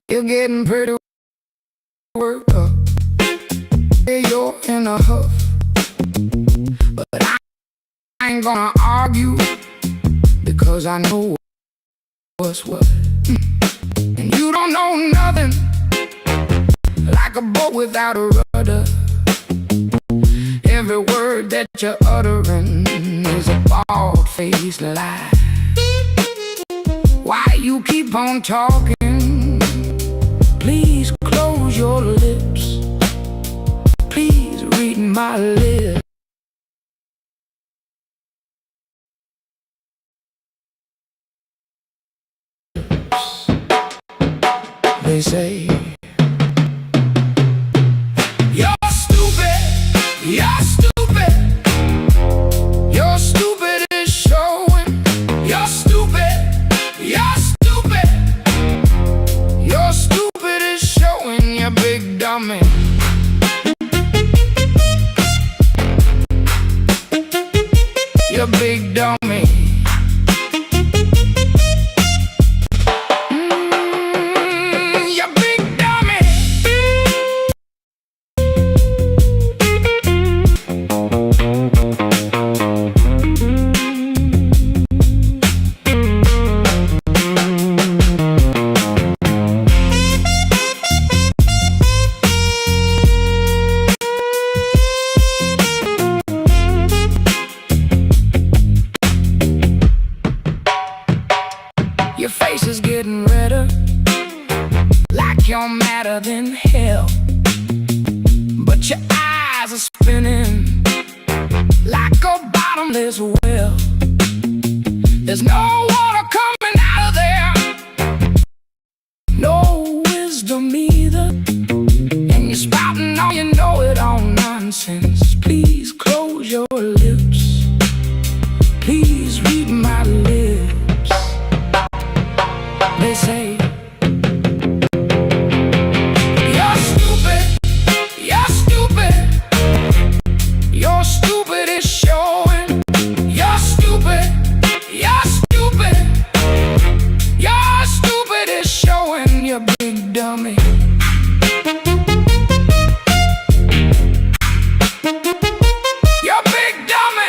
You're getting pretty worked up. You're in a huff, but I ain't gonna argue because I know what's what. And you don't know nothing like a boat without a rudder. Every word that you're uttering is a bald-faced lie. Why you keep on talking? Please close your lips. Please read my lips. They say you're stupid, you're stupid. You're stupid is showing. You're stupid, you're stupid. You're stupid is showing, you big dummy. You big dummy. You big dummy. Your face is getting redder, like you're madder than hell. But your eyes are spinning like a bottomless well. There's no water coming out of there, no wisdom either. And you're spouting all you know-it-all nonsense. Please close your lips. Please read my lips. They say you're stupid, you're stupid. You're stupid is showing. You're stupid, you're stupid. You're stupid is showing, you big dummy. You're big dummy.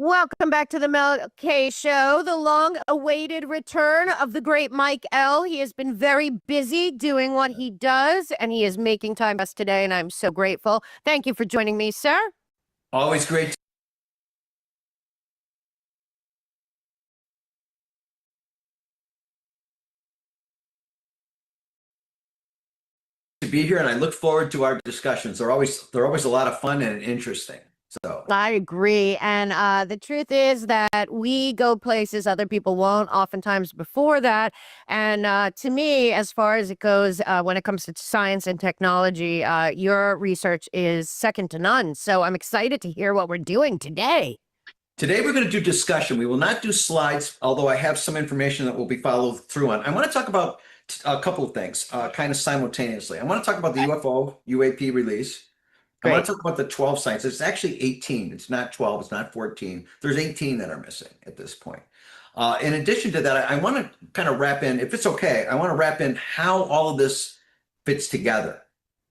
Welcome back to the Mel K Show, the long-awaited return of the great Mike L. He has been very busy doing what he does, and he is making time for us today, and I'm so grateful. Thank you for joining me, sir. Always great to be here, and I look forward to our discussions. They're always a lot of fun and interesting. So I agree. And the truth is that we go places other people won't oftentimes before that. And to me, as far as it goes, when it comes to science and technology, your research is second to none. So I'm excited to hear what we're doing today. Today we're going to do discussion. We will not do slides, although I have some information that will be followed through on. I want to talk about a couple of things kind of simultaneously. I want to talk about the UFO UAP release. I want Great. to talk about the 12 sites. It's actually 18. It's not 12. It's not 14. There's 18 that are missing at this point. In addition to that, I want to kind of wrap in, if it's okay, I want to wrap in how all of this fits together.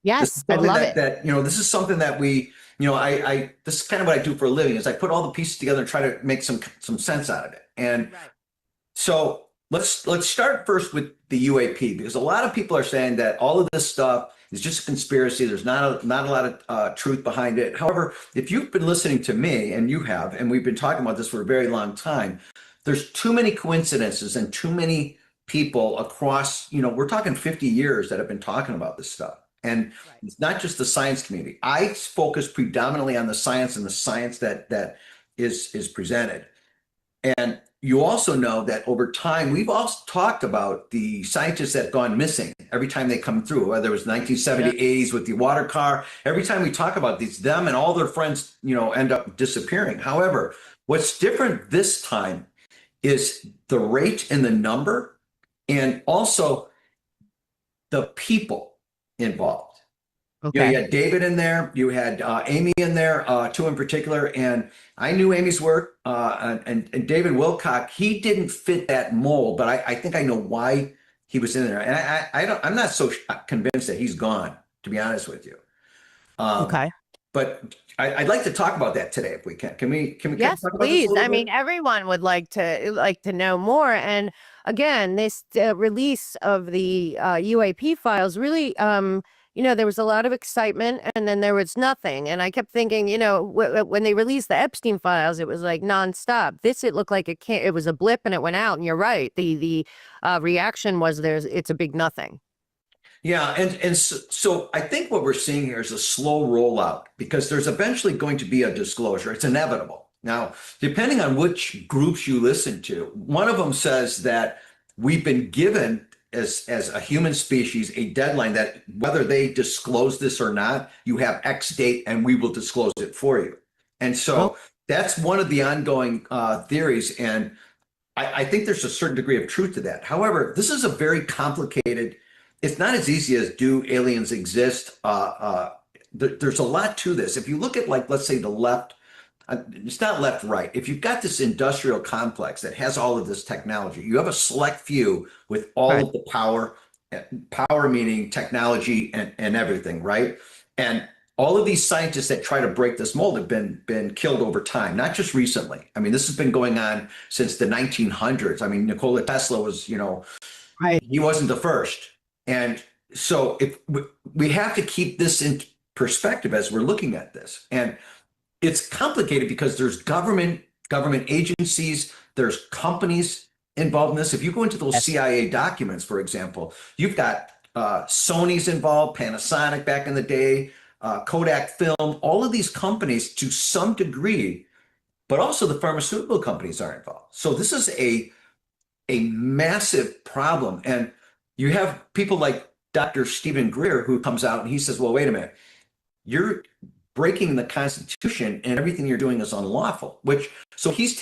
This is Yes, I something love that, it. this is something that we, this is kind of what I do for a living is I put all the pieces together and try to make some sense out of it. And Right. so let's start first with the UAP, because a lot of people are saying that all of this stuff is just a conspiracy. There's not a lot of truth behind it. However, if you've been listening to me, and you have, and we've been talking about this for a very long time, there's too many coincidences and too many people across, we're talking 50 years that have been talking about this stuff. And Right. it's not just the science community. I focus predominantly on the science and the science that is presented. And you also know that over time, we've also talked about the scientists that have gone missing every time they come through, whether it was 1970s with the water car. Every time we talk about these, them and all their friends, end up disappearing. However, what's different this time is the rate and the number, and also the people involved. Okay. You had David in there, you had Amy in there, two in particular, and I knew Amy's work, and David Wilcock, he didn't fit that mold, but I think I know why he was in there, and I'm not so convinced that he's gone, to be honest with you. Okay. But I'd like to talk about that today if we can. Can we kind of Yes, talk about this a please. little I mean, bit? everyone would like to know more. And again, this release of the UAP files really, there was a lot of excitement, and then there was nothing. And I kept thinking, when they released the Epstein files, it was like nonstop. This, it looked like it was a blip and it went out. And you're right. The reaction was it's a big nothing. Yeah, and so I think what we're seeing here is a slow rollout, because there's eventually going to be a disclosure. It's inevitable. Now, depending on which groups you listen to, one of them says that we've been given as a human species a deadline that whether they disclose this or not, you have X date and we will disclose it for you. And Oh, so that's one of the ongoing theories. And I think there's a certain degree of truth to that. However, this is a very complicated, it's not as easy as do aliens exist? There's a lot to this. If you look at, like, let's say the left, it's not left, right. If you've got this industrial complex that has all of this technology, you have a select few with all right. of the power meaning technology and everything, right? And all of these scientists that try to break this mold have been killed over time, not just recently. I mean, this has been going on since the 1900s. I mean, Nikola Tesla was, Right. he wasn't the first. And so if we have to keep this in perspective as we're looking at this. And it's complicated because there's government agencies, there's companies involved in this. If you go into those Yes. CIA documents, for example, you've got Sony's involved, Panasonic back in the day, Kodak Film, all of these companies to some degree, but also the pharmaceutical companies are involved. So this is a massive problem. And you have people like Dr. Stephen Greer, who comes out and he says, well, wait a minute, you're breaking the Constitution and everything you're doing is unlawful, so he's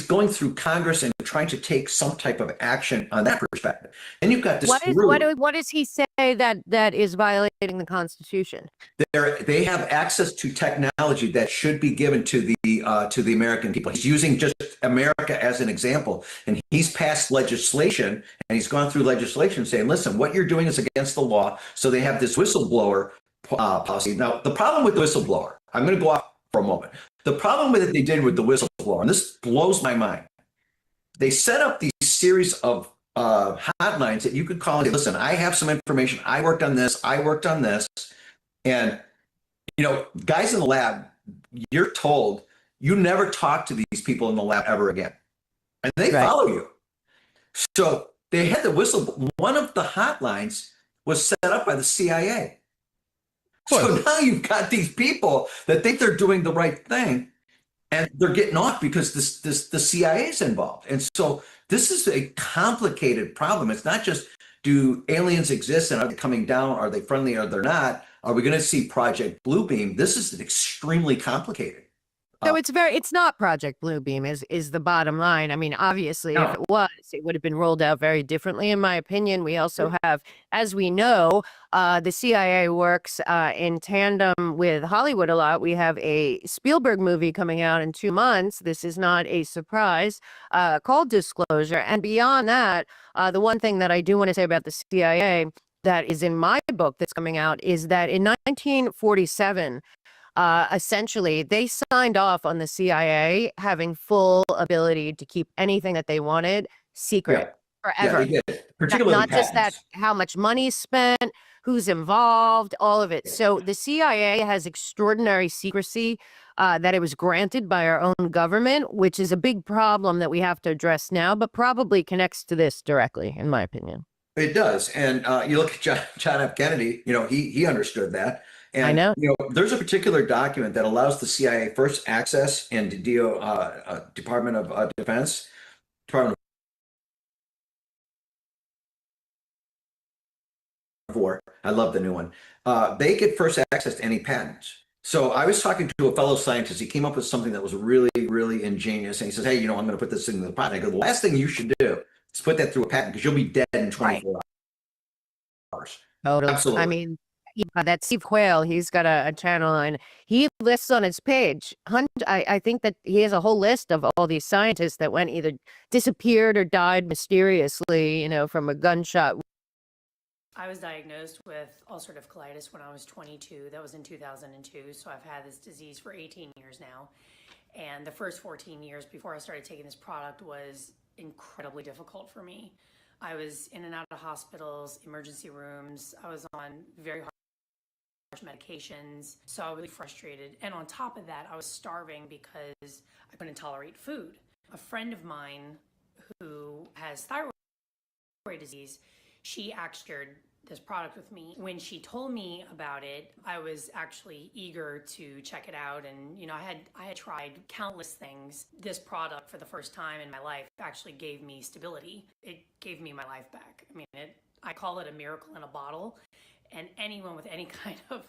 going through Congress and trying to take some type of action on that perspective. And you've got this What does he say that is violating the Constitution? they have access to technology that should be given to the American people. He's using just America as an example, and he's passed legislation and he's gone through legislation saying, listen, what you're doing is against the law. So they have this whistleblower policy. Now, the problem with the whistleblower, I'm going to go off for a moment. The problem with it they did with the whistleblower, and this blows my mind, they set up these series of hotlines that you could call and say, listen, I have some information. I worked on this. And, guys in the lab, you're told you never talk to these people in the lab ever again. And they follow you. So they had the one of the hotlines was set up by the CIA. So now you've got these people that think they're doing the right thing, and they're getting off because the CIA is involved. And so this is a complicated problem. It's not just, do aliens exist and are they coming down? Are they friendly or they're not? Are we going to see Project Bluebeam? This is extremely complicated. So it's not Project Bluebeam is the bottom line. I mean, obviously, if No. it was, it would have been rolled out very differently, in my opinion. We also have, as we know, the CIA works in tandem with Hollywood a lot. We have a Spielberg movie coming out in 2 months. This is not a surprise, called Disclosure. And beyond that, the one thing that I do want to say about the CIA that is in my book that's coming out is that in 1947, essentially, they signed off on the CIA having full ability to keep anything that they wanted secret forever. Yeah, they did. Particularly Not just that, patents. how much money is spent, who's involved, all of it. So the CIA has extraordinary secrecy that it was granted by our own government, which is a big problem that we have to address now, but probably connects to this directly, in my opinion. It does. And you look at John F. Kennedy, he understood that. And, I know. There's a particular document that allows the CIA first access and Department of Defense, Department of War. I love the new one. They get first access to any patents. So I was talking to a fellow scientist. He came up with something that was really, really ingenious. And he says, hey, I'm going to put this into the patent. I go, the last thing you should do is put that through a patent because you'll be dead in 24 hours. Totally. Absolutely. I mean, that Steve Quayle, he's got a channel and he lists on his page. I think that he has a whole list of all these scientists that went either disappeared or died mysteriously, from a gunshot. I was diagnosed with ulcerative colitis when I was 22. That was in 2002. So I've had this disease for 18 years now. And the first 14 years before I started taking this product was incredibly difficult for me. I was in and out of hospitals, emergency rooms. I was on very harsh medications. So I was really frustrated. And on top of that, I was starving because I couldn't tolerate food. A friend of mine who has thyroid disease, she actually shared this product with me. When she told me about it, I was actually eager to check it out. And, I had tried countless things. This product for the first time in my life actually gave me stability. It gave me my life back. I mean, I call it a miracle in a bottle. And anyone with any kind of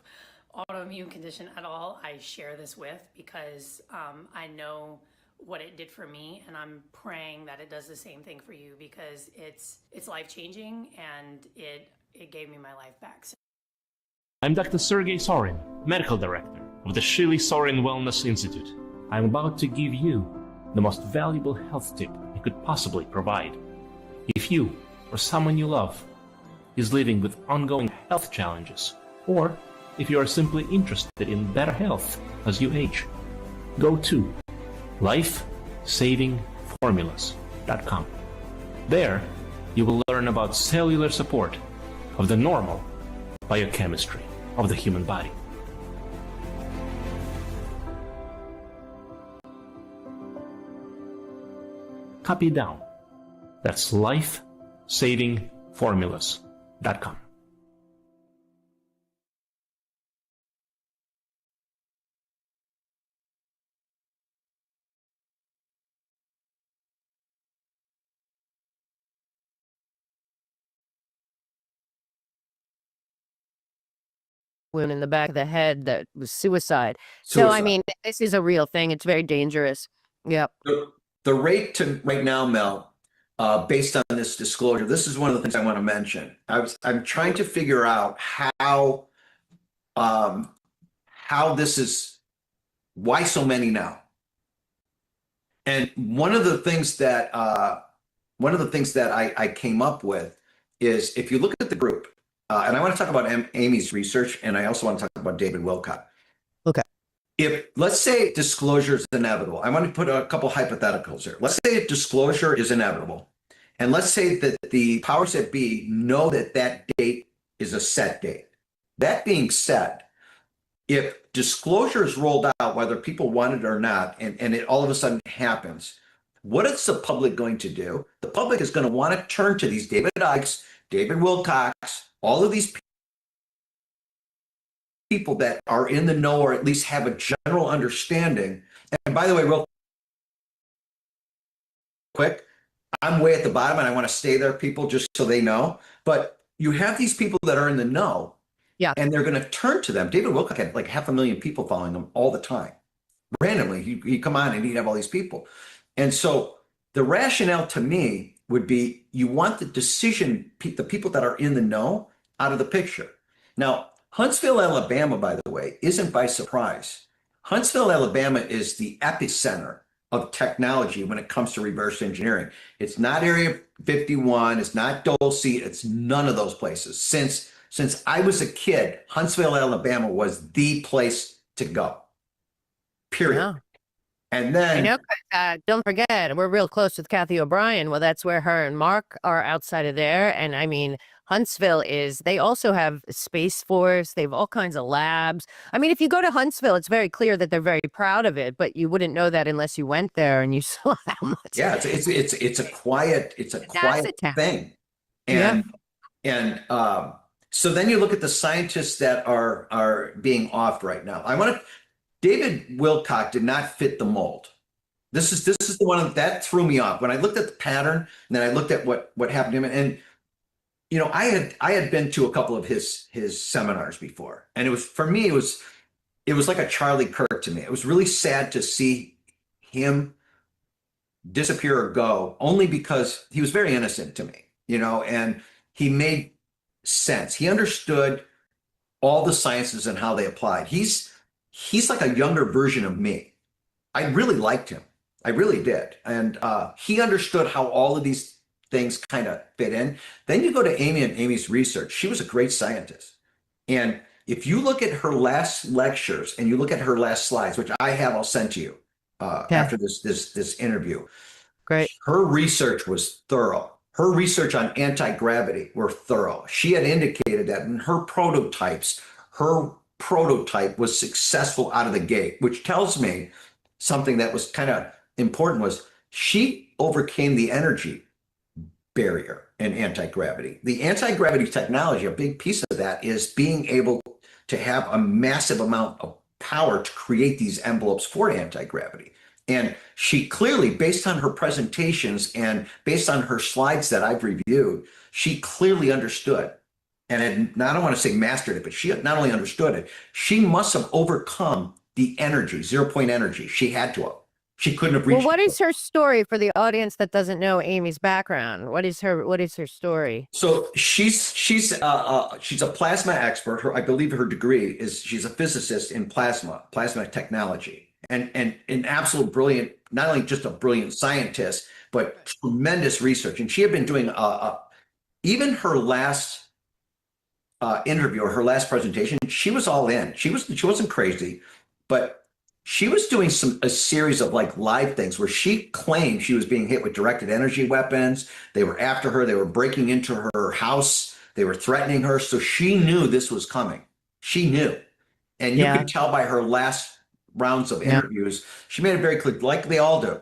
autoimmune condition at all, I share this with because I know what it did for me, and I'm praying that it does the same thing for you because it's life-changing and it gave me my life back. I'm Dr. Sergey Sorin, Medical Director of the Shili Sorin Wellness Institute. I'm about to give you the most valuable health tip I could possibly provide. If you or someone you love is living with ongoing health challenges, or if you are simply interested in better health as you age, go to lifesavingformulas.com. There, you will learn about cellular support of the normal biochemistry of the human body. Copy it down. That's lifesavingformulas.com. Wound in the back of the head that was suicide. So, I mean, this is a real thing. It's very dangerous. Yep. The rate to right now, Mel, based on this disclosure, this is one of the things I want to mention. I'm trying to figure out how this is, why so many now. And one of the things that I came up with is if you look at the group, and I want to talk about Amy's research, and I also want to talk about David Wilcott. Okay. If, let's say, disclosure is inevitable, I want to put a couple hypotheticals here. Let's say disclosure is inevitable, and let's say that the powers that be know that that date is a set date. That being said, if disclosure is rolled out, whether people want it or not, and it all of a sudden happens, what is the public going to do? The public is going to want to turn to these David Icke's, David Wilcox, all of these people that are in the know or at least have a general understanding. And by the way, real quick, I'm way at the bottom and I want to stay there, people, just so they know. But you have these people that are in the know, yeah, and they're going to turn to them. David Wilcock had like 500,000 people following him all the time. randomly. He'd come on and he'd have all these people. And so the rationale to me would be you want the the people that are in the know out of the picture. Now, Huntsville, Alabama, by the way, isn't by surprise. Huntsville, Alabama is the epicenter of technology when it comes to reverse engineering. It's not Area 51, it's not Dulce, it's none of those places. Since I was a kid, Huntsville, Alabama was the place to go. Period. Yeah. And then, I know, don't forget, we're real close with Kathy O'Brien. Well, that's where her and Mark are outside of there. And I mean, Huntsville they also have Space Force. They have all kinds of labs. I mean, if you go to Huntsville, it's very clear that they're very proud of it, but you wouldn't know that unless you went there and you saw how much. yeah, it's a quiet town. thing. And so then you look at the scientists that are being offed right now. David Wilcock did not fit the mold. This is the one that threw me off when I looked at the pattern, and then I looked at what happened to him. And you know, I had been to a couple of his seminars before, and it was like a Charlie Kirk to me. It was really sad to see him disappear or go, only because he was very innocent to me, you know, and he made sense. He understood all the sciences and how they applied. He's like a younger version of me. I really liked him. I really did. And he understood how all of these things kind of fit in. Then you go to Amy and Amy's research. She was a great scientist. And if you look at her last lectures and you look at her last slides, which I'll send to you after this interview. Great. Her research was thorough. Her research on anti-gravity were thorough. She had indicated that in her prototype was successful out of the gate, which tells me something that was kind of important was she overcame the energy barrier in anti-gravity. The anti-gravity technology, a big piece of that is being able to have a massive amount of power to create these envelopes for anti-gravity. And she clearly, based on her presentations and based on her slides that I've reviewed, she clearly understood and had not, I don't want to say mastered it, but she not only understood it, she must have overcome the energy, 0 point energy. She had to have. She couldn't have reached. Well, what is her story for the audience that doesn't know Amy's background? What is her story? So she's a plasma expert. I believe her degree is she's a physicist in plasma technology, and an absolute brilliant, not only just a brilliant scientist, but tremendous research. And she had been doing even her last interview or her last presentation, she was all in. She wasn't crazy, but she was doing a series of like live things where she claimed she was being hit with directed energy weapons. They were after her. They were breaking into her house. They were threatening her. So she knew this was coming. She knew. And you could tell by her last rounds of interviews, she made it very clear, like they all do.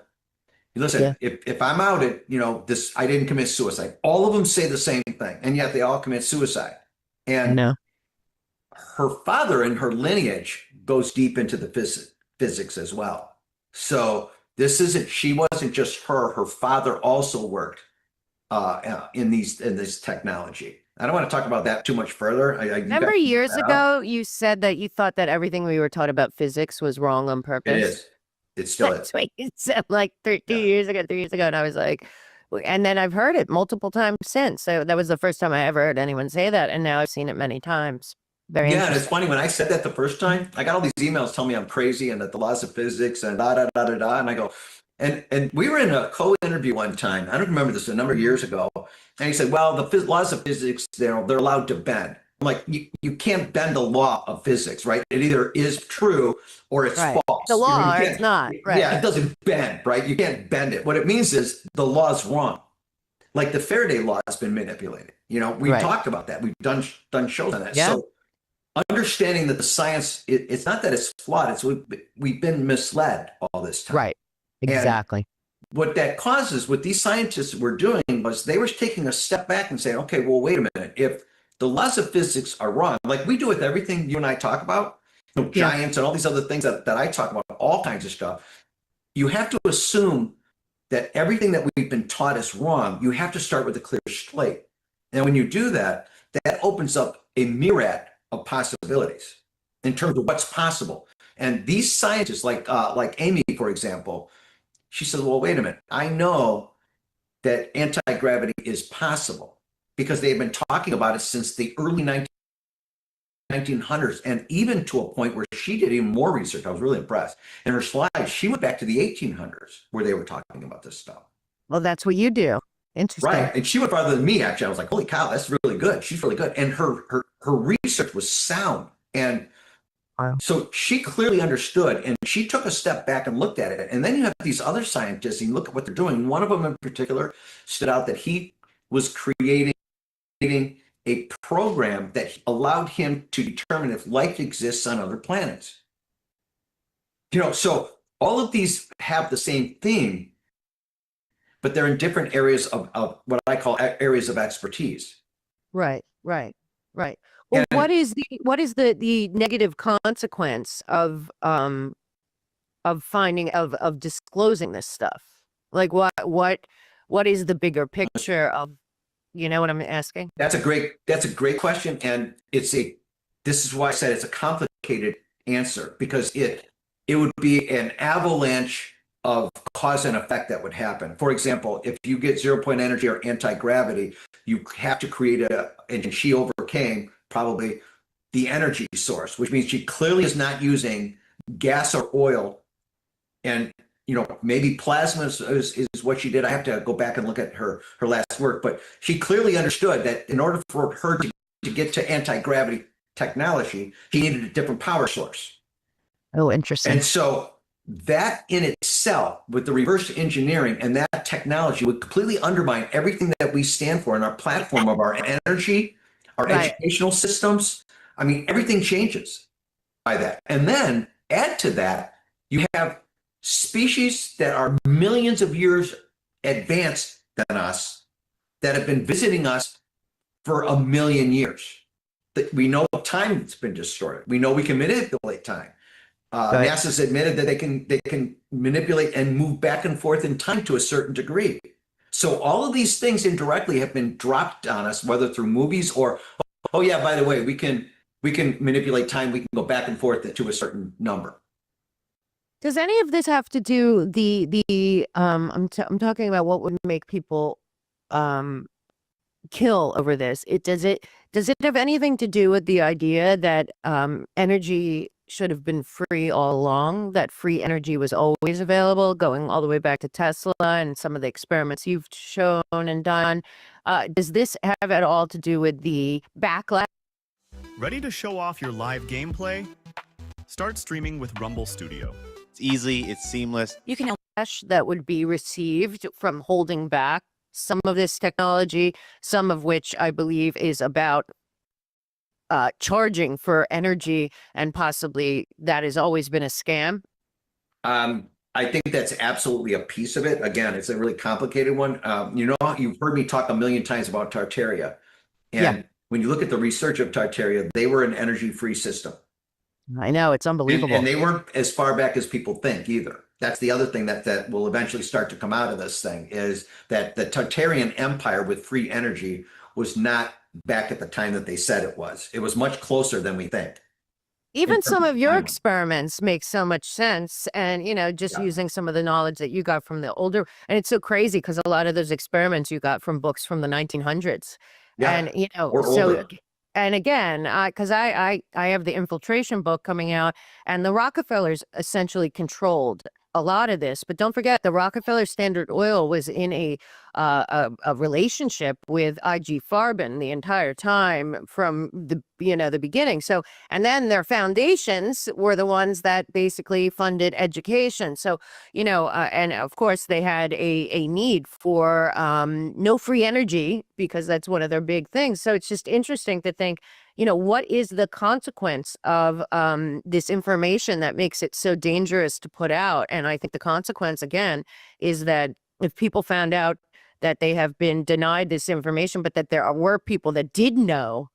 Listen, if I'm out at, this, I didn't commit suicide. All of them say the same thing, and yet they all commit suicide. And her father and her lineage goes deep into the physics as well. So she wasn't just her father also worked in this technology. I don't want to talk about that too much further. Remember years ago, you said that you thought that everything we were taught about physics was wrong on purpose. It is. It still is. It's like 3 years ago, and I was like, and then I've heard it multiple times since. So that was the first time I ever heard anyone say that, and now I've seen it many times. Very and it's funny, when I said that the first time, I got all these emails telling me I'm crazy and that the laws of physics and and I go, and we were in a co-interview one time. I don't remember this, a number of years ago, and he said, well, the laws of physics, they're allowed to bend. I'm like, you can't bend the law of physics, right? It either is true or it's false. The law or it's not, right? Yeah, it doesn't bend, right? You can't bend it. What it means is the law's wrong. Like the Faraday law has been manipulated. We talked about that. We've done shows on that. Yeah. So understanding that the science, it's not that it's flawed. It's we've been misled all this time. Right. Exactly. And what that causes, what these scientists were doing was they were taking a step back and saying, okay, well, wait a minute. If the laws of physics are wrong, like we do with everything you and I talk about, giants and all these other things that I talk about, all kinds of stuff, you have to assume that everything that we've been taught is wrong. You have to start with a clear slate. And when you do that, that opens up a myriad of possibilities in terms of what's possible. And these scientists, like Amy, for example, she says, well, wait a minute. I know that anti-gravity is possible because they've been talking about it since the early 1900s, and even to a point where she did even more research. I was really impressed. In her slides, she went back to the 1800s where they were talking about this stuff. Well, that's what you do. Interesting. Right. And she went farther than me, actually. I was like, holy cow, that's really good. She's really good. And her research was sound. And Wow. so she clearly understood, and she took a step back and looked at it. And then you have these other scientists, and you look at what they're doing. One of them in particular stood out that he was creating a program that allowed him to determine if life exists on other planets. So all of these have the same theme, but they're in different areas of what I call areas of expertise. Right. Well, And- what is the negative consequence of disclosing this stuff? Like what is the bigger picture of, you know what I'm asking? That's a great question. And this is why I said it's a complicated answer, because it would be an avalanche of cause and effect that would happen. For example, if you get 0-point energy or anti-gravity, you have to create and she overcame probably the energy source, which means she clearly is not using gas or oil. And, maybe plasma is what she did. I have to go back and look at her last work, but she clearly understood that in order for her to get to anti-gravity technology, she needed a different power source. Oh, interesting. And so that in itself, with the reverse engineering and that technology, would completely undermine everything that we stand for in our platform of our energy, our Right. educational systems. I mean, everything changes by that. And then add to that, you have species that are millions of years advanced than us that have been visiting us for 1 million years. That we know time has been distorted. We know we can manipulate time. Right. NASA's admitted that they can manipulate and move back and forth in time to a certain degree. So all of these things indirectly have been dropped on us, whether through movies or, oh yeah, by the way, we can manipulate time. We can go back and forth to a certain number. Does any of this have to do I'm talking about what would make people kill over this? Does it have anything to do with the idea that energy should have been free all along, that free energy was always available, going all the way back to Tesla and some of the experiments you've shown and done? Does this have at all to do with the backlash? Ready to show off your live gameplay? Start streaming with Rumble Studio. It's easy, it's seamless. You can that would be received from holding back some of this technology, some of which I believe is about charging for energy, and possibly that has always been a scam. I think that's absolutely a piece of it. Again, it's a really complicated one. You've heard me talk 1 million times about Tartaria. And when you look at the research of Tartaria, they were an energy-free system. I know, it's unbelievable. And they weren't as far back as people think either. That's the other thing that will eventually start to come out of this thing, is that the Tartarian Empire with free energy was not back at the time that they said it was. It was much closer than we think. Even some of your timeline. experiments make so much sense. And, just Yeah. using some of the knowledge that you got from the older, and it's so crazy because a lot of those experiments you got from books from the 1900s. Yeah, And, or so, older. and again, because I have the infiltration book coming out, and the Rockefellers essentially controlled a lot of this. But don't forget, the Rockefeller Standard Oil was in a relationship with IG Farben the entire time from the beginning. So, and then their foundations were the ones that basically funded education. So, and of course they had a need for no free energy, because that's one of their big things. So it's just interesting to think, what is the consequence of this information that makes it so dangerous to put out? And I think the consequence, again, is that if people found out that they have been denied this information, but that there were people that did know,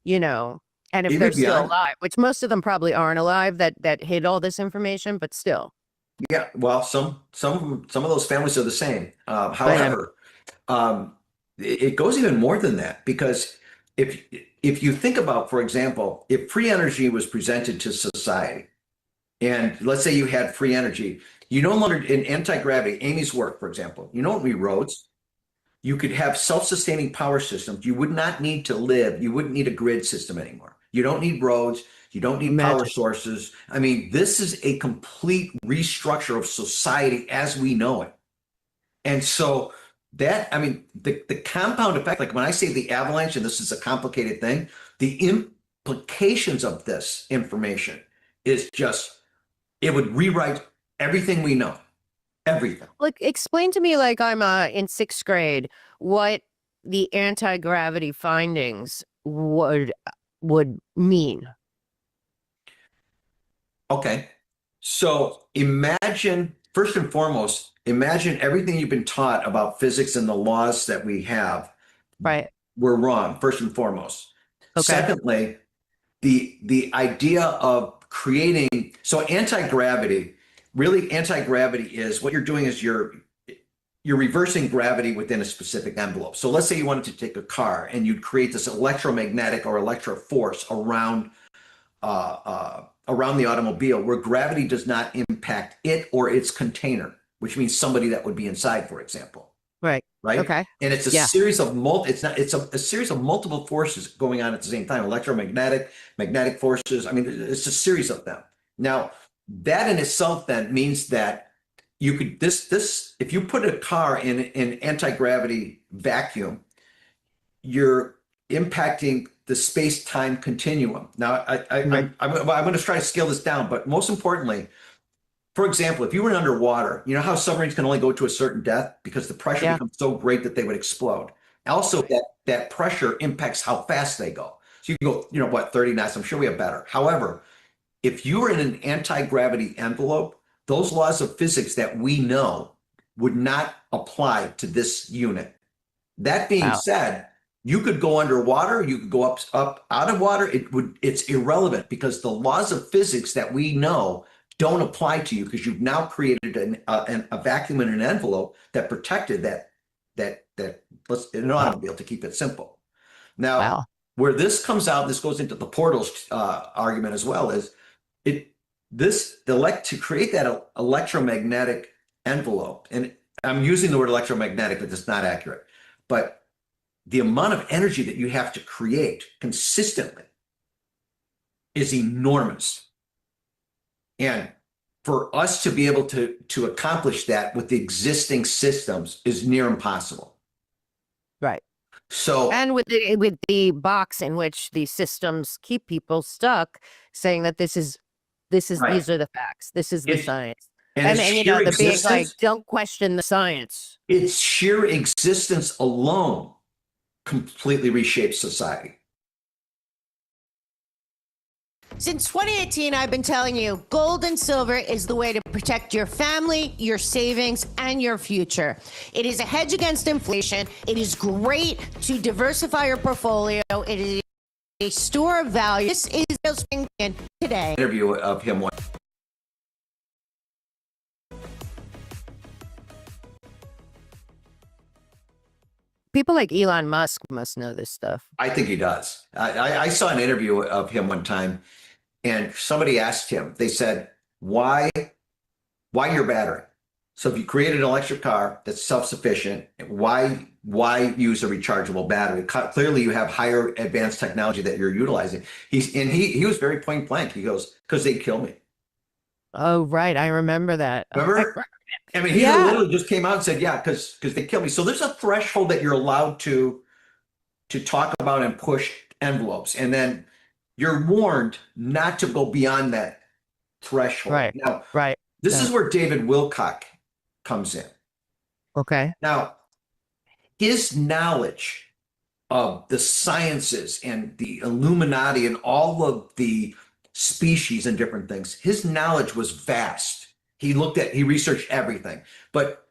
and if Even they're still beyond- alive, which most of them probably aren't alive, that hid all this information, but still. Yeah, well, some of those families are the same. However, it goes even more than that, because if you think about, for example, if free energy was presented to society, and let's say you had free energy, you no longer in anti-gravity, Amy's work, for example, you don't need roads. You could have self-sustaining power systems. You would not need to live. You wouldn't need a grid system anymore. You don't need roads. You don't need power Imagine. sources. I mean, this is a complete restructure of society as we know it. And so that, I mean, the compound effect, like when I say the avalanche, and this is a complicated thing, the implications of this information is just, it would rewrite everything we know, everything. Like, explain to me, like I'm in 6th grade, what the anti-gravity findings would mean. Okay. So imagine, first and foremost, imagine everything you've been taught about physics and the laws that we have Right. were wrong, first and foremost. Okay. Secondly, the idea of creating, so anti-gravity, really anti-gravity is what you're doing is you're reversing gravity within a specific envelope. So let's say you wanted to take a car and you'd create this electromagnetic or electro force around around the automobile where gravity does not impact it or its container, which means somebody that would be inside, for example. Right. Right. Okay. And it's a Yeah. series of it's a series of multiple forces going on at the same time, electromagnetic, magnetic forces. I mean, it's a series of them. Now, that in itself then means that you could this if you put a car in an anti-gravity vacuum, you're impacting the space-time continuum. Now, I'm going to try to scale this down, but most importantly, for example, if you were underwater, you know how submarines can only go to a certain depth because the pressure Yeah. becomes so great that they would explode. Also, that pressure impacts how fast they go. So you can go, you know, what, 30 knots? I'm sure we have better. However, if you were in an anti-gravity envelope, those laws of physics that we know would not apply to this unit. That being Wow. said, you could go underwater, you could go up out of water. It's irrelevant because the laws of physics that we know don't apply to you because you've now created a vacuum in an envelope that protected an automobile, to keep it simple. Now, Wow. where this comes out, this goes into the portals argument as well, is to create that electromagnetic envelope, and I'm using the word electromagnetic, but it's not accurate. But the amount of energy that you have to create consistently is enormous. And for us to be able to accomplish that with the existing systems is near impossible. Right. So, And with the box in which these systems keep people stuck, saying that this is Right. these are the facts. This is the It's- science. and its And you know, sheer the big like, existence, don't question the science. its sheer existence alone completely reshapes society. Since 2018, I've been telling you gold and silver is the way to protect your family, your savings, and your future. It is a hedge against inflation. It is great to diversify your portfolio. It is a store of value. This is Bill Springton today. Interview of him one. People like Elon Musk must know this stuff. I think he does. I saw an interview of him one time, and somebody asked him, they said, why your battery? So if you created an electric car that's self-sufficient, why use a rechargeable battery? Clearly you have higher advanced technology that you're utilizing. He was very point blank. He goes, because they'd kill me. Oh, right. I remember that. Remember? I mean, he Yeah. literally just came out and said, yeah, because they kill me. So there's a threshold that you're allowed to talk about and push envelopes. And then you're warned not to go beyond that threshold. Right. Now, Right. this is where David Wilcock comes in. Okay. Now, his knowledge of the sciences and the Illuminati and all of the species and different things, his knowledge was vast. He researched everything, but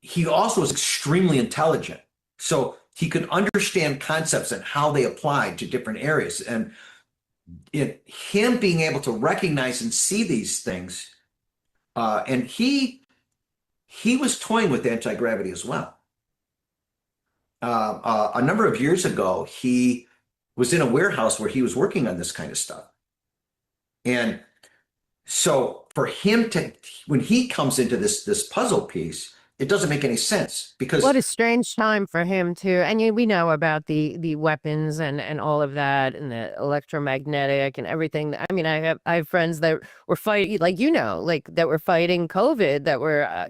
he also was extremely intelligent. So he could understand concepts and how they applied to different areas. And him being able to recognize and see these things, and he was toying with anti-gravity as well. A number of years ago, he was in a warehouse where he was working on this kind of stuff. And So for him to, when he comes into this puzzle piece, it doesn't make any sense because What a strange time for him too. And we know about the weapons and all of that and the electromagnetic and everything. I mean, I have friends that were fighting, like, like that were fighting COVID, that were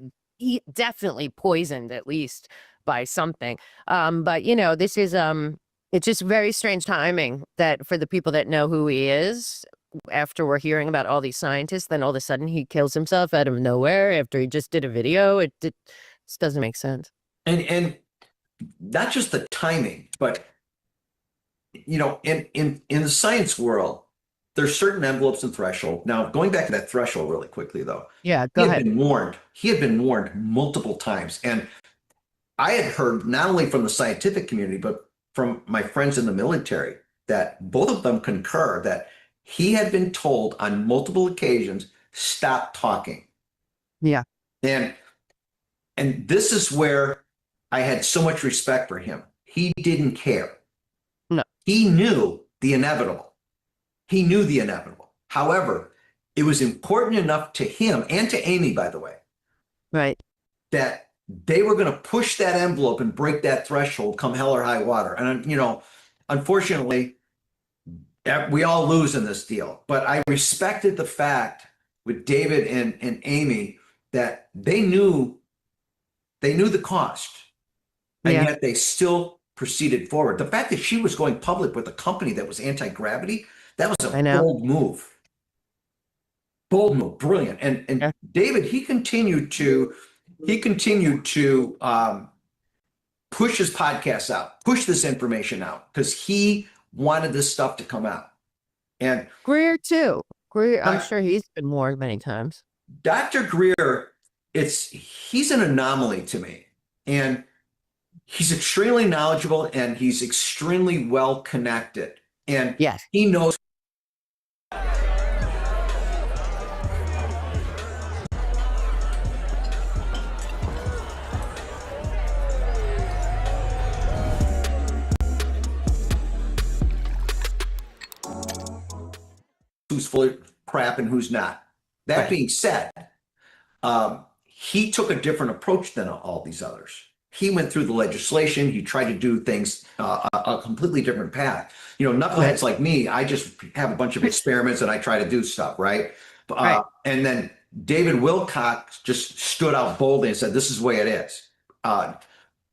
definitely poisoned at least by something. But this is it's just very strange timing that for the people that know who he is, after we're hearing about all these scientists, then all of a sudden he kills himself out of nowhere after he just did a video. This doesn't make sense. and not just the timing, but in the science world, there's certain envelopes and threshold. Now, going back to that threshold really quickly, though. Yeah, go ahead. He had been warned multiple times. And I had heard not only from the scientific community, but from my friends in the military, that both of them concur that he had been told on multiple occasions, stop talking. Yeah. And this is where I had so much respect for him. He didn't care. No. He knew the inevitable. He knew the inevitable. However, it was important enough to him and to Amy, by the way, Right. that they were going to push that envelope and break that threshold come hell or high water. And, unfortunately, we all lose in this deal. But I respected the fact with David and Amy that they knew the cost, and Yeah. yet they still proceeded forward. The fact that she was going public with a company that was anti-gravity, that was I a know. bold move. Bold move, brilliant. And Yeah. David, he continued to push his podcasts out, push this information out, because he wanted this stuff to come out. And Greer too. Greer, I'm Right. sure he's been warned many times. Dr. Greer, he's an anomaly to me. And he's extremely knowledgeable and he's extremely well connected. And Yes. he knows who's full of crap and who's not. That Right. being said, he took a different approach than all these others. He went through the legislation. He tried to do things a completely different path. Knuckleheads like me, I just have a bunch of experiments and I try to do stuff, right? Right. And then David Wilcox just stood out boldly and said, this is the way it is. I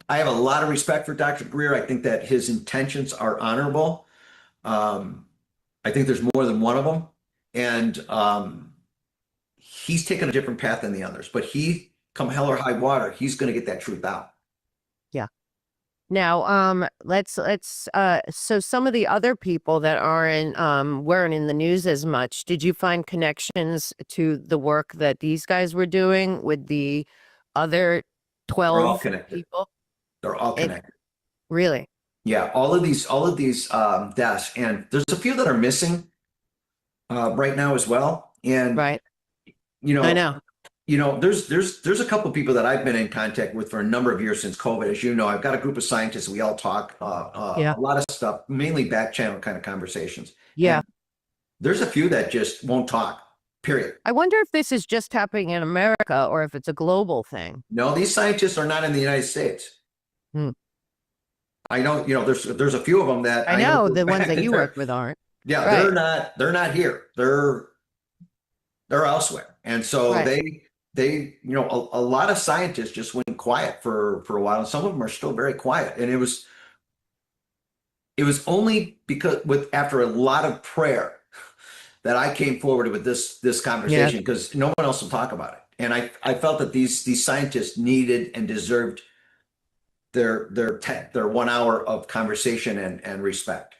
have a lot of respect for Dr. Greer. I think that his intentions are honorable. I think there's more than one of them. And he's taken a different path than the others. But come hell or high water, he's going to get that truth out. Yeah. Now, let's so some of the other people that weren't in the news as much, did you find connections to the work that these guys were doing with the other They're all 12 connected. people? They're all connected. Really? Yeah, all of these deaths, and there's a few that are missing right now as well. And Right. I know. there's a couple of people that I've been in contact with for a number of years since COVID. As you know, I've got a group of scientists. We all talk Yeah. a lot of stuff, mainly back channel kind of conversations. Yeah. And there's a few that just won't talk. Period. I wonder if this is just happening in America or if it's a global thing. No, these scientists are not in the United States. Hmm. I know, there's a few of them that I know the ones back that you there. work with aren't. Yeah, Right. they're not here. They're elsewhere. And so Right. they a lot of scientists just went quiet for a while, and some of them are still very quiet. And it was only because after a lot of prayer that I came forward with this conversation, because no one else will talk about it. And I felt that these scientists needed and deserved their 1 hour of conversation and respect.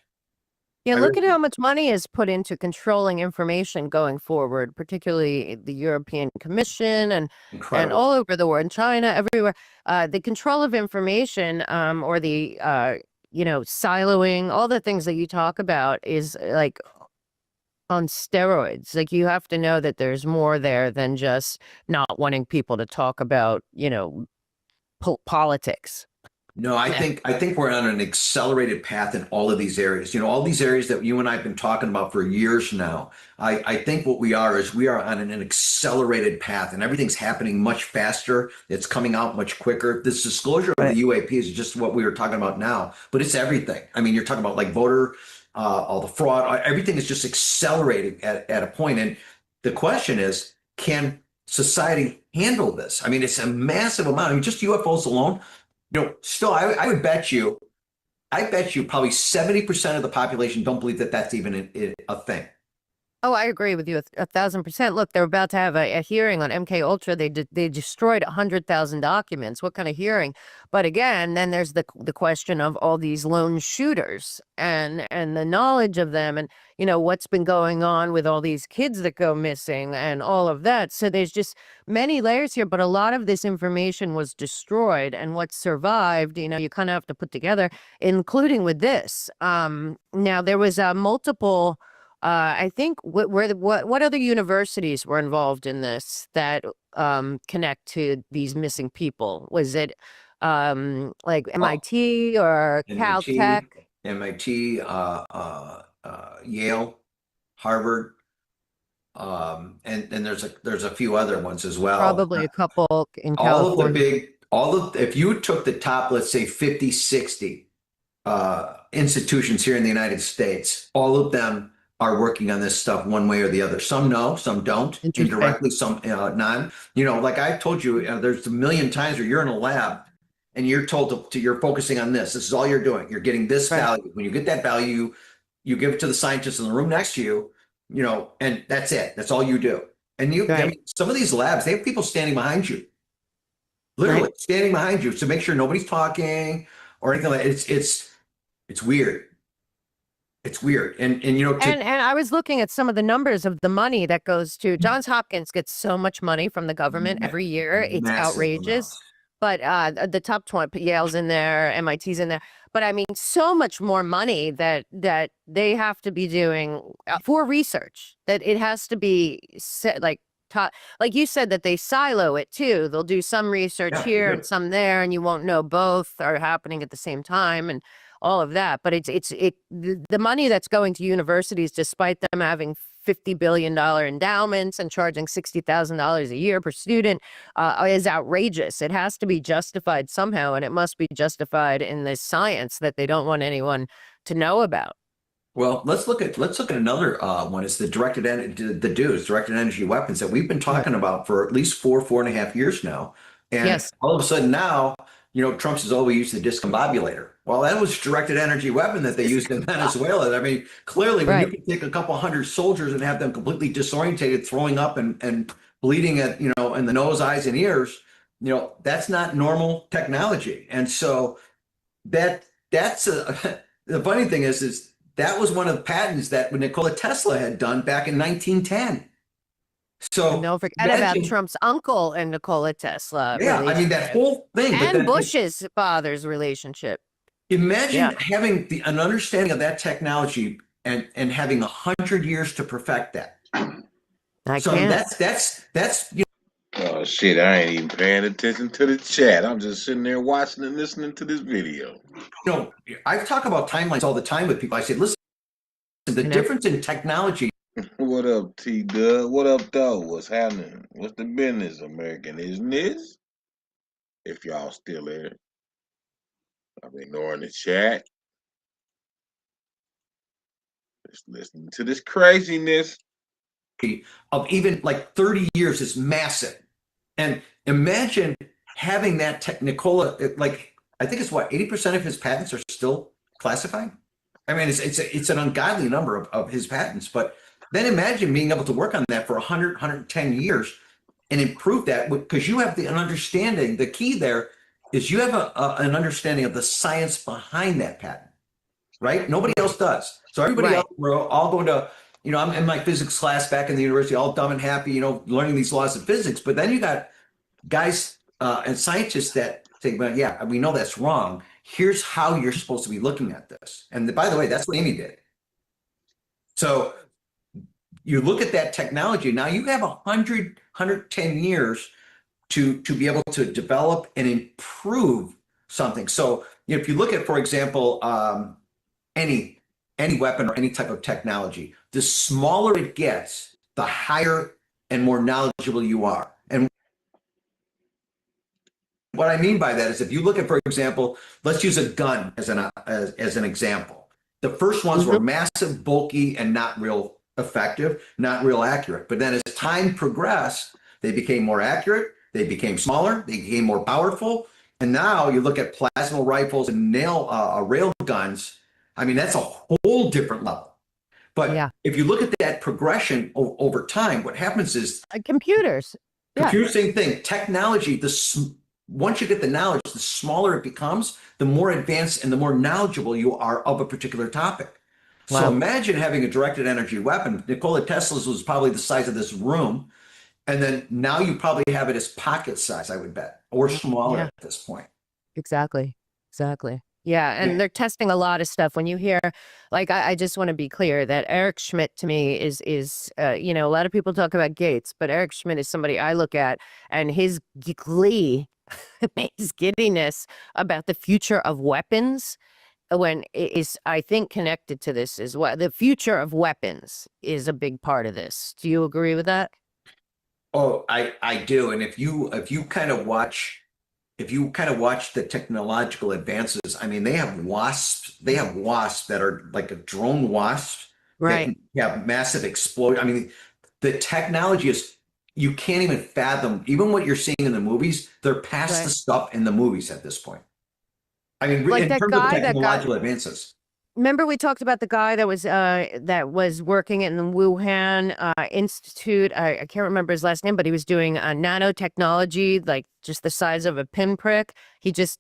Yeah, I look at really- how much money is put into controlling information going forward, particularly the European Commission and Incredible. all over the world, China, everywhere. The control of information, or the siloing, all the things that you talk about is like on steroids. Like, you have to know that there's more there than just not wanting people to talk about, politics. No, I think we're on an accelerated path in all of these areas. You know, all these areas that you and I have been talking about for years now. I think what we are is we are on an accelerated path, and everything's happening much faster. It's coming out much quicker. This disclosure of the UAP is just what we were talking about now, but it's everything. I mean, you're talking about like voter, all the fraud, everything is just accelerating at a point. And the question is, can society handle this? I mean, it's a massive amount. I mean, just UFOs alone. You know, still, I bet you probably 70% of the population don't believe that that's even a thing. Oh, I agree with you 1,000%. Look, they're about to have a hearing on MK Ultra. They destroyed 100,000 documents. What kind of hearing? But again, then there's the question of all these lone shooters and the knowledge of them, and you know what's been going on with all these kids that go missing and all of that. So there's just many layers here, but a lot of this information was destroyed, and what survived, you know, you kind of have to put together, including with this. Now there was multiple. I think what other universities were involved in this that connect to these missing people? Was it like MIT or Caltech? MIT, Yale, Harvard, and there's a few other ones as well. Probably a couple in All California. of the big, if you took the top, let's say 50, 60 institutions here in the United States, all of them are working on this stuff one way or the other. Some know, some don't, indirectly, some none. You know, like I told you, there's a million times where you're in a lab and you're told you're focusing on this. This is all you're doing. You're getting this value. When you get that value, you give it to the scientists in the room next to you, you know, and that's it. That's all you do. And I mean, some of these labs, they have people standing behind you, literally standing behind you to make sure nobody's talking or anything like that. It's weird. It's weird. And you know, and I was looking at some of the numbers of the money that goes to Johns Hopkins gets so much money from the government every year. It's outrageous. But the top 20, Yale's in there, MIT's in there. But I mean, so much more money that they have to be doing for research, that it has to be like you said, that they silo it too. They'll do some research here and some there, and you won't know both are happening at the same time and all of that. But the money that's going to universities, despite them having $50 billion endowments and charging $60,000 a year per student, is outrageous. It has to be justified somehow, and it must be justified in this science that they don't want anyone to know about. Well, let's look at another one. It's the directed energy weapons that we've been talking about for at least 4.5 years now. And all of a sudden now, you know, Trump says, "Oh, we used the discombobulator." Well, that was directed energy weapon that they used in Venezuela. I mean, clearly, when you can take a couple hundred soldiers and have them completely disorientated, throwing up and bleeding at, you know, in the nose, eyes, and ears, you know, that's not normal technology. And so that's the funny thing is that was one of the patents that Nikola Tesla had done back in 1910. So and don't forget about Trump's uncle and Nikola Tesla. Yeah, I mean, that whole thing. And Bush's father's relationship. Imagine having an understanding of that technology and having 100 years to perfect that. That's you know. Oh shit, I ain't even paying attention to the chat. I'm just sitting there watching and listening to this video. You know, I talk about timelines all the time with people. I say, listen, the difference in technology. What up, T-Dub? What up, though? What's happening? What's the business, American? Isn't this? If y'all still there. I'm ignoring the chat. Just listening to this craziness. Of even like 30 years is massive. And imagine having that Nikola, like, I think it's what, 80% of his patents are still classified? I mean, it's an ungodly number of his patents, but then imagine being able to work on that for 100, 110 years and improve that, because you have an understanding. The key there is you have an understanding of the science behind that patent, right? Nobody else does. So everybody else, we're all going to, you know, I'm in my physics class back in the university, all dumb and happy, you know, learning these laws of physics. But then you got guys and scientists that say, well, yeah, we know that's wrong. Here's how you're supposed to be looking at this. And by the way, that's what Amy did. So you look at that technology. Now you have 100, 110 years to be able to develop and improve something. So if you look at, for example, any weapon or any type of technology, the smaller it gets, the higher and more knowledgeable you are. And what I mean by that is if you look at, for example, let's use a gun as an example. The first ones were massive, bulky, and not real effective, not real accurate. But then as time progressed, they became more accurate, they became smaller, they became more powerful. And now you look at plasma rifles and rail guns. I mean, that's a whole different level. But if you look at that progression over time, what happens is computers. Computer, same thing. Technology, once you get the knowledge, the smaller it becomes, the more advanced and the more knowledgeable you are of a particular topic. So imagine having a directed energy weapon. Nikola Tesla's was probably the size of this room. And then now you probably have it as pocket size, I would bet, or smaller at this point. Exactly. Yeah, and they're testing a lot of stuff. When you hear, like, I just want to be clear that Eric Schmidt to me is you know, a lot of people talk about Gates, but Eric Schmidt is somebody I look at, and his glee, his giddiness about the future of weapons, when it is, I think, connected to this as well. The future of weapons is a big part of this. Do you agree with that? Oh, I do. And if you kind of watch the technological advances, I mean, they have wasps that are like a drone wasp that can have massive explosion. I mean, the technology is, you can't even fathom, even what you're seeing in the movies, they're past the stuff in the movies at this point. I mean, Like in that terms guy of technological advances. Remember we talked about the guy that was working in the Wuhan Institute. I can't remember his last name, but he was doing nanotechnology, like just the size of a pinprick. He just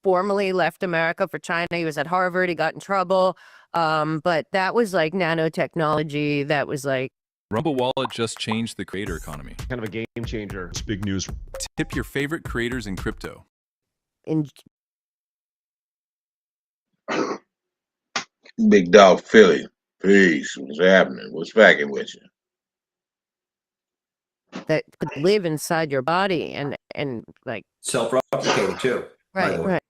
formally left America for China. He was at Harvard. He got in trouble. But that was like nanotechnology. That was like. Rumble Wallet just changed the creator economy. Kind of a game changer. It's big news. Tip your favorite creators in crypto. Big Dog Philly. Peace. What's happening? What's cracking with you? That could live inside your body and like self-replicating too. Right.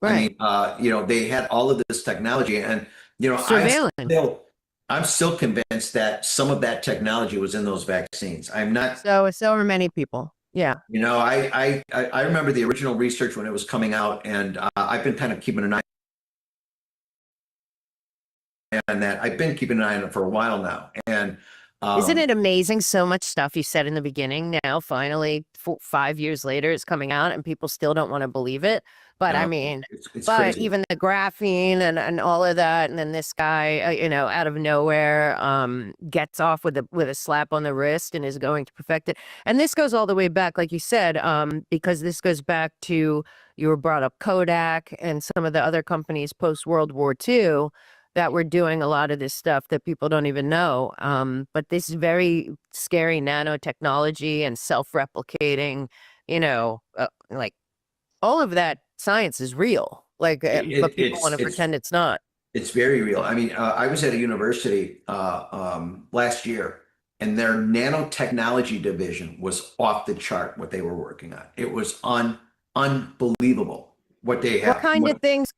I mean, you know, they had all of this technology, and you know, I'm still convinced that some of that technology was in those vaccines. I'm not. So are many people. Yeah. You know, I remember the original research when it was coming out, and I've been kind of keeping an eye on that. I've been keeping an eye on it for a while now, and. Isn't it amazing? So much stuff you said in the beginning now, finally, 5 years later, is coming out and people still don't want to believe it. But I mean, it's crazy. Even the graphene and all of that. And then this guy, you know, out of nowhere, gets off with a slap on the wrist and is going to perfect it. And this goes all the way back, like you said, because this goes back to, you were brought up Kodak and some of the other companies post World War II that were doing a lot of this stuff that people don't even know. But this very scary nanotechnology and self-replicating, you know, like all of that science is real. Like, but people want to pretend it's not. It's very real. I mean, I was at a university last year, and their nanotechnology division was off the chart what they were working on. It was unbelievable what they have. What kind of things?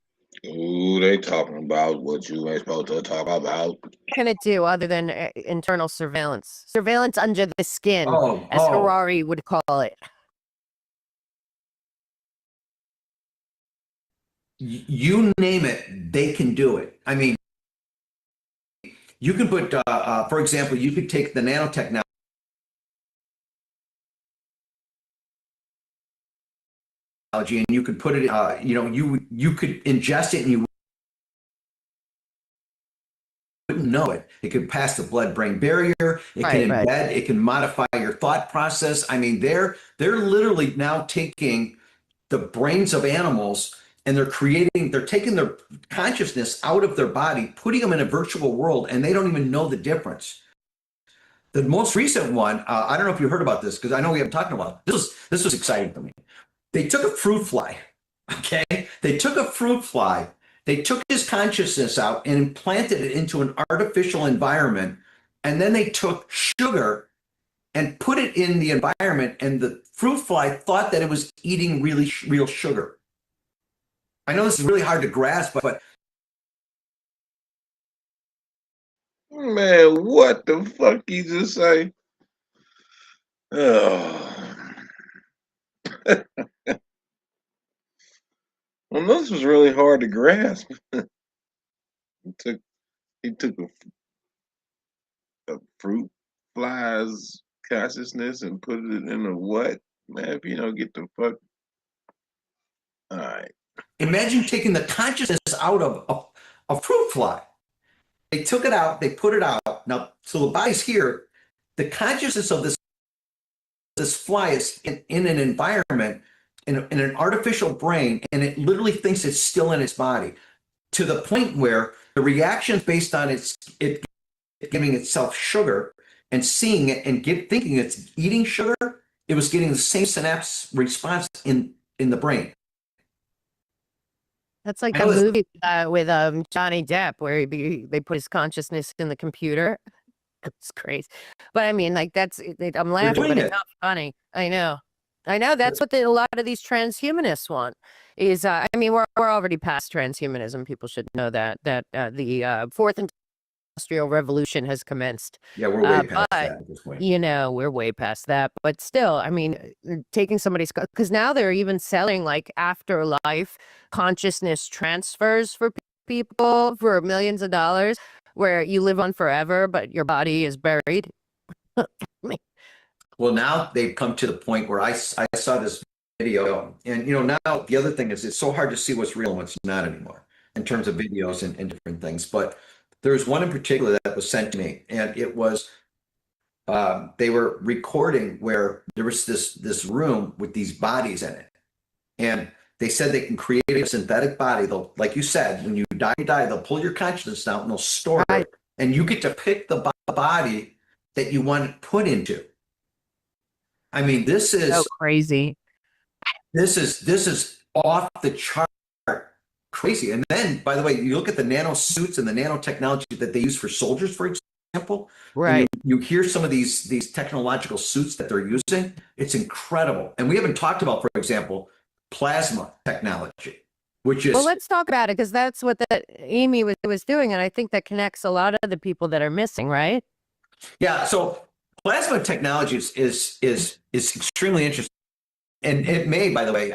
Ooh, they talking about what you ain't supposed to talk about. What can it do other than internal surveillance? Surveillance under the skin, as Harari would call it. You name it, they can do it. I mean, you can put, for example, you could take the nanotechnology and you could put it, you know, you could ingest it and you wouldn't know it. It could pass the blood-brain barrier. It can embed. It can modify your thought process. I mean, they're literally now taking the brains of animals and they're taking their consciousness out of their body, putting them in a virtual world, and they don't even know the difference. The most recent one, I don't know if you heard about this, because I know we haven't talked about it. This was exciting for me. They took a fruit fly, okay? They took a fruit fly, they took his consciousness out and implanted it into an artificial environment, and then they took sugar and put it in the environment, and the fruit fly thought that it was eating real sugar. I know this is really hard to grasp, but Man, what the fuck you just say? Oh. Well, this was really hard to grasp. He took a fruit fly's consciousness and put it in a what? Man, if you don't get the fuck. All right. imagine taking the consciousness out of a fruit fly. They took it out, they put it out. Now, so the body's here. The consciousness of this fly is in an environment, in an artificial brain, and it literally thinks it's still in its body, to the point where the reactions based on it giving itself sugar and seeing it and thinking it's eating sugar, it was getting the same synapse response in the brain. That's like the movie with Johnny Depp where they put his consciousness in the computer. It's crazy. But I mean, like I'm laughing, but it's not funny. I know. That's what a lot of these transhumanists want is, I mean, we're already past transhumanism. People should know that the fourth industrial revolution has commenced. Yeah, we're way past that at this point. You know, we're way past that. But still, I mean, taking somebody's, because now they're even selling like afterlife consciousness transfers for people for millions of dollars, where you live on forever, but your body is buried. Well, now they've come to the point where I saw this video, and now the other thing is it's so hard to see what's real and what's not anymore in terms of videos and different things. But there's one in particular that was sent to me, and it was they were recording where there was this room with these bodies in it, and they said they can create a synthetic body. They'll, like you said, when you die, they'll pull your consciousness out and they'll store it, and you get to pick the body that you want to put into. I mean, this is so crazy. This is off the chart crazy. And then, by the way, you look at the nano suits and the nanotechnology that they use for soldiers, for example. Right. You hear some of these technological suits that they're using. It's incredible. And we haven't talked about, for example, plasma technology, which is. Well, let's talk about it, because that's what Amy was doing, and I think that connects a lot of the people that are missing, right? Yeah. So plasma technology is extremely interesting, and it may, by the way,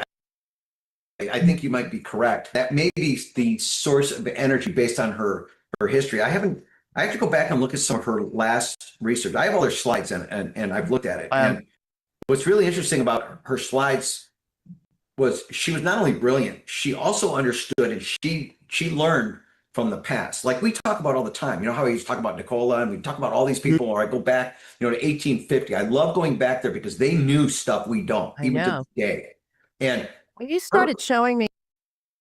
I think you might be correct. That may be the source of energy based on her history. I have to go back and look at some of her last research. I have all her slides and I've looked at it. And what's really interesting about her slides was she was not only brilliant, she also understood, and she learned from the past. Like we talk about all the time, how we used to talk about Nicola, and we talk about all these people, or I go back, to 1850. I love going back there because they knew stuff we don't, even to this day. And when you started showing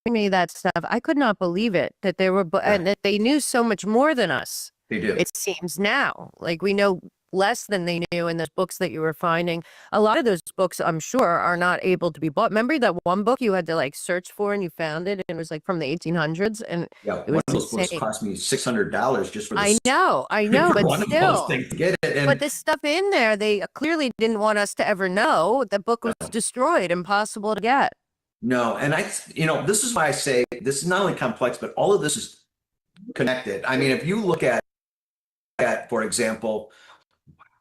me that stuff, I could not believe it, that they were, and that they knew so much more than us. They do. It seems now, like we know less than they knew in those books that you were finding. A lot of those books, I'm sure, are not able to be bought. Remember that one book you had to like search for, and you found it, and it was like from the 1800s, and yeah, it was one of those books cost me $600 just for this. I know, but one still, of those things to get it. And but this stuff in there, they clearly didn't want us to ever know. The book was destroyed, impossible to get. No, and this is why I say this is not only complex, but all of this is connected. I mean, if you look at for example,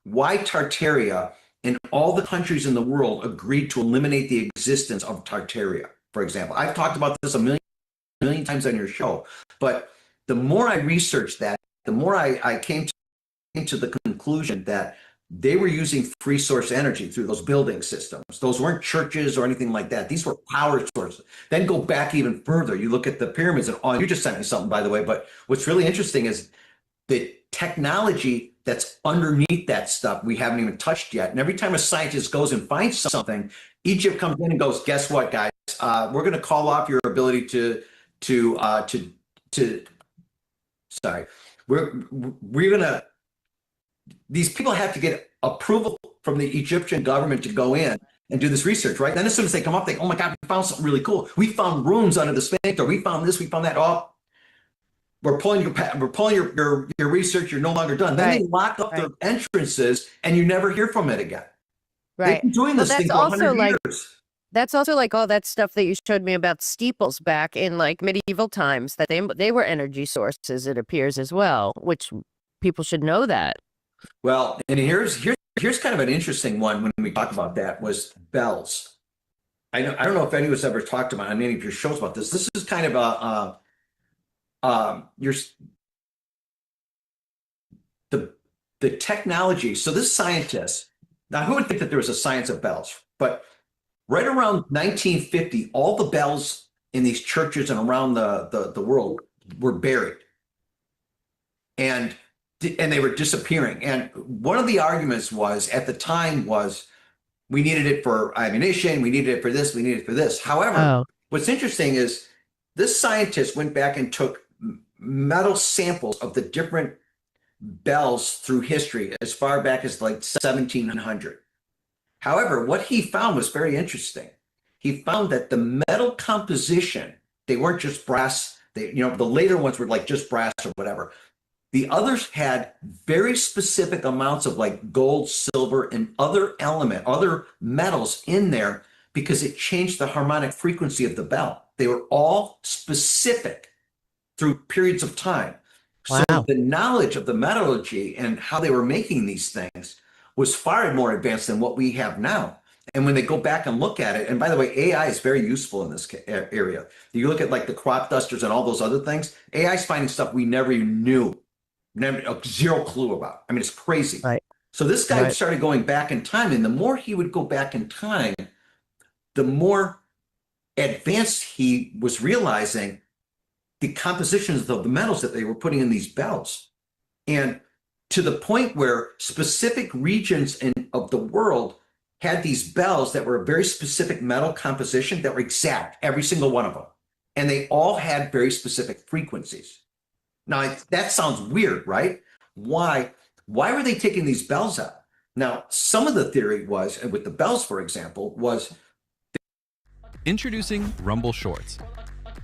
why Tartaria in all the countries in the world agreed to eliminate the existence of Tartaria, for example. I've talked about this a million times on your show, but the more I researched that, the more I came to the conclusion that they were using free source energy through those building systems. Those weren't churches or anything like that. These were power sources. Then go back even further. You look at the pyramids, and you just sent me something, by the way, but what's really interesting is the technology that's underneath that stuff we haven't even touched yet. And every time a scientist goes and finds something, Egypt comes in and goes, guess what, guys? We're going to call off your ability we're going to, these people have to get approval from the Egyptian government to go in and do this research, right? Then as soon as they come up, they, oh my God, we found something really cool. We found rooms under the Sphinx, or we found this, we found that. Oh, we're pulling your research. You're no longer done. Then they lock up their entrances, and you never hear from it again. They've been doing this thing for 100 years. That's also like all that stuff that you showed me about steeples back in like medieval times, that they were energy sources, it appears, as well, which people should know that. Well, and here's kind of an interesting one when we talk about that was bells. I don't know if anyone's ever talked about on any of your shows about this. This is kind of the technology. So this scientist, now who would think that there was a science of bells? But right around 1950, all the bells in these churches and around the world were buried. And they were disappearing. And one of the arguments was, at the time, was we needed it for ammunition, we needed it for this, we needed it for this. However, what's interesting is this scientist went back and took metal samples of the different bells through history as far back as like 1700. However, what he found was very interesting. He found that the metal composition, they weren't just brass, the later ones were like just brass or whatever. The others had very specific amounts of like gold, silver, and other metals in there because it changed the harmonic frequency of the bell. They were all specific through periods of time. Wow. So the knowledge of the metallurgy and how they were making these things was far more advanced than what we have now. And when they go back and look at it, and by the way, AI is very useful in this area. You look at like the crop dusters and all those other things, AI is finding stuff we never even knew. Zero clue about. I mean, it's crazy. Right. So this guy started going back in time, and the more he would go back in time, the more advanced he was realizing the compositions of the metals that they were putting in these bells. And to the point where specific regions of the world had these bells that were a very specific metal composition that were exact, every single one of them. And they all had very specific frequencies. Now, that sounds weird, right? Why were they taking these bells out? Now, some of the theory was, and with the bells, for example, was... Introducing Rumble Shorts.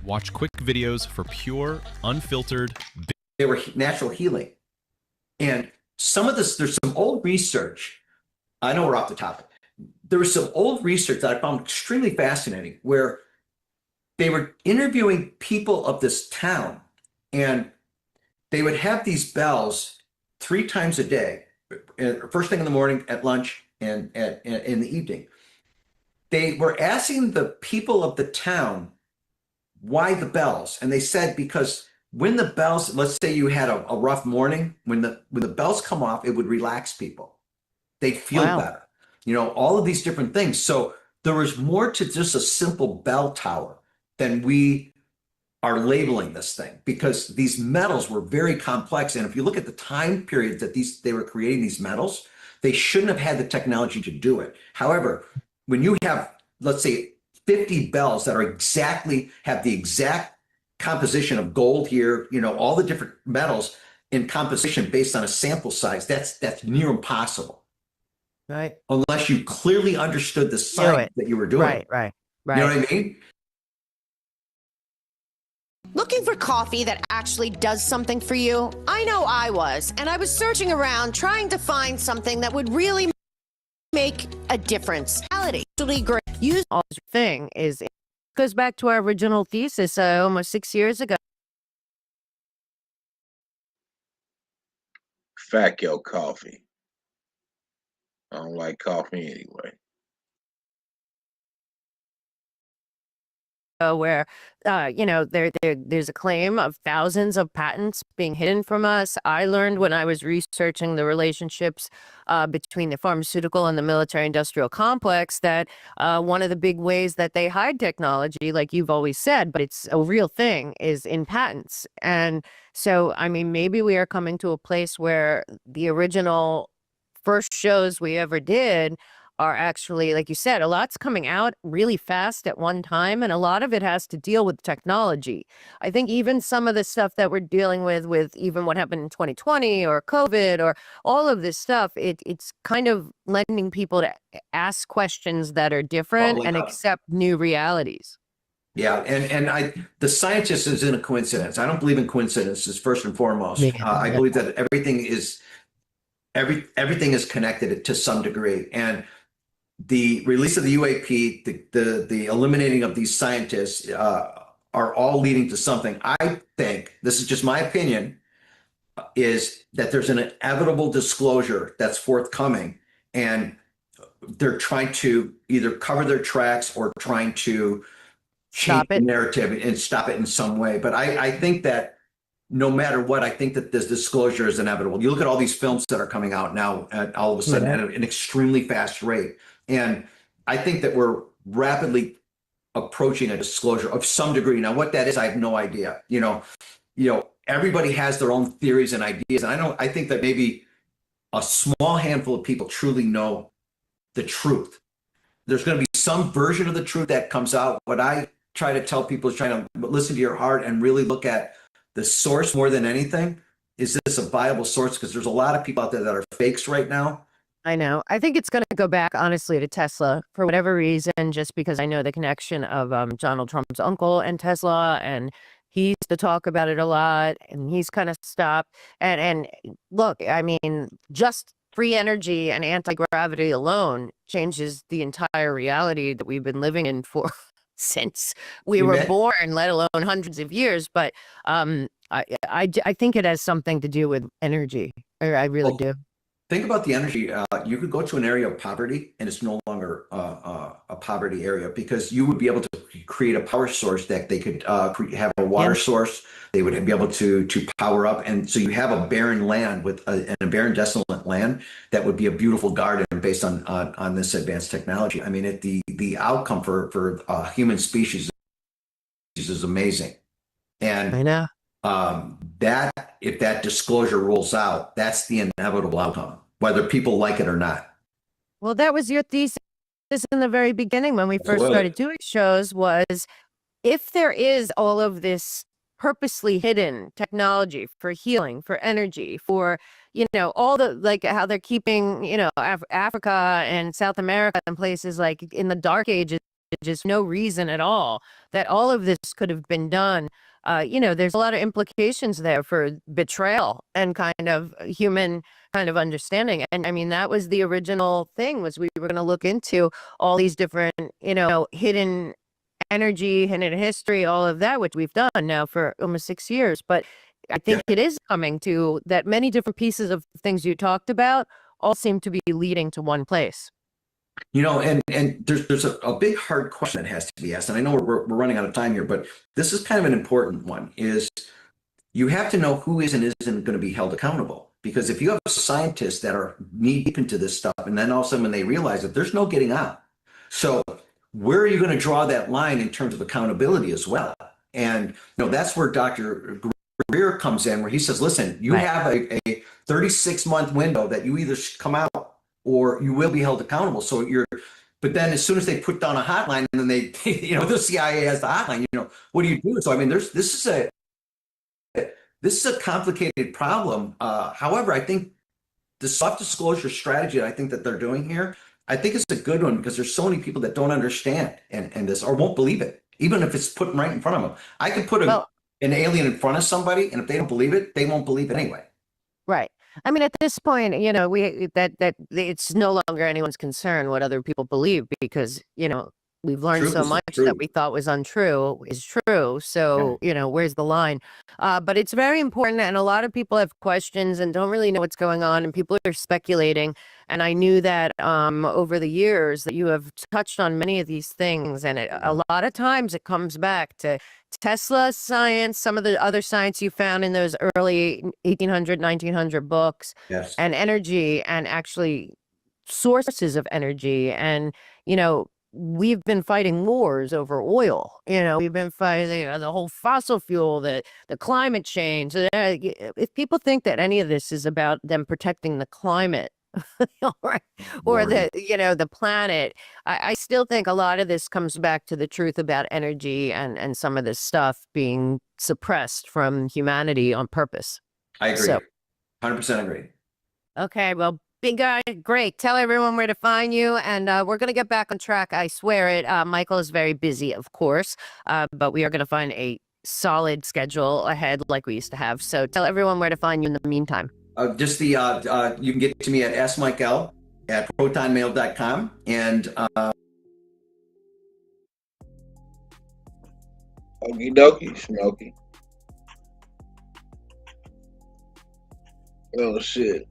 Watch quick videos for pure, unfiltered... They were natural healing. And some of this, there's some old research. I know we're off the topic. There was some old research that I found extremely fascinating where they were interviewing people of this town, and they would have these bells 3 times a day, first thing in the morning, at lunch, and in the evening. They were asking the people of the town why the bells, and they said because when the bells, let's say you had a rough morning, when the bells come off, it would relax people. They'd feel better. All of these different things. So there was more to just a simple bell tower than we are labeling this thing, because these metals were very complex. And if you look at the time period that they were creating these metals, they shouldn't have had the technology to do it. However, when you have, let's say, 50 bells that have the exact composition of gold here, all the different metals in composition based on a sample size, that's near impossible. Right. Unless you clearly understood the science that you were doing. Right. You know what I mean? Looking for coffee that actually does something for you? I know I was, and I was searching around trying to find something that would really make a difference. Actually great. Use all this thing goes back to our original thesis almost 6 years ago. Fact your coffee. I don't like coffee anyway. Where, there's a claim of thousands of patents being hidden from us. I learned when I was researching the relationships between the pharmaceutical and the military-industrial complex that one of the big ways that they hide technology, like you've always said, but it's a real thing, is in patents. And so, I mean, maybe we are coming to a place where the original first shows we ever did are actually, like you said, a lot's coming out really fast at one time, and a lot of it has to deal with technology. I think even some of the stuff that we're dealing with even what happened in 2020 or COVID or all of this stuff, it's kind of lending people to ask questions that are different and accept new realities. Yeah, the scientist isn't a coincidence. I don't believe in coincidences first and foremost. I believe that everything is connected to some degree, and the release of the UAP, the eliminating of these scientists are all leading to something. I think, this is just my opinion, is that there's an inevitable disclosure that's forthcoming, and they're trying to either cover their tracks or trying to change the narrative and stop it in some way. But I think that no matter what, I think that this disclosure is inevitable. You look at all these films that are coming out now all of a sudden at an extremely fast rate. And I think that we're rapidly approaching a disclosure of some degree. Now, what that is, I have no idea. Everybody has their own theories and ideas. And I think that maybe a small handful of people truly know the truth. There's going to be some version of the truth that comes out. What I try to tell people is trying to listen to your heart and really look at the source more than anything. Is this a viable source? Because there's a lot of people out there that are fakes right now. I know. I think it's going to go back, honestly, to Tesla for whatever reason, just because I know the connection of Donald Trump's uncle and Tesla, and he used to talk about it a lot, and he's kind of stopped. And look, I mean, just free energy and anti-gravity alone changes the entire reality that we've been living in for since we were born, let alone hundreds of years. But I think it has something to do with energy. I really do. Think about the energy. You could go to an area of poverty and it's no longer a poverty area, because you would be able to create a power source that they could have a water source. They would be able to power up. And so you have a barren land with a barren, desolate land that would be a beautiful garden based on this advanced technology. I mean, the outcome for human species is amazing. And I know. If that disclosure rolls out, that's the inevitable outcome, whether people like it or not. Well, that was your thesis in the very beginning when we first started doing shows, was if there is all of this purposely hidden technology for healing, for energy, for, all the, like how they're keeping, Africa and South America and places like in the dark ages, just no reason at all that all of this could have been done. There's a lot of implications there for betrayal and kind of human kind of understanding. And I mean, that was the original thing, was we were going to look into all these different, hidden energy, hidden history, all of that, which we've done now for almost 6 years. But I think it is coming to that many different pieces of things you talked about all seem to be leading to one place. And there's a big hard question that has to be asked. And I know we're running out of time here, but this is kind of an important one, is you have to know who is and isn't going to be held accountable. Because if you have scientists that are knee deep into this stuff, and then all of a sudden when they realize that there's no getting out. So where are you going to draw that line in terms of accountability as well? And that's where Dr. Greer comes in, where he says, listen, you have a 36-month window that you either come out or you will be held accountable. So but then as soon as they put down a hotline, and then the CIA has the hotline, what do you do? So I mean, this is a complicated problem. However, I think the soft disclosure strategy I think that they're doing here, I think it's a good one, because there's so many people that don't understand and this, or won't believe it, even if it's put right in front of them. I could put an alien in front of somebody, and if they don't believe it, they won't believe it anyway. Right. I mean, at this point, that it's no longer anyone's concern what other people believe, because, we've learned so much that we thought was untrue is true. So, where's the line? But it's very important. And a lot of people have questions and don't really know what's going on. And people are speculating. And I knew that over the years that you have touched on many of these things. And a lot of times it comes back to Tesla science, some of the other science you found in those early 1800, 1900 books, and energy, and actually sources of energy. And, we've been fighting wars over oil. We've been fighting the whole fossil fuel, the climate change. If people think that any of this is about them protecting the climate, or the planet, I still think a lot of this comes back to the truth about energy and some of this stuff being suppressed from humanity on purpose. I agree. 100% agree. Okay, well, Big guy, great. Tell everyone where to find you, and we're going to get back on track. I swear it. Michael is very busy, of course, but we are going to find a solid schedule ahead like we used to have. So tell everyone where to find you in the meantime. Just the you can get to me at smichael@protonmail.com, and Okie dokie, Smokey. Oh shit.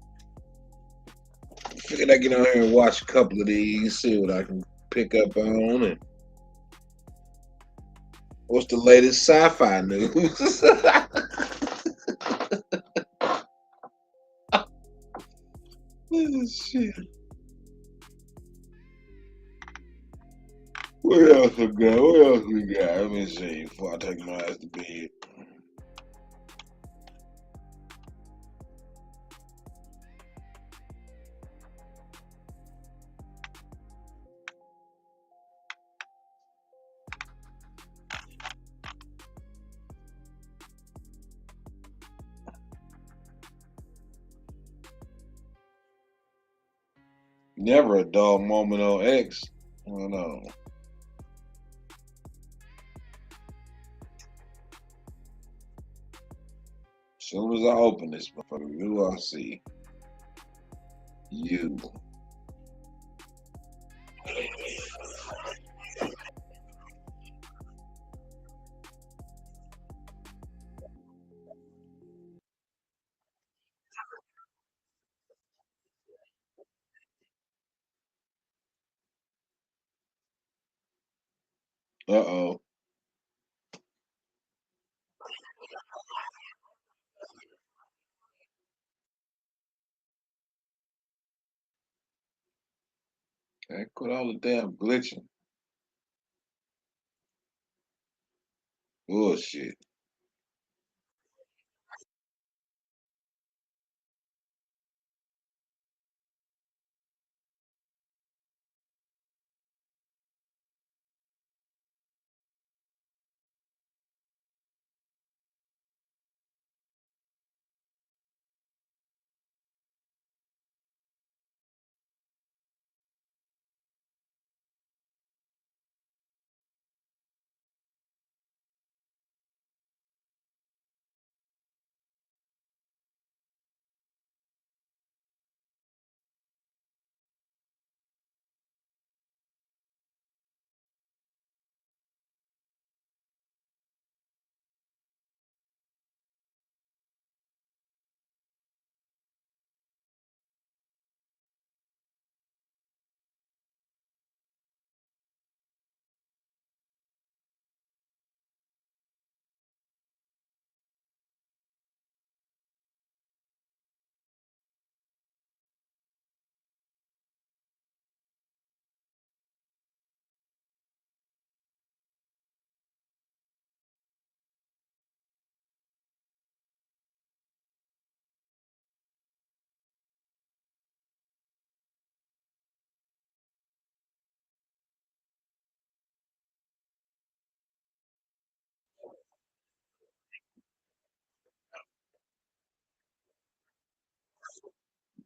Figured I'd get on here and watch a couple of these, see what I can pick up on, and what's the latest sci-fi news? Oh, shit. What else we got? What else we got? Let me see before I take my ass to bed. Never a dull moment on X. I don't know. As soon as I open this motherfucker, who do I see? You. Uh-oh. I quit all the damn glitching. Bullshit.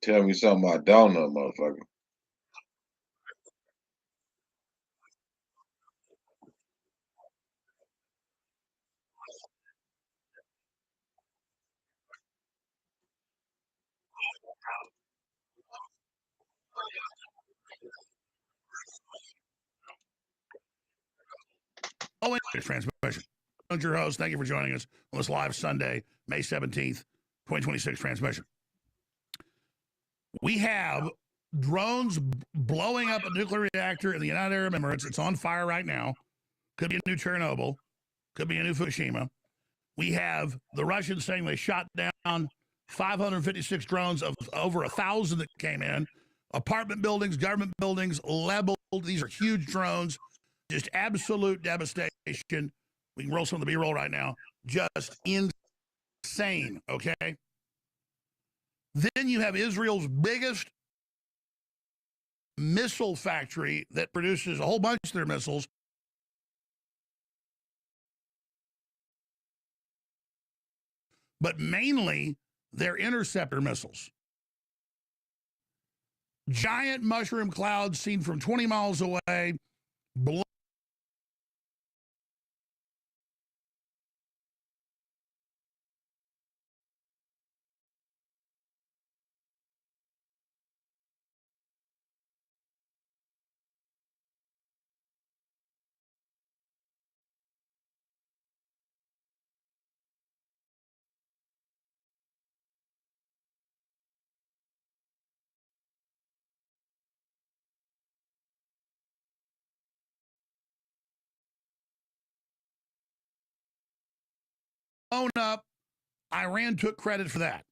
Tell me something I don't know, motherfucker. Oh, transmission. I'm your host. Thank you for joining us on this live Sunday, May 17th, 2026 transmission. We have drones blowing up a nuclear reactor in the United Arab Emirates. It's on fire right now. Could be a new Chernobyl. Could be a new Fukushima. We have the Russians saying they shot down 556 drones of over 1,000 that came in. Apartment buildings, government buildings, leveled. These are huge drones. Just absolute devastation. We can roll some of the B-roll right now. Just insane, okay? Then you have Israel's biggest missile factory that produces a whole bunch of their missiles. But mainly their interceptor missiles. Giant mushroom clouds seen from 20 miles away. Blown up. Iran took credit for that.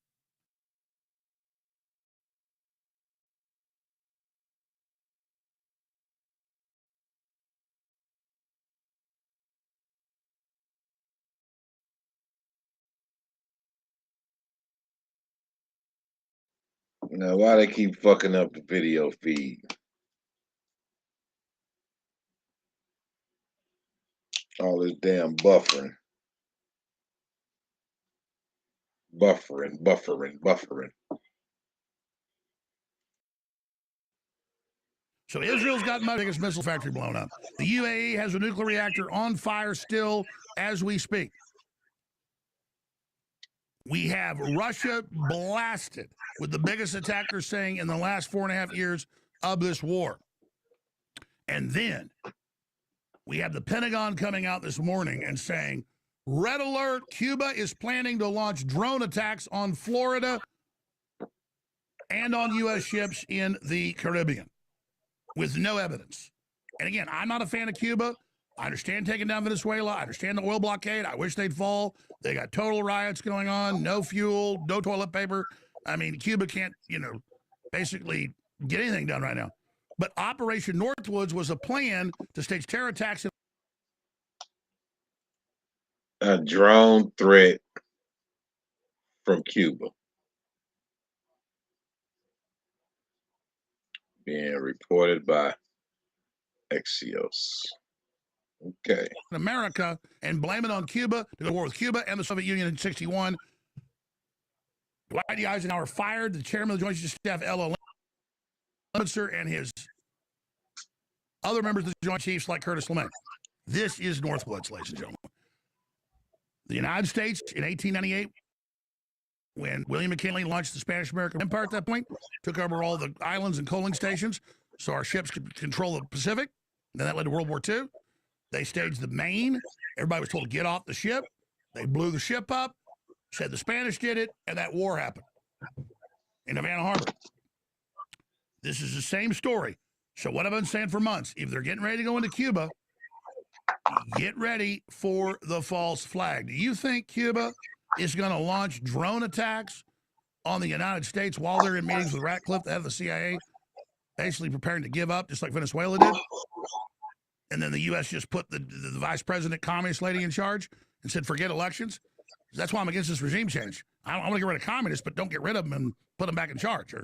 Now, why they keep fucking up the video feed? All this damn buffering. Buffering. So Israel's got biggest missile factory blown up. The UAE has a nuclear reactor on fire still as we speak. We have Russia blasted with the biggest attack they're saying in the last 4.5 years of this war. And then we have the Pentagon coming out this morning and saying, red alert, Cuba is planning to launch drone attacks on Florida and on U.S. ships in the Caribbean with no evidence. And again, I'm not a fan of Cuba. I understand taking down Venezuela. I understand the oil blockade. I wish they'd fall. They got total riots going on, no fuel, no toilet paper. I mean, Cuba can't, basically get anything done right now. But Operation Northwoods was a plan to stage terror attacks. A drone threat from Cuba being reported by Axios. Okay. In America and blame it on Cuba to go to war with Cuba and the Soviet Union in 1961. Dwight D. Eisenhower fired the chairman of the Joint Chiefs of Staff, L.O. Lemmitzer, and his other members of the Joint Chiefs like Curtis LeMay. This is Northwoods, ladies and gentlemen. The United States in 1898, when William McKinley launched the Spanish-American Empire at that point, took over all the islands and coaling stations so our ships could control the Pacific. Then that led to World War II. They staged the Maine. Everybody was told to get off the ship. They blew the ship up, said the Spanish did it, and that war happened in Havana Harbor. This is the same story. So what I've been saying for months, if they're getting ready to go into Cuba, get ready for the false flag. Do you think Cuba is going to launch drone attacks on the United States while they're in meetings with Ratcliffe, the head of the CIA, basically preparing to give up, just like Venezuela did? And then the U.S. just put the vice president, communist lady in charge and said, forget elections. That's why I'm against this regime change. I want to get rid of communists, but don't get rid of them and put them back in charge.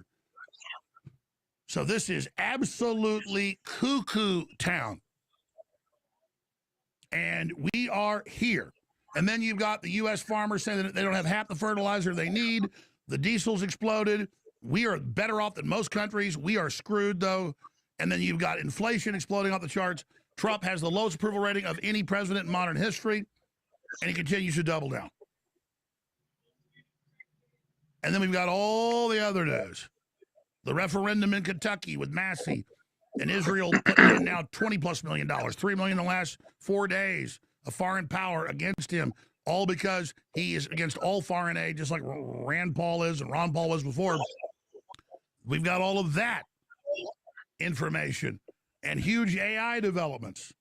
So this is absolutely cuckoo town. And we are here. And then you've got the U.S. farmers saying that they don't have half the fertilizer they need. The diesel's exploded. We are better off than most countries. We are screwed, though. And then you've got inflation exploding off the charts. Trump has the lowest approval rating of any president in modern history, and he continues to double down. And then we've got all the other news. The referendum in Kentucky with Massey and Israel putting in now $20+ million, $3 million in the last 4 days of foreign power against him, all because he is against all foreign aid, just like Rand Paul is and Ron Paul was before. We've got all of that information and huge AI developments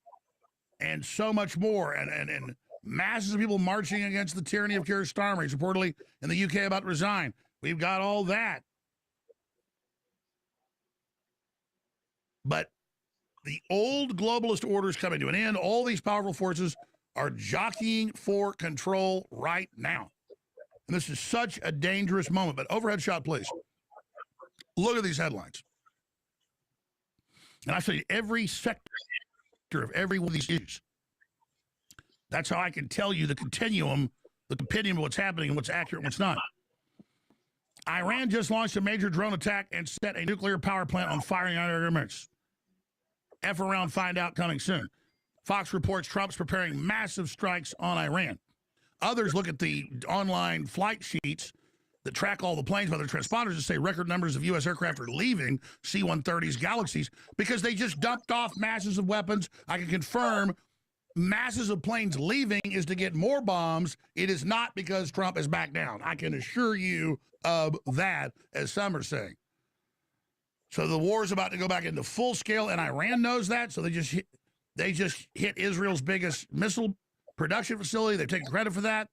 and so much more, and masses of people marching against the tyranny of Keir Starmer. He's reportedly in the UK about to resign. We've got all that. But the old globalist order is coming to an end. All these powerful forces are jockeying for control right now. And this is such a dangerous moment. But overhead shot, please. Look at these headlines. And I say every sector of every one of these issues. That's how I can tell you the continuum of what's happening and what's accurate and what's not. Iran just launched a major drone attack and set a nuclear power plant on fire in the United Arab Emirates. F around, find out coming soon. Fox reports Trump's preparing massive strikes on Iran. Others look at the online flight sheets that track all the planes by their transponders and say record numbers of U.S. aircraft are leaving C-130's galaxies because they just dumped off masses of weapons. I can confirm masses of planes leaving is to get more bombs. It is not because Trump is back down. I can assure you of that, as some are saying. So the war is about to go back into full scale, and Iran knows that, so they just hit Israel's biggest missile production facility. They've taken credit for that.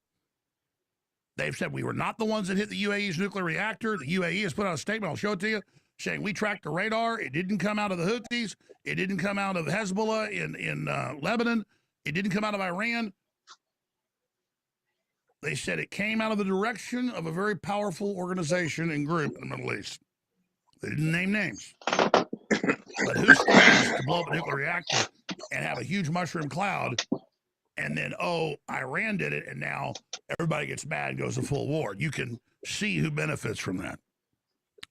They've said we were not the ones that hit the UAE's nuclear reactor. The UAE has put out a statement, I'll show it to you, saying we tracked the radar. It didn't come out of the Houthis. It didn't come out of Hezbollah in Lebanon. It didn't come out of Iran. They said it came out of the direction of a very powerful organization and group in the Middle East. They didn't name names. But who stands to blow up a nuclear reactor and have a huge mushroom cloud, and then, oh, Iran did it, and now everybody gets mad and goes to full war? You can see who benefits from that.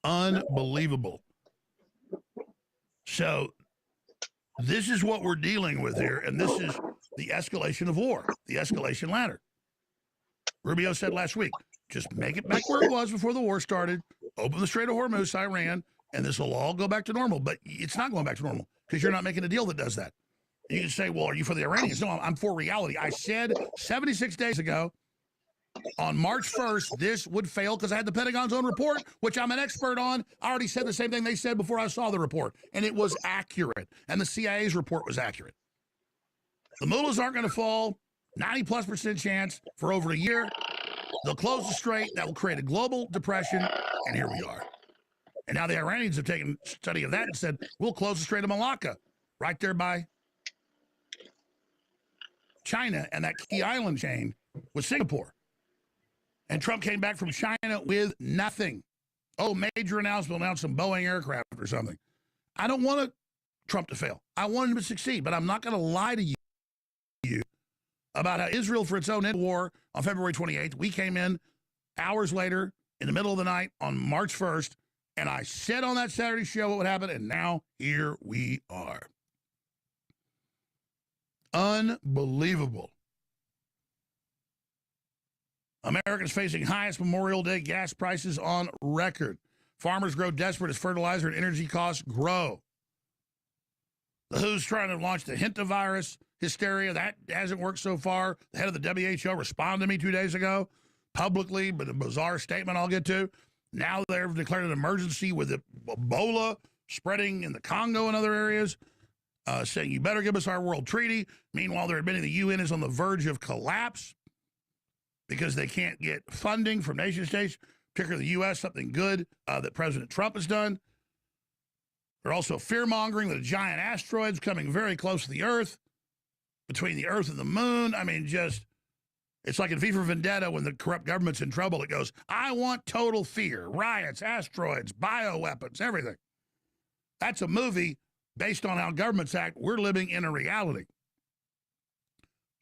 Unbelievable. So this is what we're dealing with here, and this is the escalation of war, the escalation ladder. Rubio said last week, just make it back where it was before the war started, open the Strait of Hormuz, Iran, and this will all go back to normal. But it's not going back to normal because you're not making a deal that does that. You can say, well, are you for the Iranians? No, I'm for reality. I said 76 days ago, on March 1st, this would fail because I had the Pentagon's own report, which I'm an expert on. I already said the same thing they said before I saw the report, and it was accurate. And the CIA's report was accurate. The mullahs aren't going to fall, 90+% chance for over a year. They'll close the strait. That will create a global depression, and here we are. And now the Iranians have taken study of that and said, we'll close the Strait of Malacca, right there by China and that key island chain with Singapore. And Trump came back from China with nothing. Oh, major announcement, announced some Boeing aircraft or something. I don't want Trump to fail. I want him to succeed, but I'm not going to lie to you about how Israel, for its own war on February 28th, we came in hours later in the middle of the night on March 1st, and I said on that Saturday show what would happen, and now here we are. Unbelievable. Americans facing highest Memorial Day gas prices on record. Farmers grow desperate as fertilizer and energy costs grow. The WHO's trying to launch the hantavirus hysteria. That hasn't worked so far. The head of the WHO responded to me 2 days ago publicly, but a bizarre statement I'll get to. Now they've declared an emergency with Ebola spreading in the Congo and other areas, saying you better give us our world treaty. Meanwhile, they're admitting the UN is on the verge of collapse because they can't get funding from nation states, particularly the U.S., something good that President Trump has done. They're also fear-mongering that a giant asteroid's coming very close to the Earth, between the Earth and the moon. I mean, just, it's like in V for Vendetta when the corrupt government's in trouble. It goes, I want total fear, riots, asteroids, bioweapons, everything. That's a movie based on how governments act. We're living in a reality.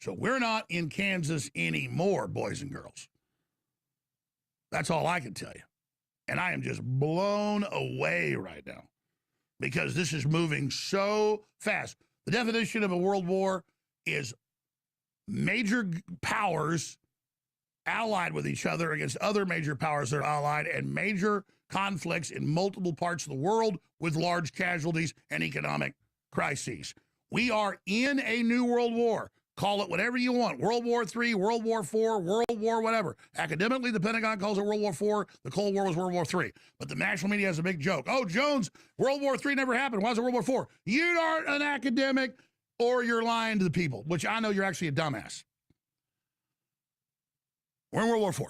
So we're not in Kansas anymore, boys and girls. That's all I can tell you. And I am just blown away right now because this is moving so fast. The definition of a world war is major powers allied with each other against other major powers that are allied, and major conflicts in multiple parts of the world with large casualties and economic crises. We are in a new world war. Call it whatever you want. World War III, World War IV, World War whatever. Academically, the Pentagon calls it World War IV. The Cold War was World War III. But the national media has a big joke. Oh, Jones, World War III never happened. Why is it World War IV? You aren't an academic, or you're lying to the people, which I know you're actually a dumbass. We're in World War IV.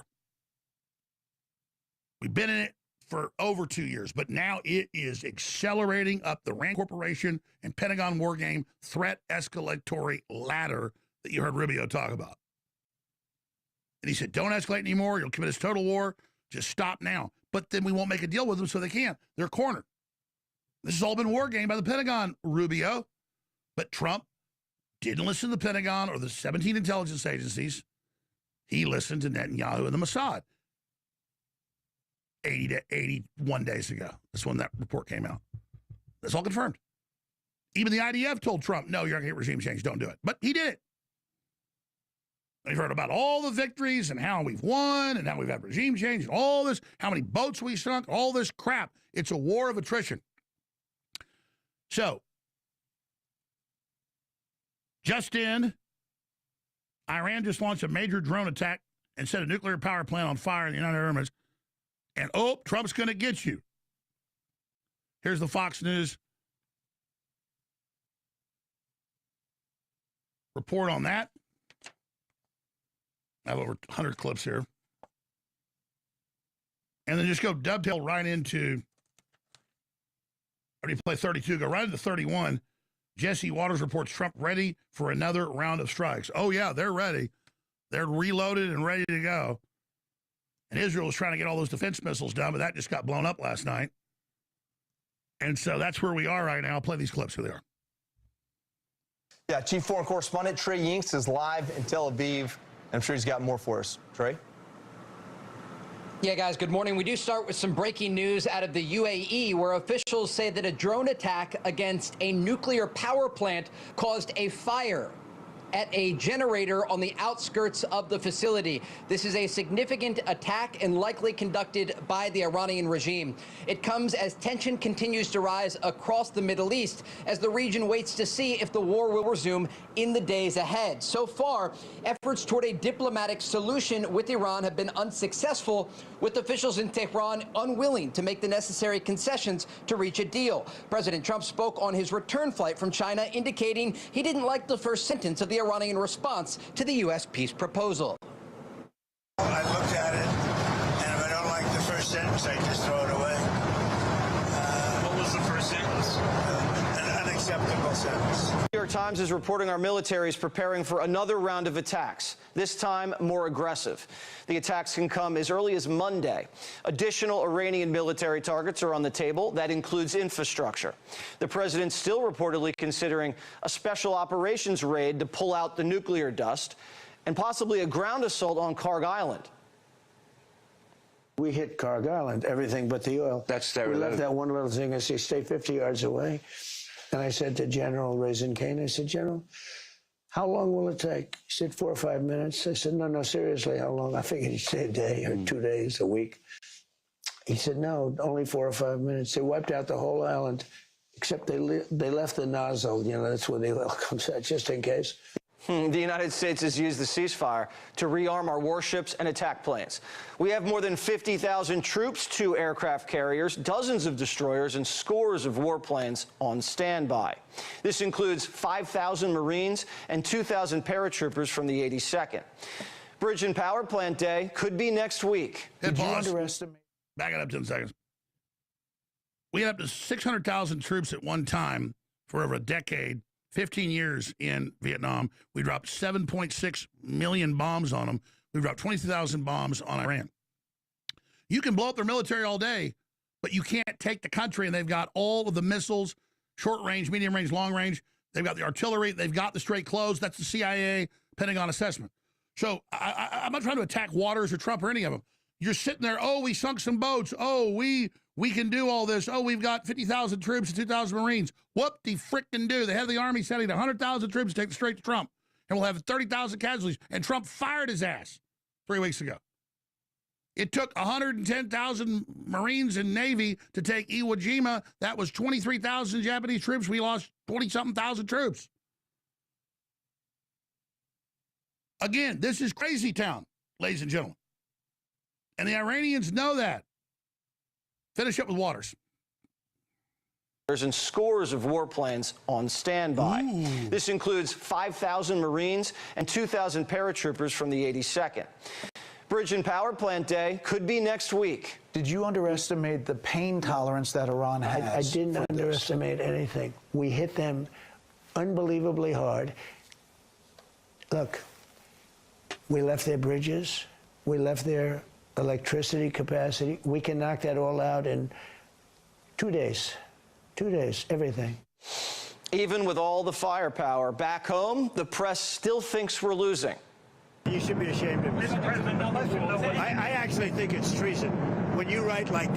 We've been in it for over 2 years, but now it is accelerating up the Rand Corporation and Pentagon war game threat escalatory ladder that you heard Rubio talk about. And he said, don't escalate anymore. You'll commit a total war. Just stop now. But then we won't make a deal with them, so they can't. They're cornered. This has all been war game by the Pentagon, Rubio. But Trump didn't listen to the Pentagon or the 17 intelligence agencies. He listened to Netanyahu and the Mossad. 80 to 81 days ago. That's when that report came out. That's all confirmed. Even the IDF told Trump, no, you're not going to get regime change. Don't do it. But he did it. We've heard about all the victories and how we've won and how we've had regime change and all this, how many boats we sunk, all this crap. It's a war of attrition. So, just in, Iran just launched a major drone attack and set a nuclear power plant on fire in the United Arab Emirates. And, oh, Trump's going to get you. Here's the Fox News report on that. I have over 100 clips here. And then just go dovetail right into, already play 32, go right into 31. Jesse Waters reports Trump ready for another round of strikes. Oh, yeah, they're ready. They're reloaded and ready to go. And Israel was trying to get all those defense missiles done, but that just got blown up last night. And so that's where we are right now. I'll play these clips. Here they are. Yeah, Chief Foreign Correspondent Trey Yinks is live in Tel Aviv. I'm sure he's got more for us. Trey? Yeah, guys, good morning. We do start with some breaking news out of the UAE, where officials say that a drone attack against a nuclear power plant caused a fire at a generator on the outskirts of the facility. This is a significant attack and likely conducted by the Iranian regime. It comes as tension continues to rise across the Middle East as the region waits to see if the war will resume in the days ahead. So far, efforts toward a diplomatic solution with Iran have been unsuccessful, with officials in Tehran unwilling to make the necessary concessions to reach a deal. President Trump spoke on his return flight from China, indicating he didn't like the first sentence of the Iranian response to the U.S. peace proposal. I looked at it, and if I don't like the first sentence, I just throw it away. What was the first sentence? An unacceptable sentence. The New York Times is reporting our military is preparing for another round of attacks, this time more aggressive. The attacks can come as early as Monday. Additional Iranian military targets are on the table. That includes infrastructure. The president's still reportedly considering a special operations raid to pull out the nuclear dust and possibly a ground assault on Karg Island. We hit Karg Island, everything but the oil. That's their We left that one little thing. I said, stay 50 yards away. And I said to General Raisin Kane, I said, General, how long will it take? He said, 4 or 5 minutes. I said, no, seriously, how long? I figured he'd say a day or 2 days, a week. He said, no, only 4 or 5 minutes. They wiped out the whole island, except they left the nozzle. You know, that's where the oil comes out, just in case. The United States has used the ceasefire to rearm our warships and attack planes. We have more than 50,000 troops, 2 aircraft carriers, dozens of destroyers, and scores of warplanes on standby. This includes 5,000 Marines and 2,000 paratroopers from the 82nd. Bridge and Power Plant Day could be next week. Did you underestimate? Back it up 10 seconds. We had up to 600,000 troops at one time for over a decade. 15 years in Vietnam. We dropped 7.6 million bombs on them. We dropped 22,000 bombs on Iran. You can blow up their military all day, but you can't take the country, and they've got all of the missiles, short range, medium range, long range. They've got the artillery. They've got the straight clothes. That's the CIA Pentagon assessment. So I'm not trying to attack Waters or Trump or any of them. You're sitting there, oh, we sunk some boats. Oh, we can do all this. Oh, we've got 50,000 troops and 2,000 Marines. Whoop-de-frickin-do. The head of the Army said he had 100,000 troops to take straight to Trump. And we'll have 30,000 casualties. And Trump fired his ass 3 weeks ago. It took 110,000 Marines and Navy to take Iwo Jima. That was 23,000 Japanese troops. We lost 20-something thousand troops. Again, this is crazy town, ladies and gentlemen. And the Iranians know that. Finish up with Waters. And scores of warplanes on standby. Ooh. This includes 5,000 Marines and 2,000 paratroopers from the 82nd. Bridge and Power Plant Day could be next week. Did you underestimate the pain tolerance that Iran has? I didn't underestimate anything. We hit them unbelievably hard. Look, we left their bridges. We left their electricity capacity. We can knock that all out in 2 days. 2 days, everything. Even with all the firepower back home, the press still thinks we're losing. You should be ashamed of yourself. I actually think it's treason. When you write like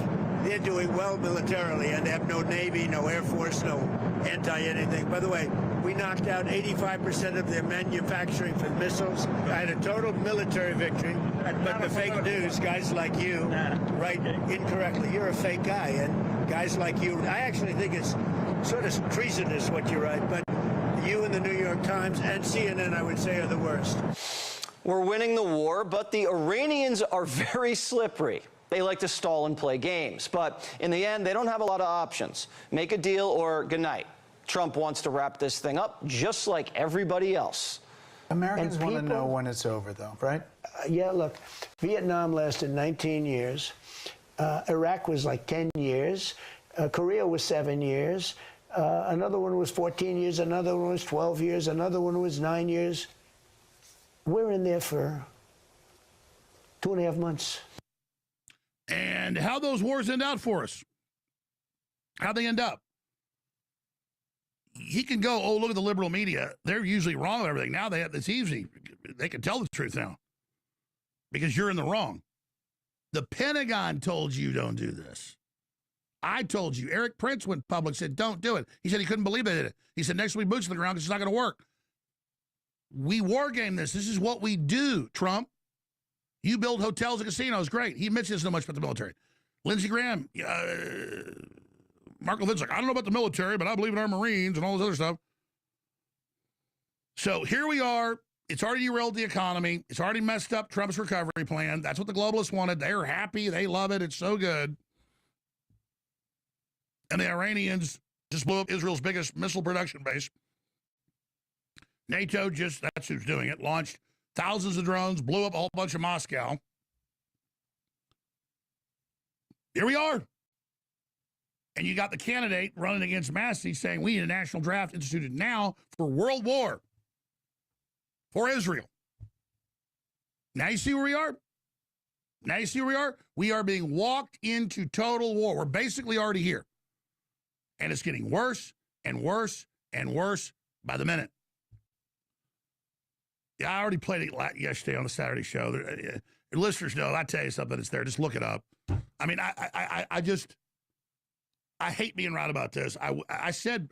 they're doing well militarily and they have no Navy, no Air Force, no anti-anything. By the way, we knocked out 85% of their manufacturing for missiles. I had a total military victory. But the fake news, guys like you, write incorrectly. You're a fake guy, and guys like you, I actually think it's sort of treasonous what you write, but you and the New York Times and CNN, I would say, are the worst. We're winning the war, but the Iranians are very slippery. They like to stall and play games, but in the end, they don't have a lot of options. Make a deal or good night. Trump wants to wrap this thing up just like everybody else. Americans want to know when it's over, though, right? Yeah, look, Vietnam lasted 19 years. Iraq was like 10 years. Korea was 7 years. Another one was 14 years. Another one was 12 years. Another one was 9 years. We're in there for 2.5 months. And how those wars end out for us? How'd they end up? He can go, oh, look at the liberal media. They're usually wrong with everything. Now it's easy. They can tell the truth now because you're in the wrong. The Pentagon told you don't do this. I told you. Eric Prince went public, said don't do it. He said he couldn't believe they did it. He said next week boots on the ground because it's not going to work. We war game this. This is what we do, Trump. You build hotels and casinos. Great. He admits he doesn't know much about the military. Lindsey Graham, Mark Levin's like, I don't know about the military, but I believe in our Marines and all this other stuff. So here we are. It's already derailed the economy. It's already messed up Trump's recovery plan. That's what the globalists wanted. They're happy. They love it. It's so good. And the Iranians just blew up Israel's biggest missile production base. NATO that's who's doing it, launched thousands of drones, blew up a whole bunch of Moscow. Here we are. And you got the candidate running against Massey saying we need a national draft instituted now for world war for Israel. Now you see where we are? Now you see where we are? We are being walked into total war. We're basically already here. And it's getting worse and worse and worse by the minute. Yeah, I already played it yesterday on the Saturday show. Your listeners know, I tell you something, it's there. Just look it up. I mean, I hate being right about this. I said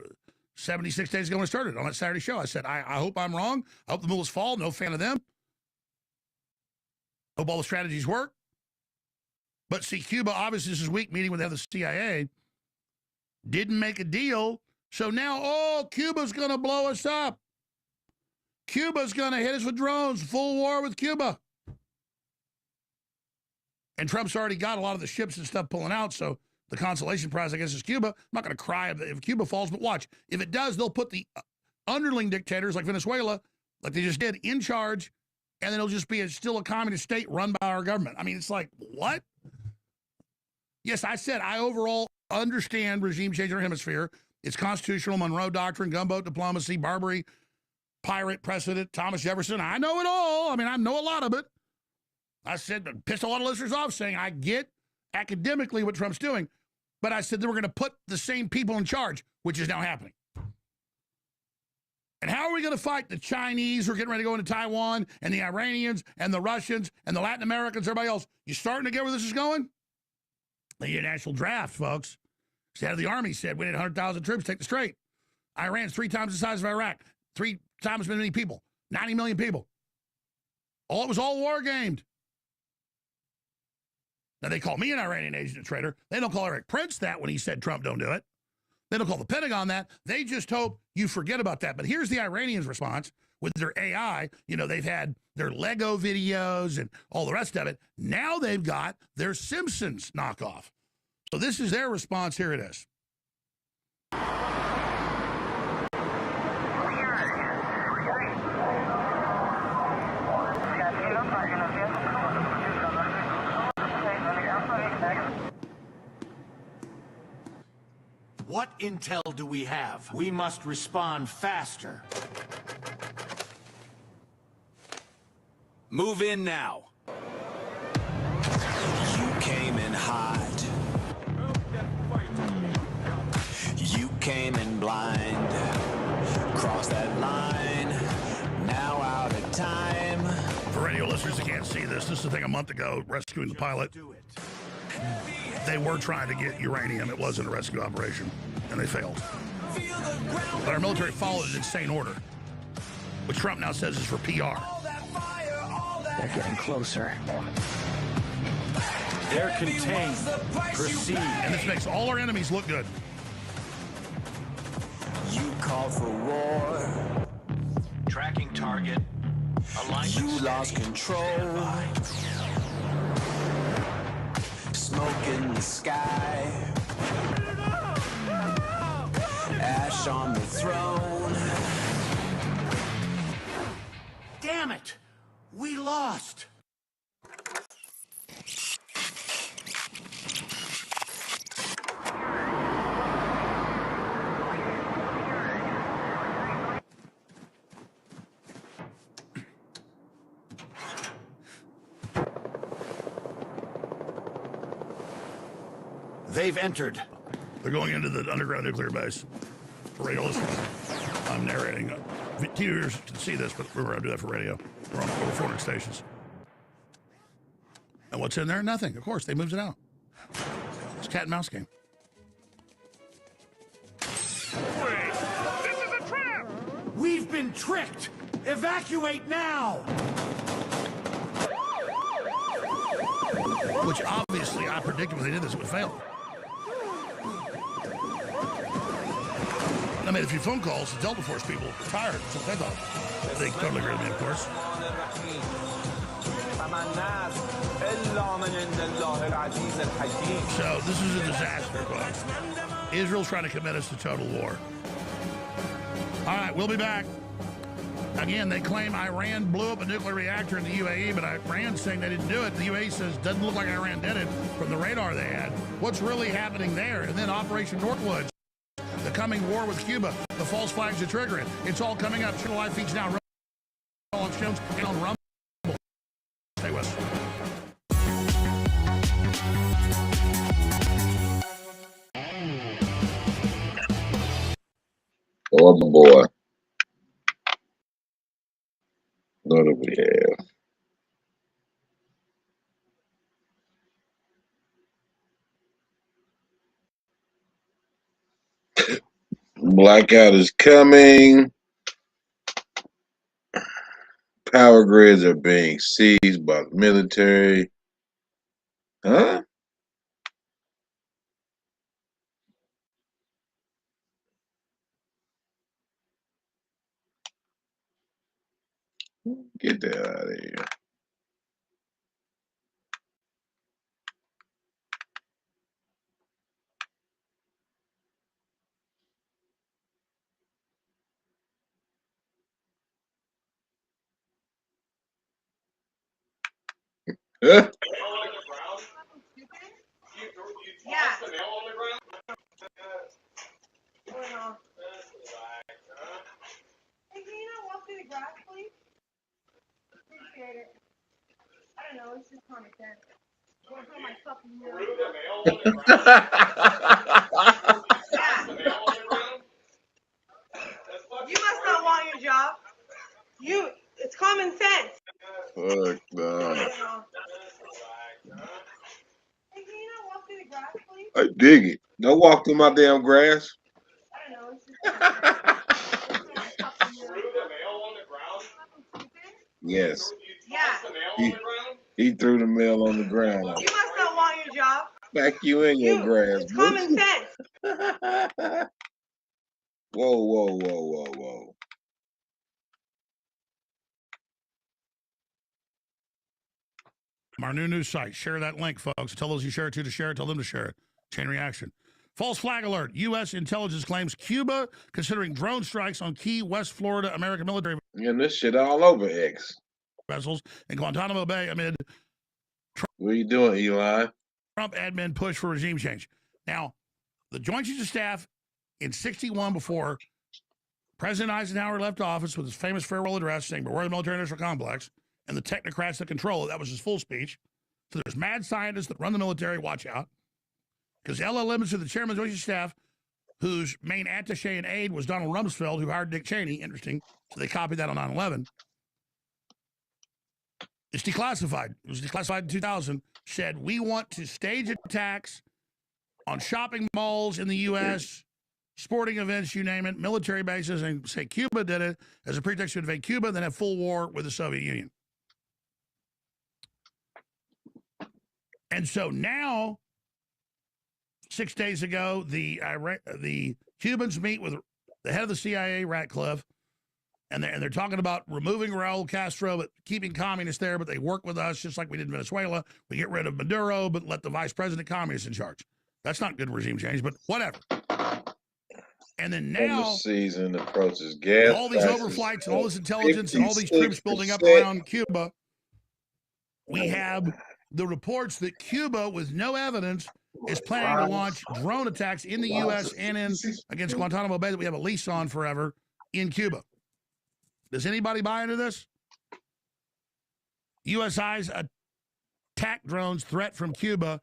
76 days ago when I started on that Saturday show, I said, I hope I'm wrong. I hope the mullahs fall. No fan of them. Hope all the strategies work. But see, Cuba, obviously this is week meeting with the CIA, didn't make a deal. So now, Cuba's going to blow us up. Cuba's going to hit us with drones. Full war with Cuba. And Trump's already got a lot of the ships and stuff pulling out, so the consolation prize, I guess, is Cuba. I'm not going to cry if Cuba falls, but watch. If it does, they'll put the underling dictators like Venezuela, like they just did, in charge, and then it'll just be still a communist state run by our government. I mean, it's like, what? Yes, I said I overall understand regime change in our hemisphere. It's constitutional, Monroe Doctrine, gunboat diplomacy, Barbary, pirate precedent, Thomas Jefferson. I know it all. I mean, I know a lot of it. I said, pissed a lot of listeners off saying I get academically what Trump's doing, but I said that we're going to put the same people in charge, which is now happening. And how are we going to fight the Chinese who are getting ready to go into Taiwan and the Iranians and the Russians and the Latin Americans, everybody else? You starting to get where this is going? They need a national draft, folks. The head of the army said we need 100,000 troops, take the strait. Iran's 3 times the size of Iraq, 3 times as many people, 90 million people. It was all war gamed. Now, they call me an Iranian agent and traitor. They don't call Eric Prince that when he said Trump don't do it. They don't call the Pentagon that. They just hope you forget about that. But here's the Iranians' response with their AI. You know, they've had their Lego videos and all the rest of it. Now they've got their Simpsons knockoff. So this is their response. Here it is. What intel do we have? We must respond faster. Move in now. You came in hot. You came in blind. Cross that line. Now out of time. For listeners that can't see this, this is the thing a month ago, rescuing the pilot. They were trying to get uranium. It wasn't a rescue operation, and they failed. But our military followed an insane order, which Trump now says is for PR. They're getting closer. They're contained. Proceed. And this makes all our enemies look good. You call for war. Tracking target. Alignment. You lost control. Smoke in the sky. Ash on the throne. Damn it! We lost. They've entered. They're going into the underground nuclear base. For radio listeners, I'm narrating. Viewers can see this, but remember, I do that for radio. We're on over 400 stations. And what's in there? Nothing. Of course, they moved it out. It's a cat and mouse game. Wait! This is a trap! We've been tricked! Evacuate now! Which obviously I predicted when they did this, it would fail. I made a few phone calls to Delta Force people. Tired. That's what they thought. They totally agree with me, of course. So this is a disaster, folks. Israel's trying to commit us to total war. All right, we'll be back. Again, they claim Iran blew up a nuclear reactor in the UAE, but Iran's saying they didn't do it. The UAE says doesn't look like Iran did it from the radar they had. What's really happening there? And then Operation Northwoods, the coming war with Cuba, the false flags to trigger it. It's all coming up. Channel Live feeds now. On Jones and on Rumble. Stay with us. Oh boy. What do we have? Blackout is coming. Power grids are being seized by the military. Huh? Get that out of here. Huh? Yeah. Hey, can you not walk through the grass, please? Appreciate it. I don't know, it's just common sense. I'm gonna put my fucking mail. You must not want your job. It's common sense. Fuck no. Hey, can you not walk through the grass, please? I dig it. Don't walk through my damn grass. I don't know, it's just Yes. Yeah. He threw the mail on the ground. You must not want your job. Back you in your grass. It's common sense. Whoa, whoa, whoa, whoa, whoa. Our new news site. Share that link, folks. Tell those you share it to share it. Tell them to share it. Chain reaction. False flag alert. U.S. intelligence claims Cuba considering drone strikes on key West Florida American military And this shit all over X. vessels in Guantanamo Bay amid What are you doing, Eli? Trump admin push for regime change. Now, the Joint Chiefs of Staff in 61, before President Eisenhower left office with his famous farewell address saying, "Beware the military industrial complex," and the technocrats that control it, that was his full speech. So there's mad scientists that run the military, watch out. Because L.L. Livingston, the chairman of the Joint Chiefs of Staff, whose main attaché and aide was Donald Rumsfeld, who hired Dick Cheney. Interesting. So they copied that on 9/11. It's declassified. It was declassified in 2000. Said, we want to stage attacks on shopping malls in the U.S., sporting events, you name it, military bases, and say Cuba did it as a pretext to invade Cuba, then have full war with the Soviet Union. And so now, 6 days ago, the Cubans meet with the head of the CIA, Ratcliffe, and they're talking about removing Raul Castro, but keeping communists there, but they work with us just like we did in Venezuela. We get rid of Maduro, but let the vice president communist in charge. That's not good regime change, but whatever. And then now, season approaches gas all these prices overflights and all this intelligence and all these troops building up around Cuba, we have the reports that Cuba, with no evidence, is planning to launch drone attacks in the U.S. and against Guantanamo Bay that we have a lease on forever in Cuba. Does anybody buy into this? USI's attack drones threat from Cuba,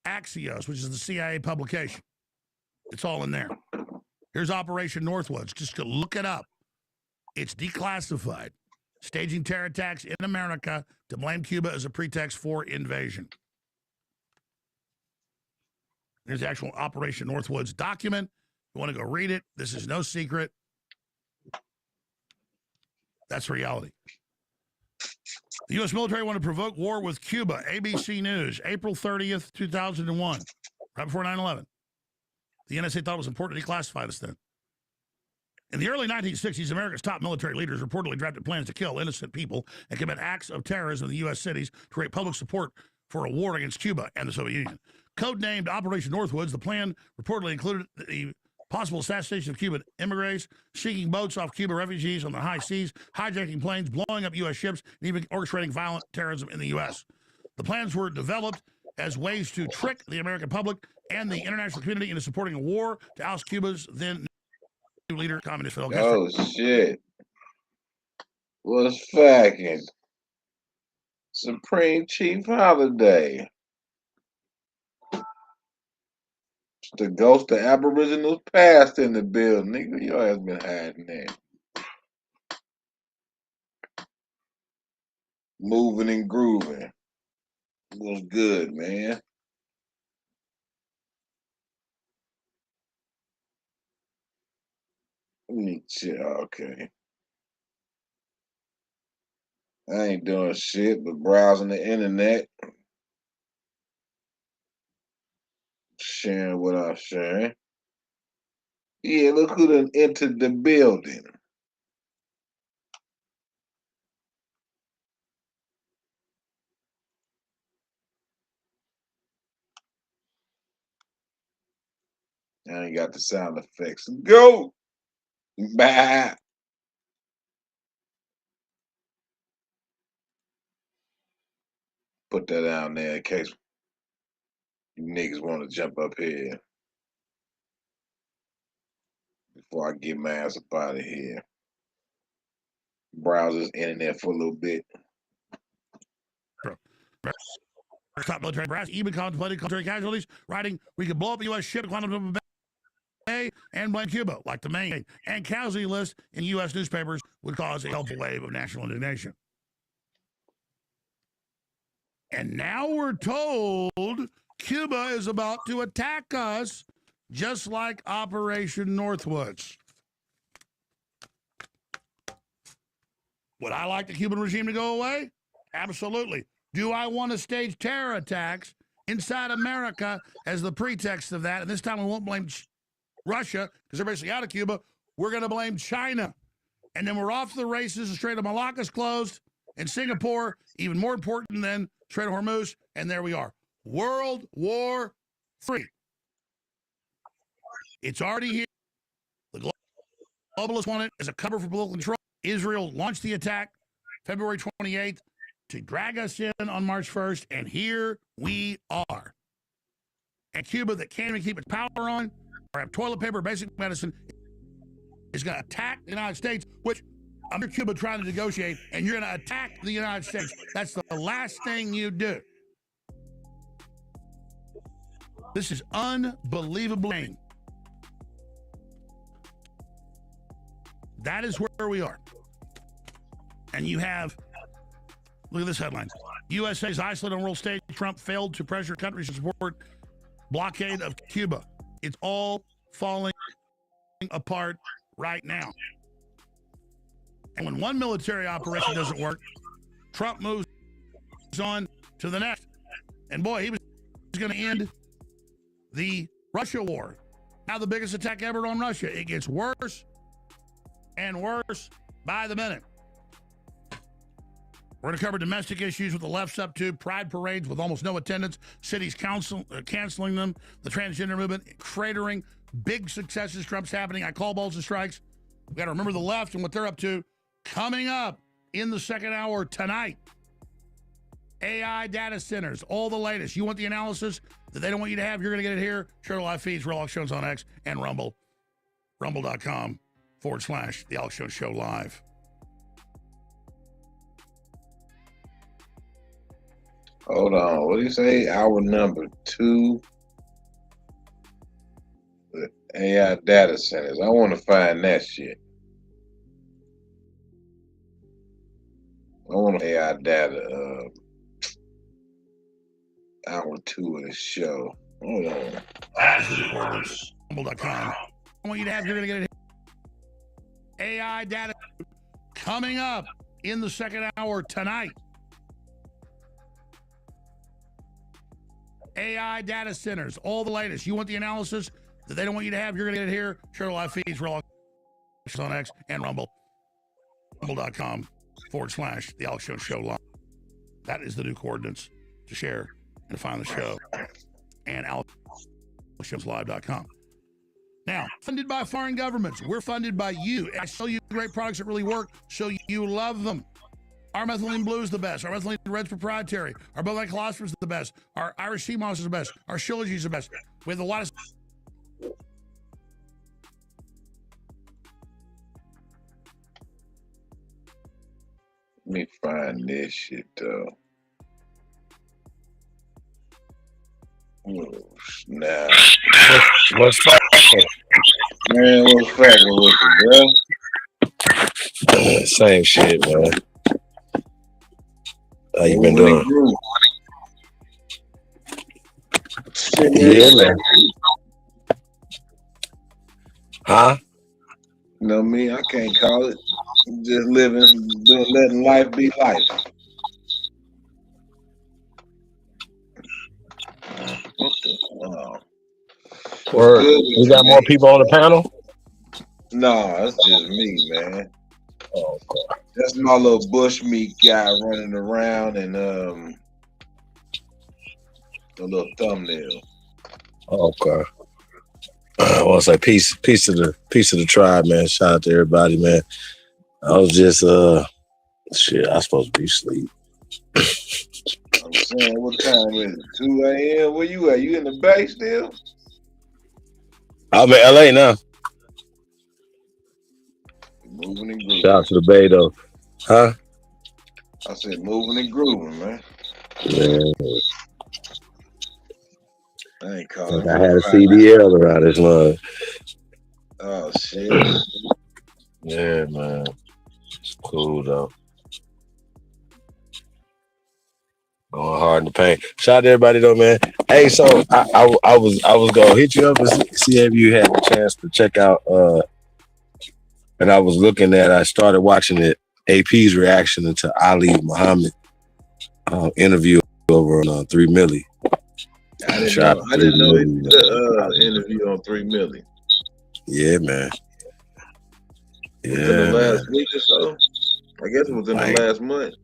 Axios, which is the CIA publication. It's all in there. Here's Operation Northwoods. Just to look it up. It's declassified. Staging terror attacks in America to blame Cuba as a pretext for invasion. Here's the actual Operation Northwoods document. You want to go read it? This is no secret. That's reality. The U.S. military want to provoke war with Cuba. ABC News, April 30th, 2001, right before 9/11. The NSA thought it was important to declassify this then. In the early 1960s, America's top military leaders reportedly drafted plans to kill innocent people and commit acts of terrorism in the U.S. cities to create public support for a war against Cuba and the Soviet Union. Codenamed Operation Northwoods, the plan reportedly included the possible assassination of Cuban immigrants, sinking boats off Cuban refugees on the high seas, hijacking planes, blowing up U.S. ships, and even orchestrating violent terrorism in the U.S. The plans were developed as ways to trick the American public and the international community into supporting a war to oust Cuba's then new leader, Communist Fidel Castro. Oh, shit. What's facking? Supreme Chief Holiday. The ghost of Aboriginals past in the building. Nigga, your ass been hiding there. Moving and grooving. What's good, man? Let me check. Okay. I ain't doing shit but browsing the internet. Sharing what I'm sharing. Yeah, look who done entered the building. I ain't got the sound effects. Go! Bah! Put that down there in case you niggas want to jump up here. Before I get my ass up out of here. Browse this internet for a little bit. Top military brass even contemplated military casualties, writing, we could blow up a U.S. ship at Guantanamo Bay and blame Cuba, like the main and casualty list in U.S. newspapers would cause a helpful wave of national indignation. And now we're told Cuba is about to attack us, just like Operation Northwoods. Would I like the Cuban regime to go away? Absolutely. Do I want to stage terror attacks inside America as the pretext of that? And this time we won't blame Russia because they're basically out of Cuba. We're going to blame China. And then we're off the races. The Strait of Malacca's closed. And Singapore, even more important than Strait of Hormuz. And there we are. World War III. It's already here. The globalists want it as a cover for political control. Israel launched the attack February 28th. To drag us in on March 1st, and here we are. And Cuba, that can't even keep its power on or have toilet paper, basic medicine, is going to attack the United States, which I'm sure Cuba trying to negotiate, and you're going to attack the United States. That's the last thing you do. This is unbelievable. That is where we are. And you have Look at this headline. USA's isolated on world stage. Trump failed to pressure countries to support blockade of Cuba. It's all falling apart right now. And when one military operation doesn't work, Trump moves on to the next. And boy, he was going to end the Russia war. Now the biggest attack ever on Russia. It gets worse and worse by the minute. We're going to cover domestic issues with the left's up to, pride parades with almost no attendance, cities canceling them, the transgender movement cratering, big successes Trump's happening. I call balls and strikes. We got to remember the left and what they're up to. Coming up in the second hour tonight, AI data centers, all the latest. You want the analysis that they don't want you to have? You're going to get it here. Share live feeds, Real Alex Jones on X and Rumble. Rumble.com/The Alex Jones Show Live. Hold on. What do you say? Hour number 2. The AI data centers. I want to find that shit. I want AI data. Hour 2 of the show. Hold on. Rumble.com. I want you to have. You're going to get it. AI data coming up in the second hour tonight. AI data centers, all the latest. You want the analysis that they don't want you to have? You're going to get it here. Share live feeds, Real Alex on X and Rumble. Rumble.com/The Alex Jones Show Live. That is the new coordinates to share and to find the show. And AlexJonesLive.com. Now, funded by foreign governments. We're funded by you. I sell you great products that really work, so you love them. Our methylene blue is the best. Our methylene red's proprietary. Our bovine colostrum is the best. Our Irish sea moss is the best. Our Shilajit is the best. We have a lot of... Let me find this shit, though. Oh, snap. What's cracking? Man, what's cracking with you, bro? Same shit, man. How you been doing? Yeah, man. Huh? You know me, I can't call it. Just living, letting life be life. What the wow. Word. You got more people on the panel? No, it's just me, man. Oh, God. That's my little bushmeat guy running around and a little thumbnail. Okay. I want to say peace to the tribe, man. Shout out to everybody, man. I was just shit. I was supposed to be asleep. I'm saying, what time is it? 2 a.m. Where you at? You in the Bay still? I'm in LA now. Moving and grooving. Shout out to the Bay though. Huh? I said moving and grooving, man. Yeah. I ain't calling. I had a CDL around this month. Oh shit. Yeah, man. It's cool though. Going hard in the paint. Shout out to everybody though, man. Hey, so I was gonna hit you up and see if you had the chance to check out and I was looking at, I started watching it, AP's reaction to Ali Muhammad interview over on 3 Milli. I didn't know he did the interview on 3 Milli. Yeah, man. Yeah. Within the last week or so? I guess it was in the last month.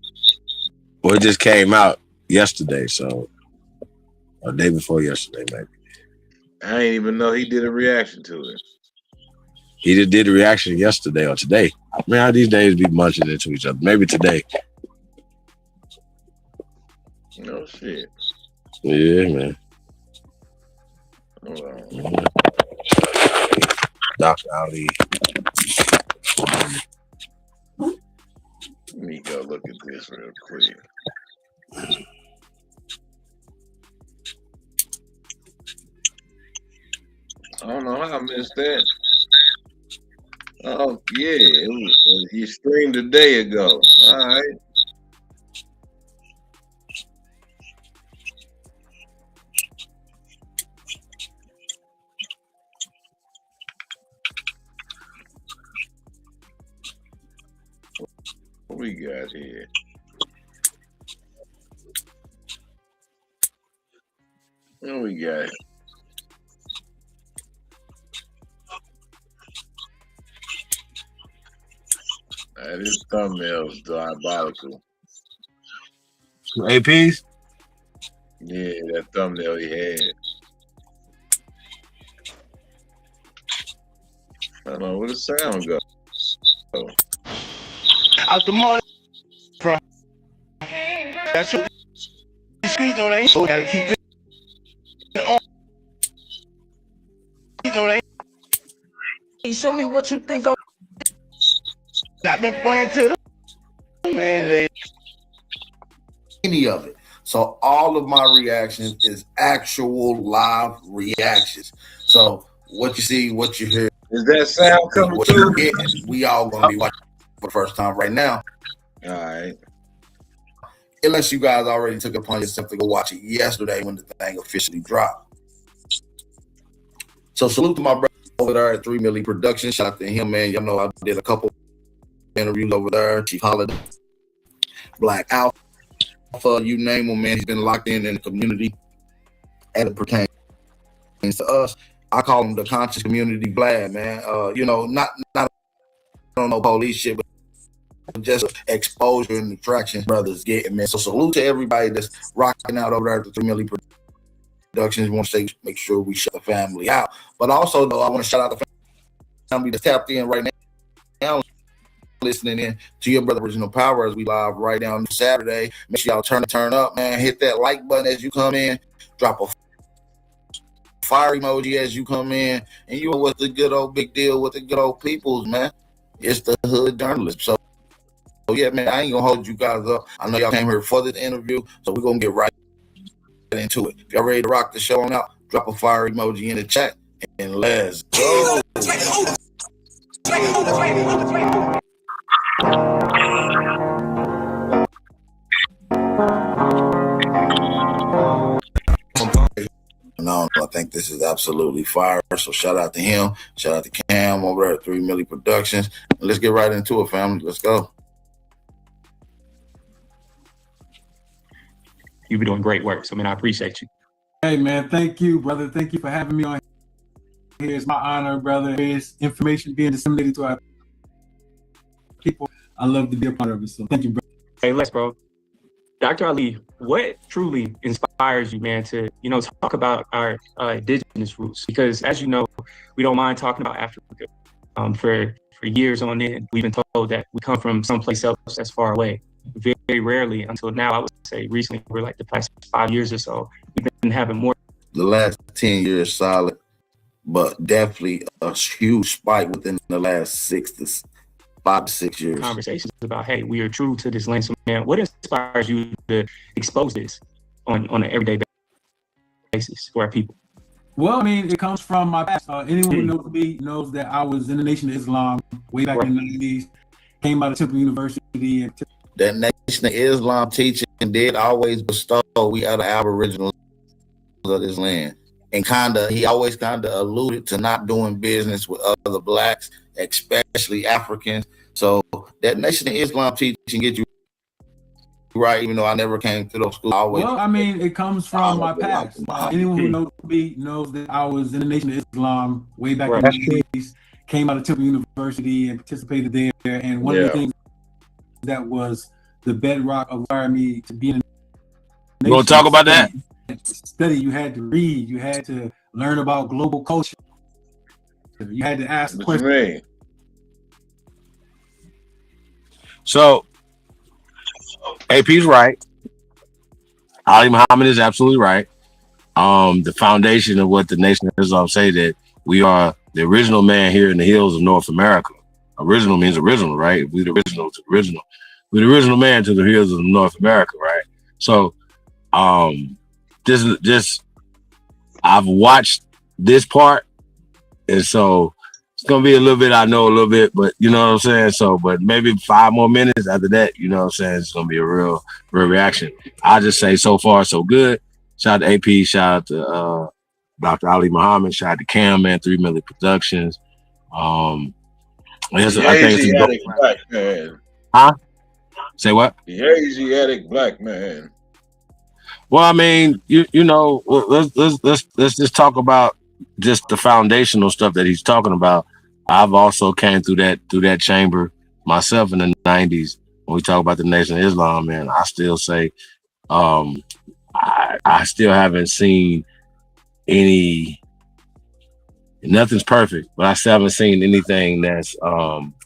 Well, it just came out yesterday, so or day before yesterday, maybe. I ain't even know he did a reaction to it. He just did a reaction yesterday or today. Man, how these days be munching into each other. Maybe today. No shit. Yeah, man. Hold on. Dr. Ali. Let me go look at this real quick. I don't know how I missed that. Oh yeah, it was, you streamed a day ago. All right. we got here? What we got? This thumbnail's diabolical. APs? Yeah, that thumbnail he had. I don't know where the sound go. Out the morning, bro. That's what the street know they gotta keep it on. You know they. Hey, show me what you think of. I've been playing to the man. They any of it. So all of my reactions is actual live reactions. So what you see, what you hear, is that sound coming what through? you get, we all gonna be watching for the first time right now. All right. Unless you guys already took it upon yourself to go watch it yesterday when the thing officially dropped. So salute to my brother over there at 3 Milli Productions. Shout out to him, man. Y'all know I did a couple interviews over there. Chief Holiday, Black Alpha, you name him, man. He's been locked in the community as it pertains to us. I call him the conscious community Vlad, man. You know, not I don't know police shit, but just exposure and attraction brothers getting, man. So salute to everybody that's rocking out over there at the 3 Milli Productions. We want to say make sure we shut the family out. But also though, I want to shout out the family that's tapped in right now, listening in to your brother Original Power as we live right now on Saturday. Make sure y'all turn up, man. Hit that like button as you come in. Drop a fire emoji as you come in. And you know what's the good old big deal with the good old peoples, man? It's the hood journalist. So yeah, man, I ain't gonna hold you guys up. I know y'all came here for this interview, so we're gonna get right into it. If y'all ready to rock the show on out, drop a fire emoji in the chat and let's go. No, I think this is absolutely fire. So shout out to him. Shout out to Cam over there at 3 Milli Productions. And let's get right into it, family. Let's go. You've been doing great work. So, man, I appreciate you. Hey, man, thank you, brother. Thank you for having me on here. It's my honor, brother. It's information being disseminated to our people. I love to be a part of it. So thank you, brother. Hey, let's, bro. Dr. Ali, what truly inspires you, man, to, you know, talk about our indigenous roots? Because as you know, we don't mind talking about Africa. For years on end, we've been told that we come from someplace else that's far away. Very rarely until now, I would say recently, we're like the past 5 years or so, we've been having more. The last 10 years solid, but definitely a huge spike within the last 5 to 6 years. Conversations about, hey, we are true to this land. So, man, what inspires you to expose this on an everyday basis for our people? Well, I mean, it comes from my past. Anyone who knows me knows that I was in the Nation of Islam way back in the 90s, came out of Temple University. And that Nation of Islam teaching did always bestow we are the aboriginals of this land. And he always alluded to not doing business with other blacks, especially Africans. So that Nation of Islam teaching gets you right, even though I never came to those schools. Well, I mean, it comes from my past. Anyone who knows me knows that I was in the Nation of Islam way back in the 80s, came out of Temple University and participated there. And one of the things that was the bedrock of me to be in the You want to talk about that? Study, you had to read, you had to learn about global culture. You had to ask questions. So, AP's right. Ali Muhammad is absolutely right. The foundation of what the Nation of Islam say that we are the original man here in the hills of North America. Original means original, right? We the original to original. We the original man to the hills of North America, right? So, I've watched this part, and so it's gonna be a little bit. I know a little bit, but you know what I'm saying. So, but maybe 5 more minutes after that, you know what I'm saying. It's gonna be a real reaction. I just say so far so good. Shout out to AP. Shout out to Dr. Ali Muhammad. Shout out to Cam, man. 3 Milli Productions. I think it's Huh? Say what? The Asiatic black man. Well, I mean, let's just talk about just the foundational stuff that he's talking about. I've also came through that chamber myself in the 90s when we talk about the Nation of Islam, man. I still say I still haven't seen nothing's perfect, but I still haven't seen anything that's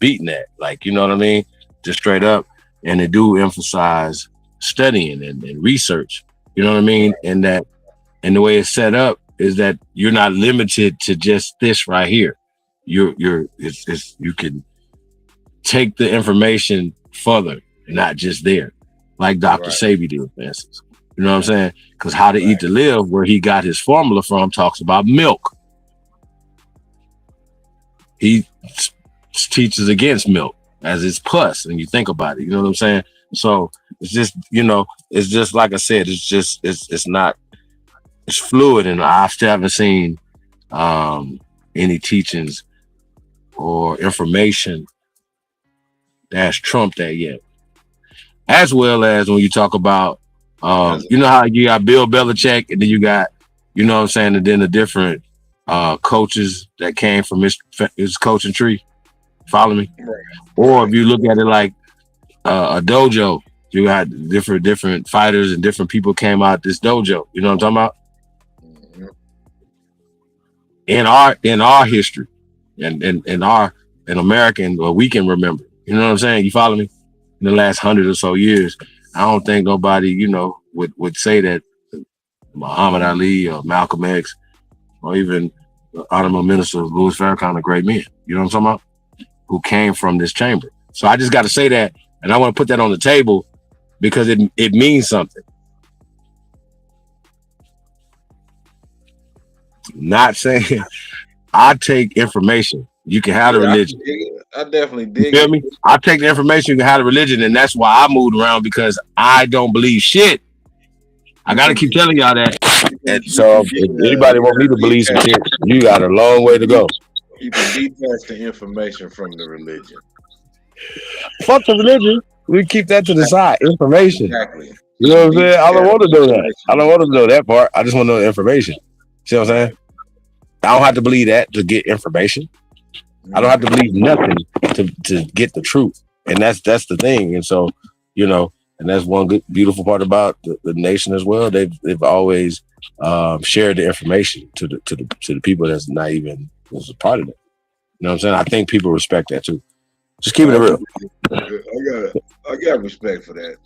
beating that. Like, you know what I mean? Just straight up. And they do emphasize studying and research. You know what I mean? And the way it's set up is that you're not limited to just this right here. You can take the information further, not just there, like Dr. Sebi did, for instance. You know what I'm saying? Because How to Eat to Live, where he got his formula from, talks about milk. He teaches against milk as it's pus, and you think about it. You know what I'm saying? So it's just, it's just like I said. It's fluid, and I still haven't seen any teachings or information that's trumped that yet. As well as when you talk about, you know how you got Bill Belichick, and then you got, you know what I'm saying, and then the different coaches that came from his coaching tree. Follow me? Or if you look at it like a dojo, you got different fighters and different people came out this dojo. You know what I'm talking about? In our history, and in American, what we can remember. You know what I'm saying? You follow me? In the last 100 or so years, I don't think nobody, would say that Muhammad Ali or Malcolm X or even the Honorable Minister Louis Farrakhan are great men. You know what I'm talking about? Who came from this chamber. So I just got to say that, and I want to put that on the table because it means something. Not saying I take information. You can have the religion. I definitely dig you feel me? I take the information, you can have the religion, and that's why I moved around, because I don't believe shit. I got to keep telling y'all that. And so if anybody want me to believe some shit, you got a long way to go. You can detach the information from the religion. Fuck the religion. We keep that to the side. Information. Exactly. You know what I'm saying? I don't want to know that. I don't want to know that part. I just want to know the information. See what I'm saying? I don't have to believe that to get information. I don't have to believe nothing to get the truth. And that's the thing. And so, and that's one good, beautiful part about the nation as well. They've always shared the information to the people that's not even was a part of it. You know what I'm saying? I think people respect that too. Just keeping it real. I got respect for that.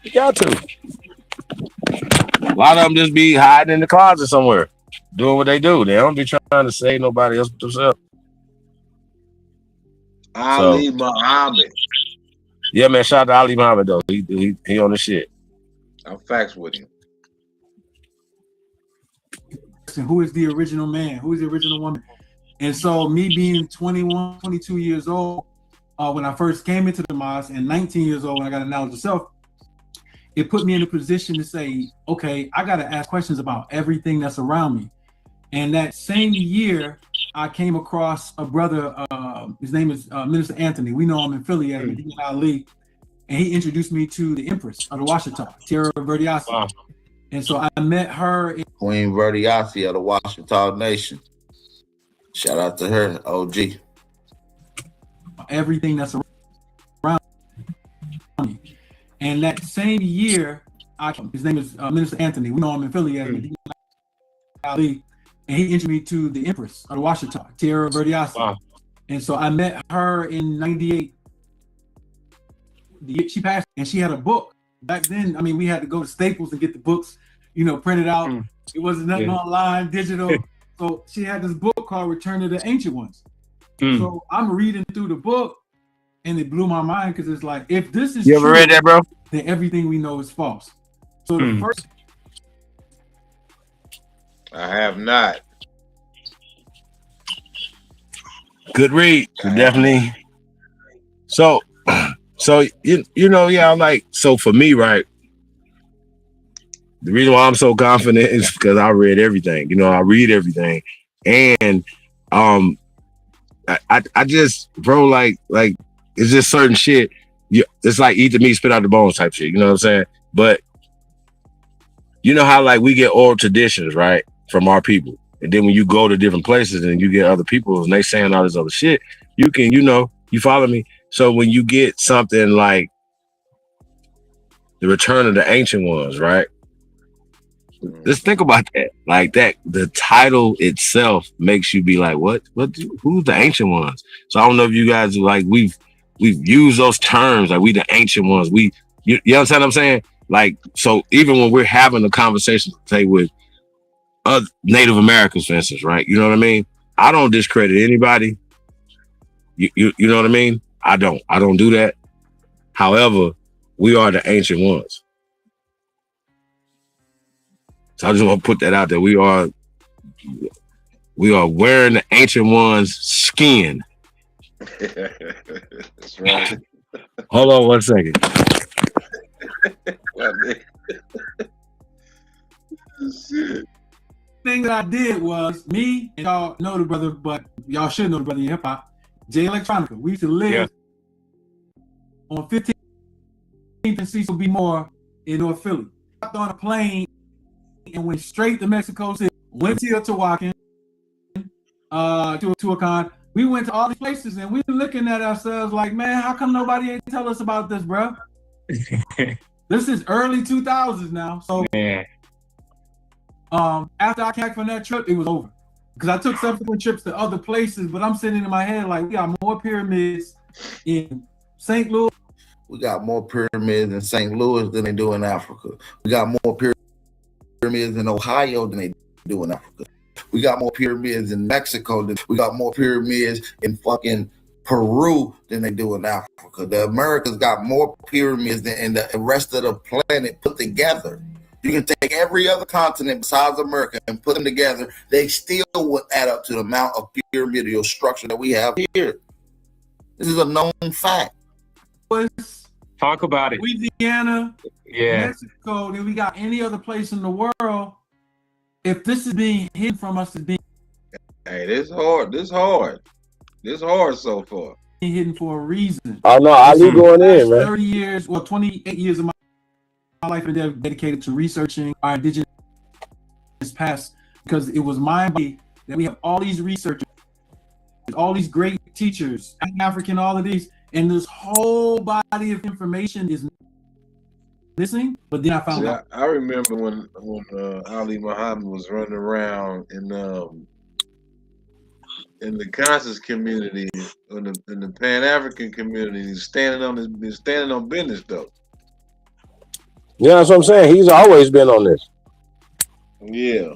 You got to. A lot of them just be hiding in the closet somewhere, doing what they do. They don't be trying to save nobody else but themselves. Ali Muhammad. Yeah, man. Shout out to Ali Muhammad though. He on the shit. I'm facts with him. Who is the original man? Who is the original woman? And so me being 21, 22 years old, when I first came into the mosque, and 19 years old when I got a knowledge of self, it put me in a position to say, okay, I got to ask questions about everything that's around me. And that same year, I came across a brother, his name is Minister Anthony. We know him in Philly as Medina Ali. And he introduced me to the Empress of the Washita, Tierra Verdiasi. Wow. And so I met her. Queen Verdiasi of the Washita Nation. Shout out to her, OG. Everything that's around me. And that same year, his name is Minister Anthony. We know him in Philly as Medina Ali. And he introduced me to the Empress of the Washita, Tierra Verdiasi. Wow. And so I met her in 98. She passed, and she had a book. Back then, I mean, we had to go to Staples and get the books, printed out. It wasn't nothing online, digital. So she had this book called Return to the Ancient Ones. So I'm reading through the book, and it blew my mind, because it's like, if this is you ever true, read that, bro? Then everything we know is false. So the first. I have not. Good read, definitely. So yeah, like, so for me, right, the reason why I'm so confident is because I read everything. I read everything, and I just, bro, like it's just certain shit. it's like eat the meat, spit out the bones type shit. You know what I'm saying? But you know how like we get oral traditions, right, from our people, and then when you go to different places and you get other people and they saying all this other shit, you can, you follow me. So when you get something like the Return of the Ancient Ones, right? Just think about that. Like that, the title itself makes you be like, what? Who's the Ancient Ones? So I don't know if you guys like we've used those terms, like we the Ancient Ones. You understand what I'm saying? Like, so even when we're having a conversation, say with other Native Americans, for instance, right? You know what I mean? I don't discredit anybody. You know what I mean? I don't do that. However, we are the Ancient Ones. So I just want to put that out there. We are wearing the Ancient One's skin. That's right. Hold on 1 second. Thing that I did was me and y'all know the brother, but y'all should know the brother in hip hop, Jay Electronica. We used to live on 15th and Cecil B. Moore in North Philly. Hopped on a plane and went straight to Mexico City. Went to Tehuacan, to a con. We went to all these places and we were looking at ourselves like, man, how come nobody ain't tell us about this, bro? This is early 2000s now. So after I came back from that trip, it was over. Because I took subsequent trips to other places, but I'm sitting in my head like, we got more pyramids in St. Louis. We got more pyramids in St. Louis than they do in Africa. We got more pyramids in Ohio than they do in Africa. We got more pyramids in Mexico. We got more pyramids in fucking Peru than they do in Africa. The Americas got more pyramids than the rest of the planet put together. You can take every other continent besides America and put them together. They still would add up to the amount of pyramidal structure that we have here. This is a known fact. Talk about it. Louisiana, Mexico, then we got any other place in the world. If this is being hidden from us, it's being this hard so far. Hidden for a reason. Oh no, Ali going in, man. 30 years, well, 28 years of my life been dedicated to researching our indigenous past, because it was my belief that we have all these researchers, all these great teachers, African, all of these, and this whole body of information is missing. But then I found out. I remember when Ali Muhammad was running around in the conscious community, in the Pan-African community, he's standing on business though. Yeah, that's what I'm saying. He's always been on this. Yeah.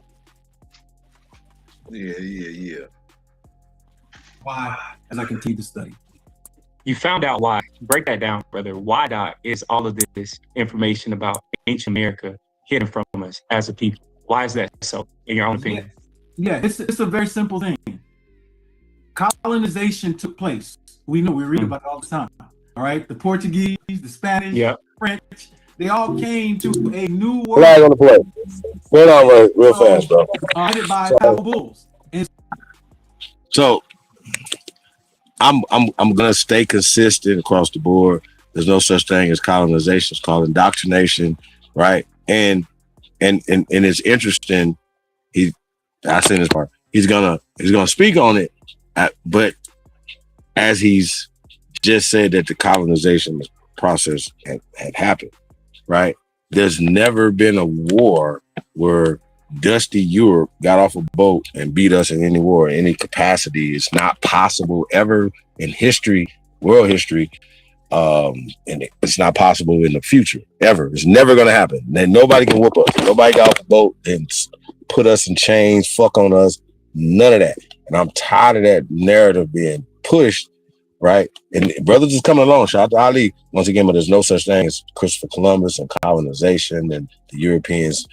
Why? As I continue to study. You found out why. Break that down, brother. Why is all of this information about ancient America hidden from us as a people? Why is that so, in your own opinion? Yeah, it's a very simple thing. Colonization took place. We know, we read about it all the time. All right, the Portuguese, the Spanish, French, they all came to a new world. Flag on the play. Hold on real fast, bro. Headed by powerful bulls. So I'm gonna stay consistent across the board. There's no such thing as colonization. It's called indoctrination, right? And it's interesting. I seen this part. He's gonna speak on it, but as he's just said that the colonization process had happened, right? There's never been a war where dusty Europe got off a boat and beat us in any war, in any capacity. It's not possible ever in history, world history. And it's not possible in the future, ever. It's never going to happen. Then nobody can whoop us. Nobody got off a boat and put us in chains, fuck on us, none of that. And I'm tired of that narrative being pushed, right? And brothers is coming along. Shout out to Ali once again, but there's no such thing as Christopher Columbus and colonization, and the Europeans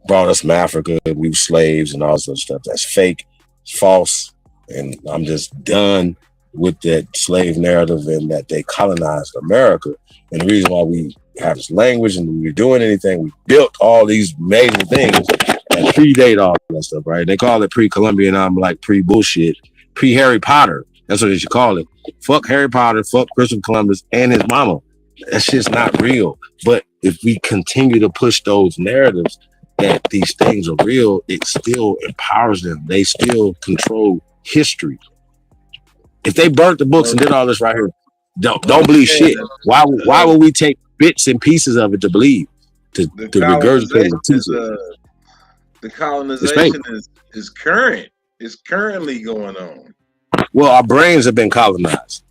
brought us from Africa. We were slaves and all this other stuff. That's fake, false, and I'm just done with that slave narrative and that they colonized America. And the reason why we have this language and we're doing anything, we built all these amazing things that predate all that stuff, right? They call it pre-Columbian. I'm like pre-bullshit, pre-Harry Potter. That's what they should call it. Fuck Harry Potter, fuck Christopher Columbus and his mama. That shit's not real. But if we continue to push those narratives that these things are real, it still empowers them. They still control history. If they burnt the books and did all this right here, don't believe shit. Why would we take bits and pieces of it to believe? To regurgitate and teach it? The colonization is current. It's currently going on. Well, our brains have been colonized.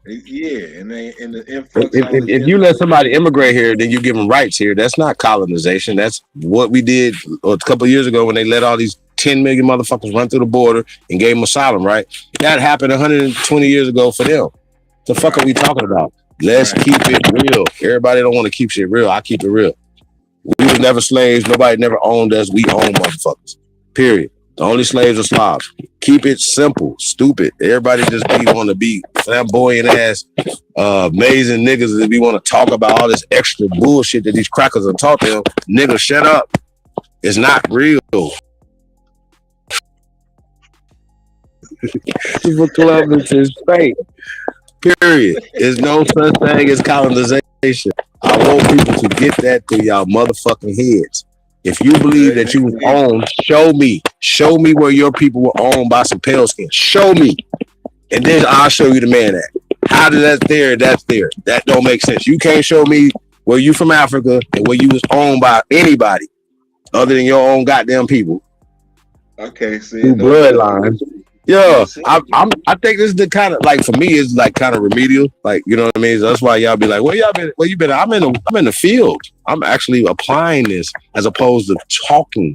Yeah, and the influx. If you let somebody immigrate here, then you give them rights here. That's not colonization. That's what we did a couple of years ago when they let all these 10 million motherfuckers run through the border and gave them asylum, right? That happened 120 years ago for them. The fuck are we talking about? Let's keep it real. Everybody don't want to keep shit real. I keep it real. We was never slaves. Nobody never owned us. We own motherfuckers. Period. The only slaves are Slavs. Keep it simple. Stupid. Everybody just want to be flamboyant ass, amazing niggas that we want to talk about all this extra bullshit that these crackers are taught them. Nigga, shut up. It's not real. For Columbus is fake. Period. There's no such thing as colonization. I want people to get that through y'all motherfucking heads. If you believe that you was owned, show me. Show me where your people were owned by some pale skin. Show me. And then I'll show you the man at. How did that's there? That don't make sense. You can't show me where you from Africa and where you was owned by anybody other than your own goddamn people. Okay, see. Through bloodlines. Yeah, I think this is the kind of, like, for me, it's like kind of remedial, like, you know what I mean? So that's why y'all be like, where y'all been? Where you been? I'm in the field. I'm actually applying this as opposed to talking.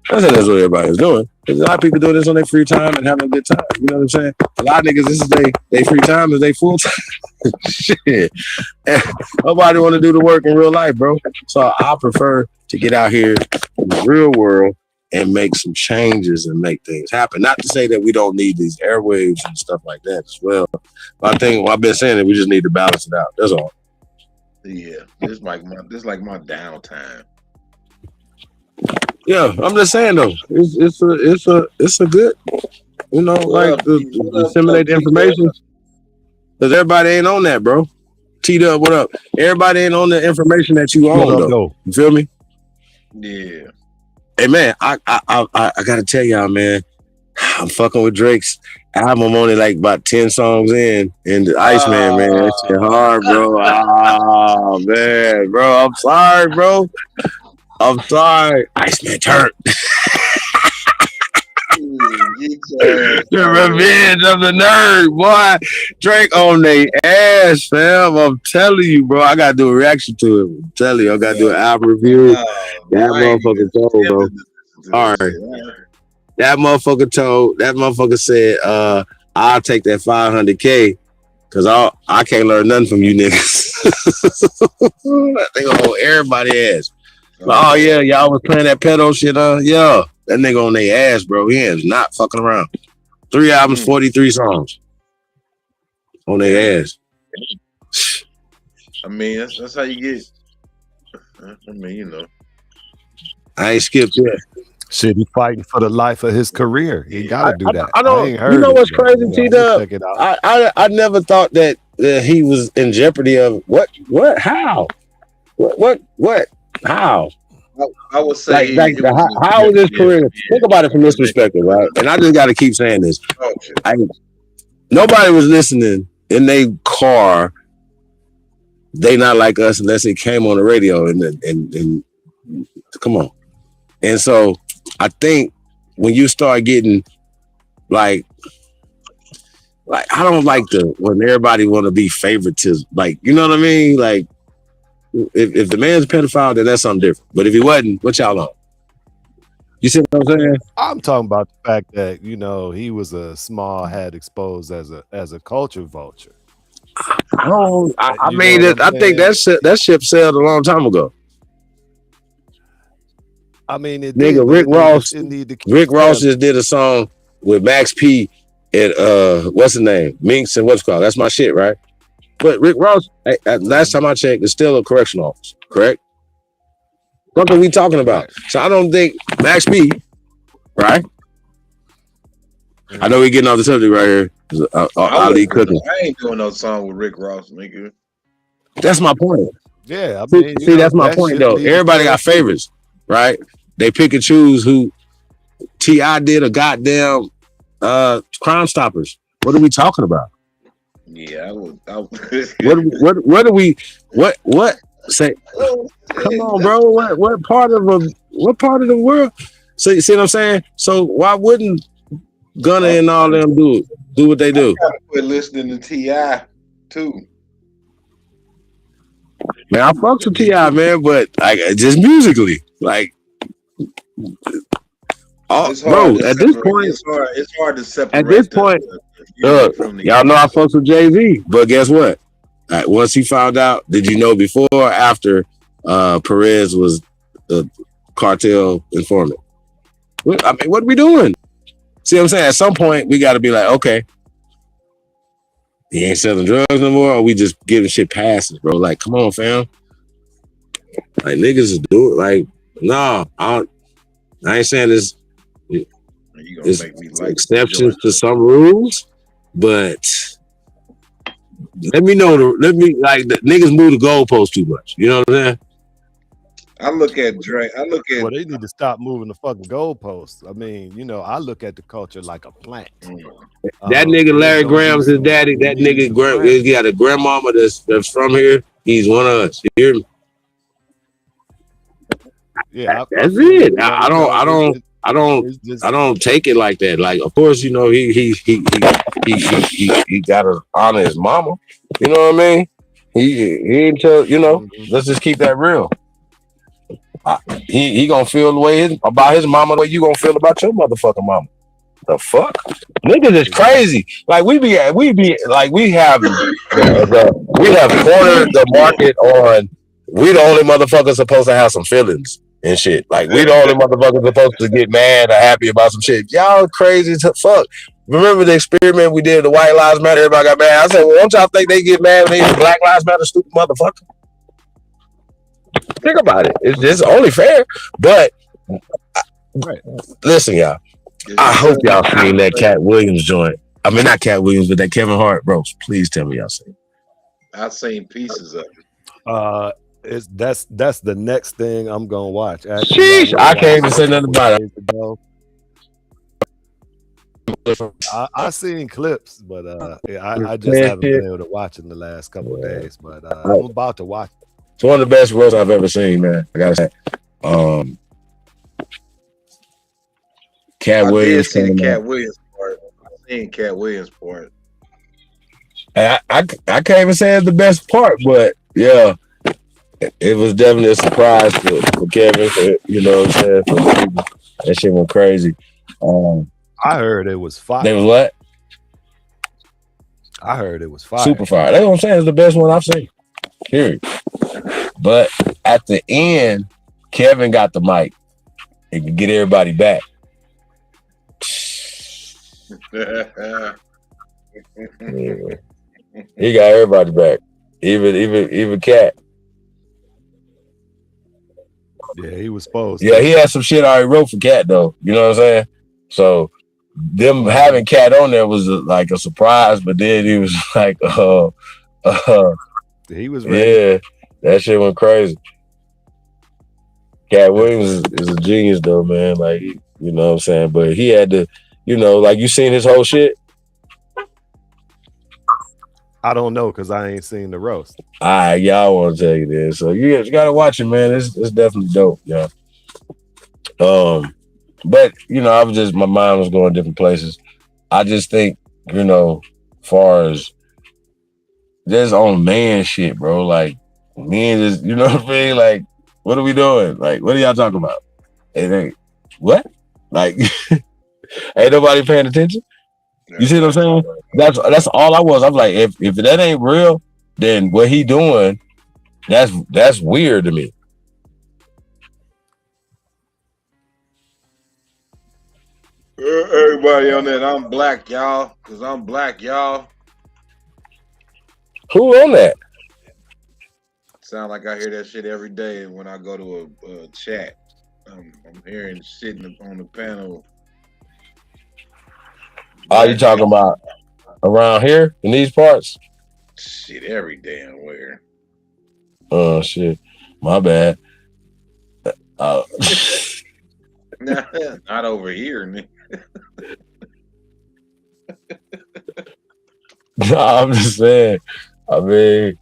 I said that's what everybody's doing. There's a lot of people doing this on their free time and having a good time. You know what I'm saying? A lot of niggas, this is they free time, is they full time. Shit. And nobody want to do the work in real life, bro. So I prefer to get out here in the real world and make some changes and make things happen. Not to say that we don't need these airwaves and stuff like that as well. But I think I've been saying that we just need to balance it out. That's all. Yeah, this is like my downtime. Yeah, I'm just saying though. It's a good, you know, like to disseminate the information. Because everybody ain't on that, bro. T-Dub, what up? Everybody ain't on the information that you own though. You feel me? Yeah. Hey man, I gotta tell y'all, man, I'm fucking with Drake's album. I'm only like about 10 songs in, and the Iceman, man, that shit hard, bro. Oh man, bro, I'm sorry, bro. I'm sorry. Iceman turned. The revenge of the nerd, boy. Drake on they ass, fam. I'm telling you, bro. I gotta do a reaction to it. I'm telling you, I gotta do an album review. That motherfucker told, bro. All right. That motherfucker said, I'll take that 500K because I can't learn nothing from you niggas. They gonna hold everybody ass. But, oh yeah, y'all was playing that pedo shit, yeah. That nigga on their ass, bro. He is not fucking around. 3 albums, 43 songs on their ass. I mean, that's how you get. I mean, you know. I ain't skipped yet. Shit, he's fighting for the life of his career. He gotta do that. I don't. ain't heard You know what's it, crazy, T-Dub? T-Dub? I never thought that he was in jeopardy of what? How? What? How? I would say how is his career? Think about it from this perspective, right? And I just got to keep saying this. Nobody was listening in their car. They not like us unless it came on the radio. And come on. And so I think when you start getting like I don't like when everybody want to be favoritism. Like, you know what I mean? Like, if the man's a pedophile, then that's something different. But if he wasn't, what y'all on? You see what I'm saying? I'm talking about the fact that, you know, he was a small head exposed as a culture vulture. I think that ship sailed a long time ago. I mean, Rick Ross just did a song with Max P and what's the name? Minx and what's it called? That's my shit, right? But Rick Ross, last time I checked, is still a correctional officer, correct? What are we talking about? So I don't think Max P, right? I know we're getting off the subject right here. Ali cooking. I ain't doing no song with Rick Ross, nigga. That's my point. Yeah, I See, mean, you see, know, that's my that point shit though. lead to Everybody got chaos too. favorites, right? They pick and choose who. T.I. did a goddamn Crime Stoppers. What are we talking about? Yeah, I was. What do we what say? Come on, bro. What part of the world? So you see what I'm saying? So why wouldn't Gunna and all them do what they do? I gotta quit listening to T.I. too. Man, I fucks with T.I., man, but like just musically, like, It's bro. hard to At this separate. point, It's hard to at this separate point, the music from the. y'all know I fucks with Jay-Z, but guess what? Once he found out, did you know before or after Perez was the cartel informant? I mean, what are we doing? See what I'm saying? At some point, we got to be like, okay, he ain't selling drugs no more, or we just giving shit passes, bro. Like, come on, fam. Like, niggas is doing, like, no, I ain't saying this. It's exceptions to some rules, but let me know. Like, the niggas move the goalpost too much. You know what I'm saying? I look at Drake. Well, they need to stop moving the fucking goalposts. I mean, you know, I look at the culture like a plant. That nigga Larry Graham's his daddy. That nigga he got a grandmama that's from here. He's one of us. You hear me? Yeah, That's it. I don't take it like that. Like, of course, you know, he gotta honor his mama. You know what I mean? He ain't tell, you know, let's just keep that real. He gonna feel the way about his mama the way you gonna feel about your motherfucking mama. The fuck? Niggas is crazy. Like we have cornered the market on we the only motherfuckers supposed to have some feelings and shit. Like we the only motherfuckers supposed to get mad or happy about some shit. Y'all crazy as fuck. Remember the experiment we did, the White Lives Matter, everybody got mad. I said, well, don't y'all think they get mad when they hear Black Lives Matter, stupid motherfucker? Think about it. It's only fair. But listen, y'all. I hope y'all seen that Cat Williams joint. I mean, not Cat Williams, but that Kevin Hart, bro. Please tell me y'all seen it. I've seen pieces of it. That's the next thing I'm gonna watch. Actually, Sheesh, I can't even say nothing about it. I seen clips, but I just haven't been able to watch it in the last couple of days. But I'm about to watch it. It's one of the best roasts I've ever seen, man. I gotta say. Cat Williams. I did see the Cat Williams part. I've seen Cat Williams part. I can't even say it's the best part, but yeah, it was definitely a surprise for Kevin. You know what I'm saying? For the people. That shit went crazy. I heard it was fire. They was what? I heard it was fire. Super fire. That's what I'm saying. It's the best one I've seen. Period. But at the end, Kevin got the mic. He could get everybody back. Yeah. He got everybody back. Even Cat. Yeah, he was supposed Yeah, to. he had some shit I already wrote for Cat though. You know what I'm saying? So them having Cat on there was like a surprise, but then he was like, he was ready. Yeah, that shit went crazy. Cat Williams is a genius though, man. Like, you know what I'm saying? But he had to, you know, like you seen his whole shit? I don't know because I ain't seen the roast. All right, y'all want to tell you this. So you gotta watch it, man. It's definitely dope, yeah. But you know, my mind was going different places. I just think, you know, far as there's on man shit, bro. Like men just, you know what I mean? Like, what are we doing? Like, what are y'all talking about? What? Like, ain't nobody paying attention? You see what I'm saying? That's all I was. I'm like, if that ain't real, then what he doing, that's weird to me. Everybody on that, I'm black, y'all. Because I'm black, y'all. Who on that? Sound like I hear that shit every day when I go to a chat. I'm hearing shit on the panel. Are you talking about around here in these parts? Shit, every damn where. Oh shit, my bad. Not over here, nigga. No, I'm just saying. I mean,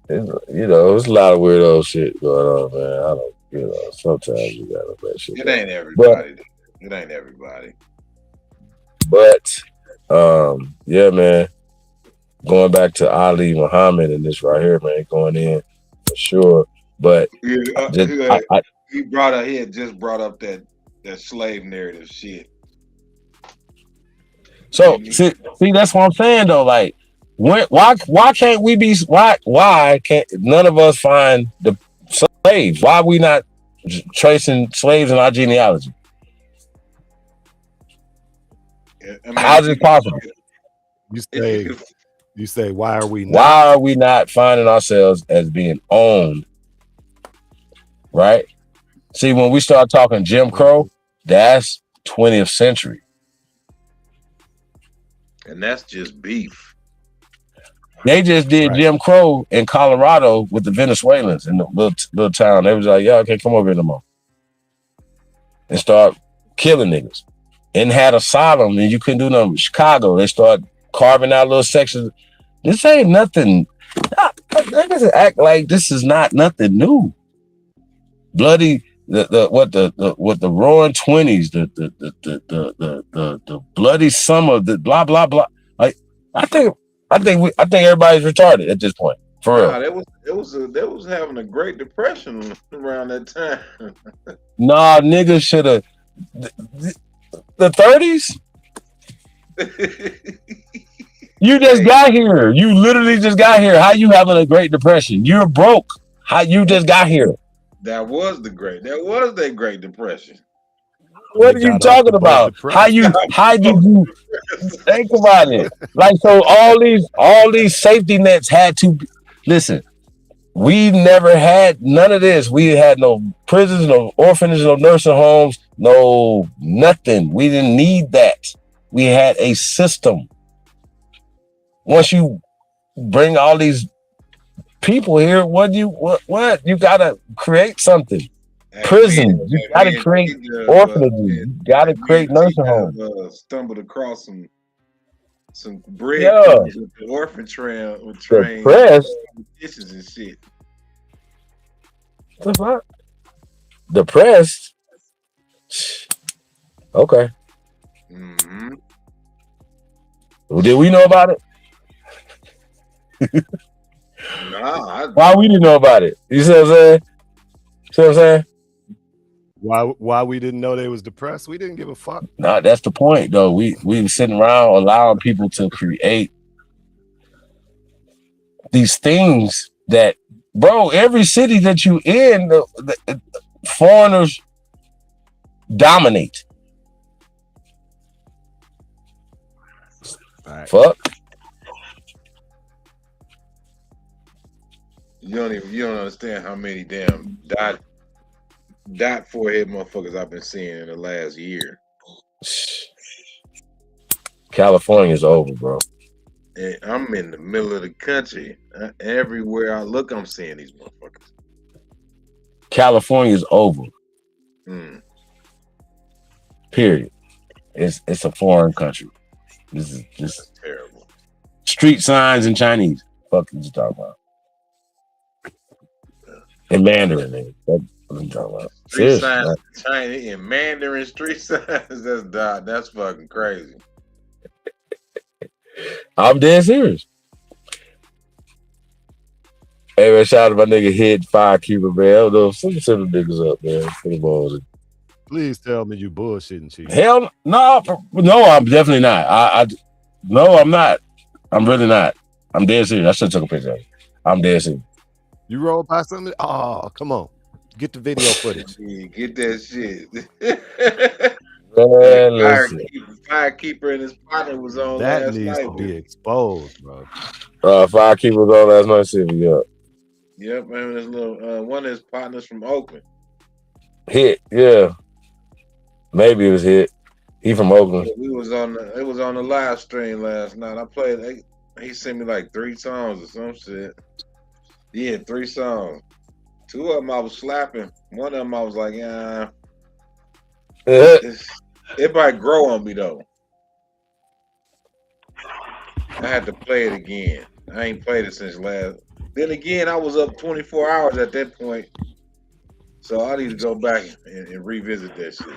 it's a lot of weirdo shit going on, man. I don't, sometimes you gotta let shit It go. ain't everybody. It ain't everybody. But yeah, man. Going back to Ali Muhammad and this right here, man, going in for sure. But He had just brought up that slave narrative shit. So see, that's what I'm saying though. Like, why can't we be? Why can't none of us find the slaves? Why are we not tracing slaves in our genealogy? I mean, how is it possible? You say why are we not? Why are we not finding ourselves as being owned? Right? See, when we start talking Jim Crow, that's 20th century. And that's just beef. They just did Jim Crow in Colorado with the Venezuelans in the little town. They was like, y'all can't come over here no more. And start killing niggas. And had asylum and you couldn't do nothing. Chicago, they start carving out little sections. This ain't nothing. Niggas act like this is not nothing new. Bloody the roaring 20s, the bloody summer, the blah blah blah. Like I think everybody's retarded at this point. For real. They was having a Great Depression around that time. Nah, niggas should have the 30s. You just got here. You literally just got here. How you having a Great Depression? You're broke. How you just got here? That was their Great Depression. What are you talking about? How did you think about it? Like, so all these safety nets had to listen. We never had none of this. We had no prisons, no orphanages, no nursing homes, no nothing. We didn't need that. We had a system. Once you bring all these people here, what you gotta create something. Prison, you gotta create orphanages, you gotta create nursing homes. Stumbled across some breadcrumbs with the orphan train with trains, dishes and shit. The fuck? Depressed? Okay. Mm-hmm. Well, did we know about it? Why we didn't know about it? You see what I'm saying? See what I'm saying? Why we didn't know they was depressed? We didn't give a fuck. Nah, that's the point though. We were sitting around allowing people to create these things that, bro, every city that you in, the foreigners dominate. Right. Fuck. You don't understand how many damn dot forehead motherfuckers I've been seeing in the last year. California's over, bro. And I'm in the middle of the country. Everywhere I look, I'm seeing these motherfuckers. California's over. Period. It's a foreign country. This is just terrible. Street signs in Chinese. Fuck you talking about? In Mandarin, nigga. That's what I'm talking about. Street signs in Chinese in Mandarin street signs. That's fucking crazy. I'm dead serious. Hey man, shout out to my nigga Head Firekeeper, man. I don't know, send the niggas up, man. For the balls. Please tell me you bullshitting, Chief. Hell no, I'm definitely not. No, I'm not. I'm really not. I'm dead serious. I should have took a picture of it. I'm dead serious. You roll by something? Oh, come on. Get the video footage. Yeah, get that shit. Firekeeper and his partner was on that last needs night. to be exposed, bro. Firekeeper was on last night. See me up. Yep, man. This little one of his partners from Oakland. Hit, yeah. Maybe it was Hit. He from Oakland. It was on the live stream last night. I played. He sent me like 3 songs or some shit. He had 3 songs. 2 of them I was slapping. One of them I was like, yeah, it might grow on me though. I had to play it again. I ain't played it since last. Then again, I was up 24 hours at that point. So I need to go back and revisit that shit.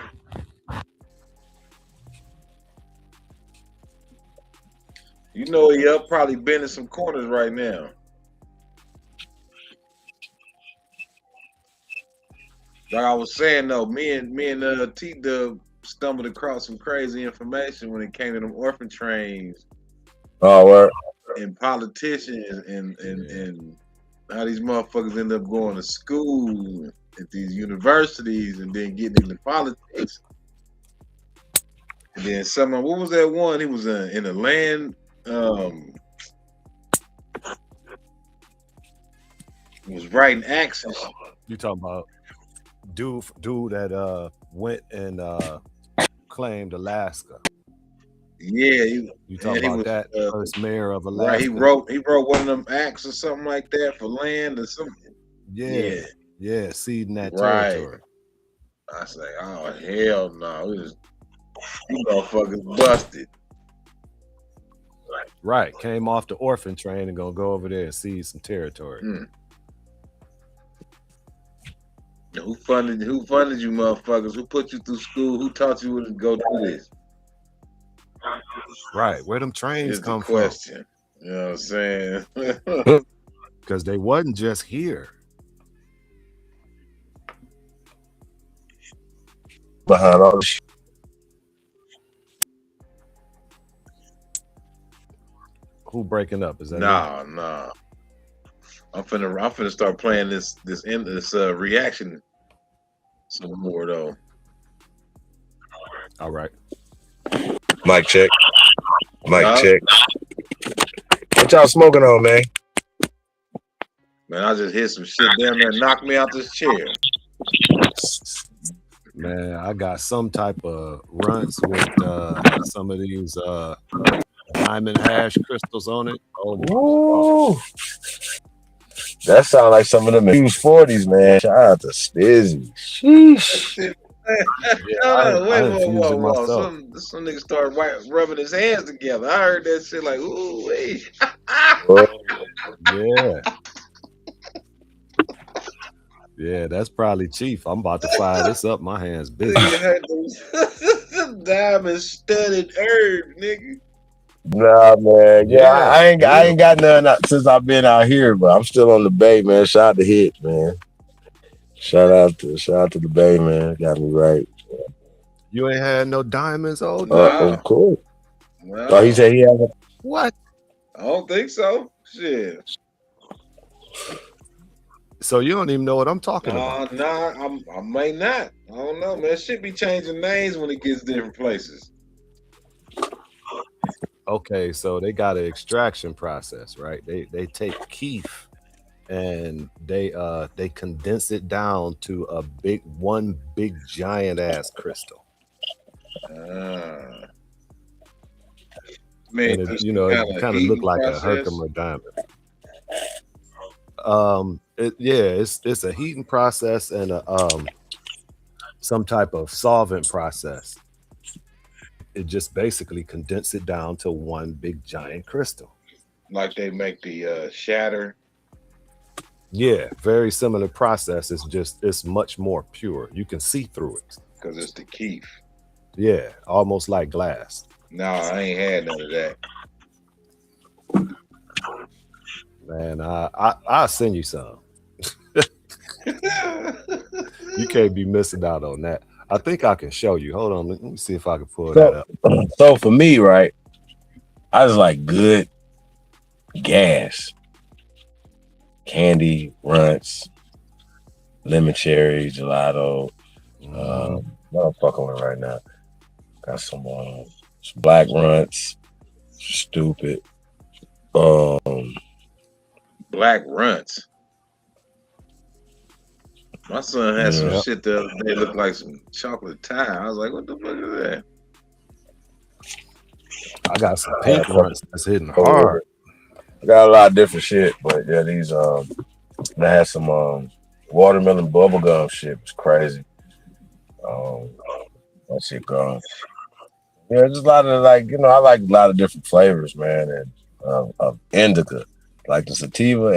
You know, he up probably bending some corners right now. Like I was saying though, me and T-Dub stumbled across some crazy information when it came to them orphan trains. Oh, word. And politicians and how these motherfuckers end up going to school at these universities and then getting into politics. And then someone, what was that one? He was in a land. He was writing axes. You talking about dude that went and claimed Alaska? Yeah, you talking about that first mayor of Alaska? Right, he wrote one of them acts or something like that for land or something. Yeah, ceding that Right. territory. I say, oh hell no, you motherfuckers busted. Right, came off the orphan train and gonna go over there and seize some territory. Who funded you motherfuckers? Who put you through school? Who taught you to go do this? Right, where them trains Is come the question. You know what I'm saying? from? Because they wasn't just here. Behind all this. Who breaking up? Is that No. I'm finna start playing this reaction some more though. All right. Mic check. Mic check. What y'all smoking on, man? Man, I just hit some shit down there, knocked me out this chair. Man, I got some type of runts with some of these diamond hash crystals on it. Ooh. That sounds like some of them used 40s, man. Shout out to Stizzy. Sheesh. Whoa. Some nigga started rubbing his hands together. I heard that shit like, ooh, wait. Yeah, that's probably Chief. I'm about to fire this up. My hands busy. Diamond studded herb, nigga. Nah, man. Yeah, I ain't got none since I've been out here, but I'm still on the Bay, man. Shout out to Hit, man. Shout out to the Bay, man. Got me right. You ain't had no diamonds, no. Of course. No. Oh, he said he has What? I don't think so. Shit. So you don't even know what I'm talking about. Nah, I may not. I don't know, man. Shit be changing names when it gets different places. Okay, so they got an extraction process, right? They take keef and they condense it down to one big giant ass crystal. Man, And it, you know, it kind of look like a Herkimer diamond. It's a heating process and a some type of solvent process. It just basically condense it down to one big giant crystal. Like they make the shatter. Yeah, very similar process. It's much more pure. You can see through it. Because it's the keef. Yeah, almost like glass. No, I ain't had none of that. Man, I'll send you some. You can't be missing out on that. I think I can show you. Hold on, let me see if I can pull that up. So for me, right, I just like good gas. Candy, runts, lemon cherry, gelato. What I'm fucking with right now. Got some black runts. Stupid. Black runts. My son had some shit the other day looked like some chocolate tie. I was like, what the fuck is that? I got some pink runts that's hitting hard. I got a lot of different shit, but yeah, these They had some watermelon bubblegum shit. It was crazy. That shit gone. Yeah, just a lot of I like a lot of different flavors, man, and of indica, like the sativa,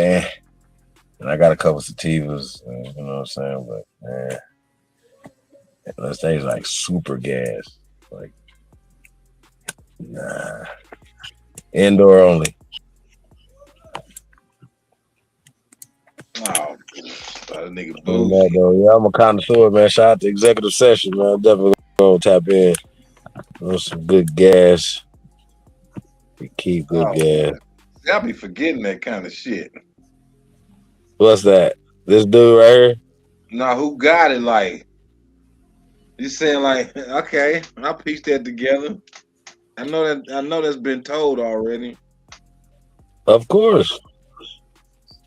and I got a couple sativas, you know what I'm saying? But man, those things like super gas, like nah, indoor only. Oh, that nigga Yeah, bougie. yeah, I'm a connoisseur, man. Shout out to Executive Session, man. Definitely gonna tap in on some good gas. We keep good Oh, gas. man. Y'all be forgetting that kind of shit. What's that? This dude right here? Now, who got it? Like, you saying like, okay, I'll piece that together. I know that's been told already. Of course.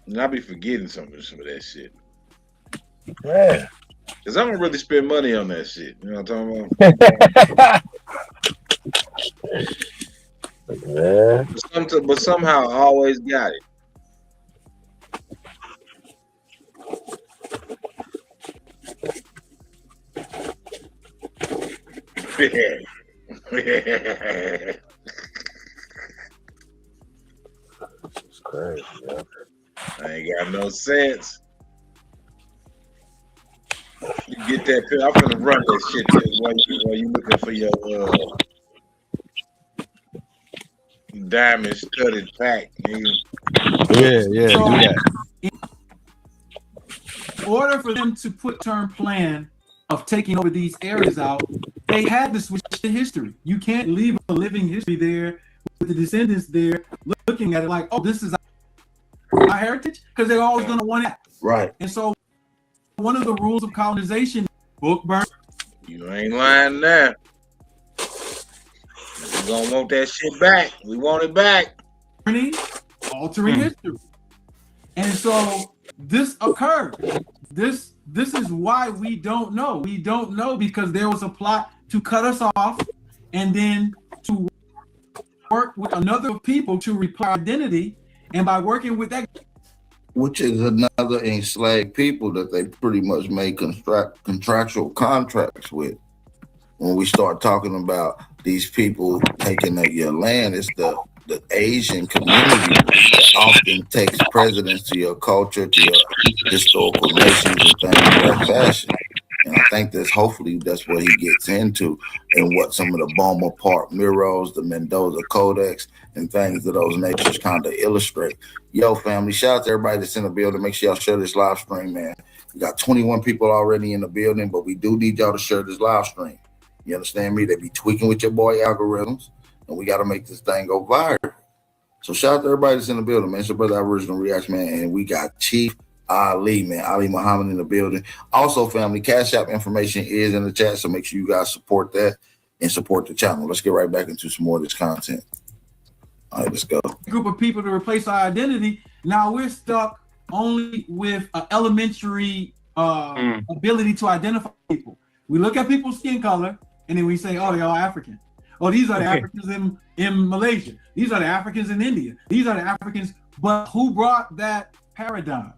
And I be forgetting some of that shit. Yeah. Cause I don't really spend money on that shit. You know what I'm talking about? Yeah. But somehow I always got it. It's crazy, yeah. I ain't got no sense. You get that pill. I'm gonna run that shit to you while you looking for your diamond studded pack, nigga. Yeah, do that. In order for them to put term plan of taking over these areas out, they had to switch to history. You can't leave a living history there with the descendants there looking at it like, oh, this is our heritage, because they're always going to want it. Right. And so one of the rules of colonization, book burn. You ain't lying there. We gonna want that shit back. We want it back. Altering history. And so this occurred. This is why we don't know. We don't know because there was a plot to cut us off and then to work with another people to repair identity. And by working with that, which is another enslaved people that they pretty much made contractual contracts with. When we start talking about these people taking your land, it's the Asian community that often takes precedence to your culture, to your historical nations and things of that fashion. And I think hopefully that's what he gets into, and what some of the Boma Park murals, the Mendoza Codex, and things of those natures kind of illustrate. Yo, family, shout out to everybody that's in the building. Make sure y'all share this live stream, man. We got 21 people already in the building, but we do need y'all to share this live stream. You understand me? They be tweaking with your boy algorithms, and we got to make this thing go viral. So shout out to everybody that's in the building, man. It's your brother Original Reaction, man, and we got Chief Ali, man, Ali Muhammad in the building. Also, family, Cash App information is in the chat, so make sure you guys support that and support the channel. Let's get right back into some more of this content. All right, let's go. group of people to replace our identity. Now we're stuck only with an elementary ability to identify people. We look at people's skin color and then we say, oh, they're all African. Oh, these are the Africans in Malaysia. These are the Africans in India. These are the Africans. But who brought that paradigm?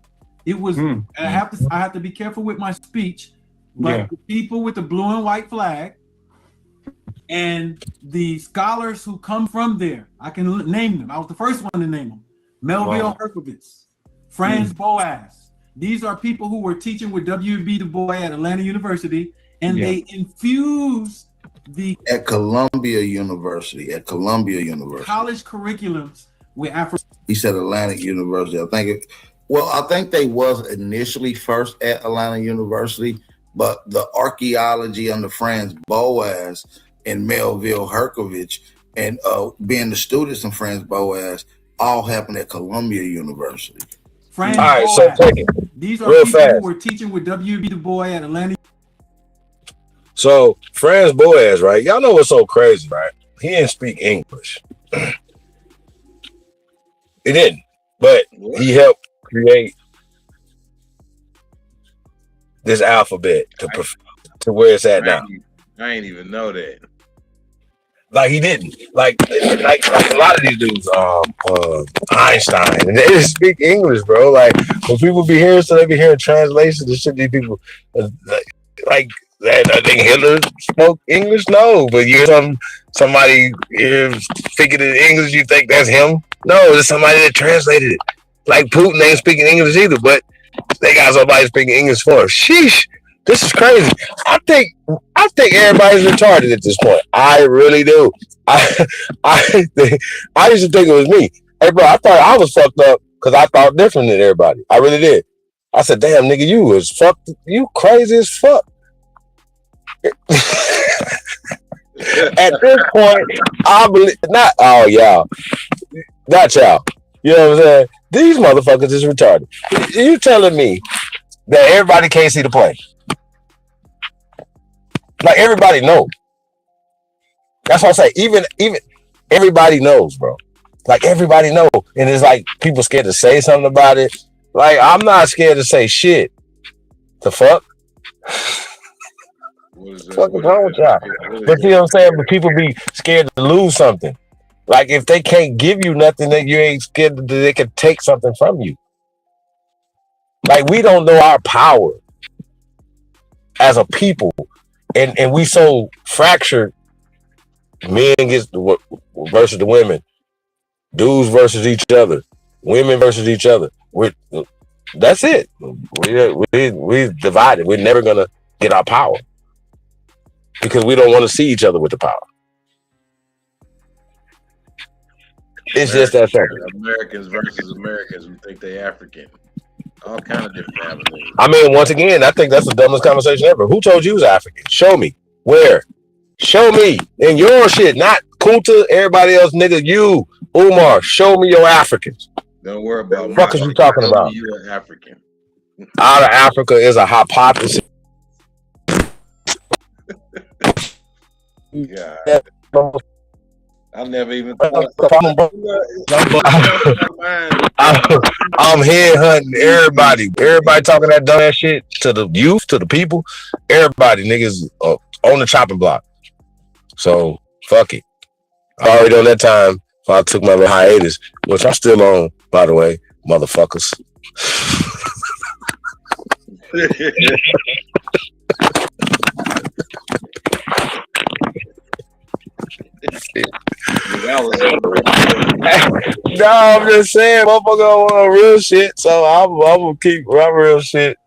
It was, and I have to be careful with my speech, but the people with the blue and white flag and the scholars who come from there, I can name them. I was the first one to name them. Melville Herkovitz, Franz Boas. These are people who were teaching with W.B. Du Bois at Atlanta University, and they infused at Columbia University. College curriculums with Afro. He said Atlantic University. I think they was initially first at Atlanta University, but the archaeology under Franz Boas and Melville Herkovitz and being the students of Franz Boas all happened at Columbia University. Franz all right, Boas. so take it. These are real people fast. who were teaching with W.B. Du Bois at Atlanta. So Franz Boas, right? Y'all know what's so crazy, right? He didn't speak English. He didn't, but he helped create this alphabet to where it's at now. I ain't even know that. Like he didn't. Like a lot of these dudes, Einstein, and they just speak English, bro. Like when people be hearing, so they be hearing translations and shit. These people, like that. I think Hitler spoke English. No, but you hear somebody speaking in English, you think that's him? No, it's somebody that translated it. Like Putin ain't speaking English either, but they got somebody speaking English for him. Sheesh. This is crazy. I think everybody's retarded at this point. I really do. I used to think it was me. Hey, bro, I thought I was fucked up because I thought different than everybody. I really did. I said, "Damn, nigga, you was fucked. You crazy as fuck." At this point, I believe not. Oh, y'all, not y'all. You know what I'm saying? These motherfuckers is retarded. You telling me that everybody can't see the play? Like everybody knows. That's what I say. Even everybody knows, bro. Like everybody knows. And it's like people scared to say something about it. Like I'm not scared to say shit. The fuck? What is wrong with y'all? But you know what I'm saying? But people be scared to lose something. Like if they can't give you nothing, that you ain't scared that they can take something from you. Like we don't know our power as a people. And we so fractured, men versus the women, dudes versus each other, women versus each other. That's it. We divided. We're never gonna get our power because we don't want to see each other with the power. It's just that simple. Americans versus Americans who think they African. All kind of different avenues. I mean, once again, I think that's the dumbest conversation ever. Who told you was African? Show me. Where? Show me. In your shit, not Kunta, everybody else, nigga. You, Umar, show me your Africans. Don't worry about what the fuck are you talking about? You are African. Out of Africa is a hypothesis. Yeah. I never even thought. I'm head hunting everybody. Everybody talking that dumb ass shit to the youth, to the people. Everybody, niggas on the chopping block. So fuck it. I already on that time. So I took my little hiatus, which I'm still on, by the way, motherfuckers. No, I'm just saying, motherfucker on real shit. So I'm gonna keep my real shit.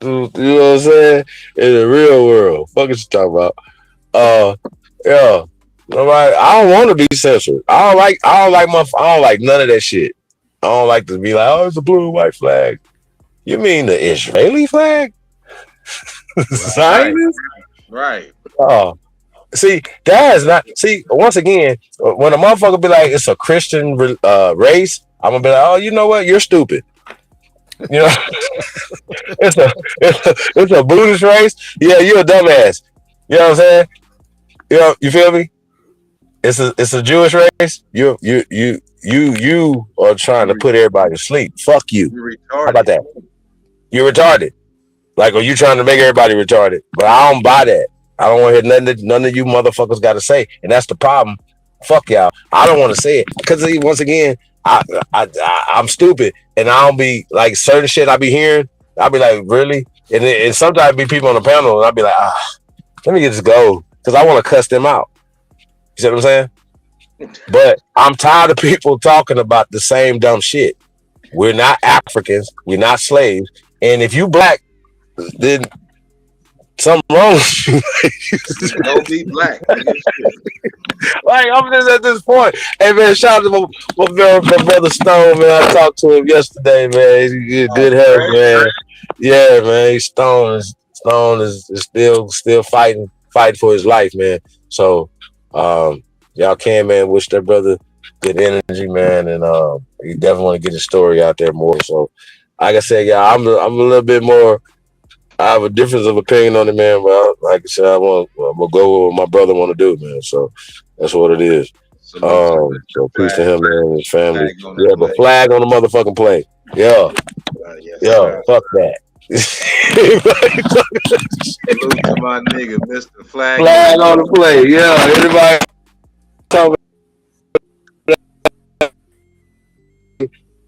You know what I'm saying? In the real world. Fuck is you talking about? Yeah. Nobody, I don't want to be censored. I don't like none of that shit. I don't like to be like, oh, it's a blue and white flag. You mean the Israeli flag? Zionist? Right. Oh. See, that is not. See, once again, when a motherfucker be like, it's a Christian race, I'm gonna be like, oh, you know what? You're stupid. You know, it's a Buddhist race. Yeah, you're a dumbass. You know what I'm saying? You feel me? It's a Jewish race. You are trying to put everybody to sleep. Fuck you. You're retarded. How about that? You're retarded. Like, are you trying to make everybody retarded? But I don't buy that. I don't want to hear none of you motherfuckers got to say, and that's the problem. Fuck y'all. I don't want to say it because once again, I'm stupid, and I don't be like certain shit I be hearing. I'll be like, really? And sometimes be people on the panel, and I'll be like, let me just go because I want to cuss them out. You see what I'm saying? But I'm tired of people talking about the same dumb shit. We're not Africans. We're not slaves. And if you black, then something wrong with you. Don't be black. Like, I'm just at this point. Hey, man, shout out to my brother Stone, man. I talked to him yesterday, man. He's good health, man. Yeah, man. He's Stone is still fighting for his life, man. So, y'all can, man, wish that brother good energy, man. And you definitely want to get his story out there more. So, like I said, yeah, I'm a little bit more. I have a difference of opinion on it, man. But like I said, I'm gonna go with what my brother want to do, man. So that's what it is. So peace to him, man, and his family. Yeah, the flag on the motherfucking play. Yeah, yeah. Fuck that. Salute to my nigga, Mr. Flag. Flag on the play. Yeah, everybody talking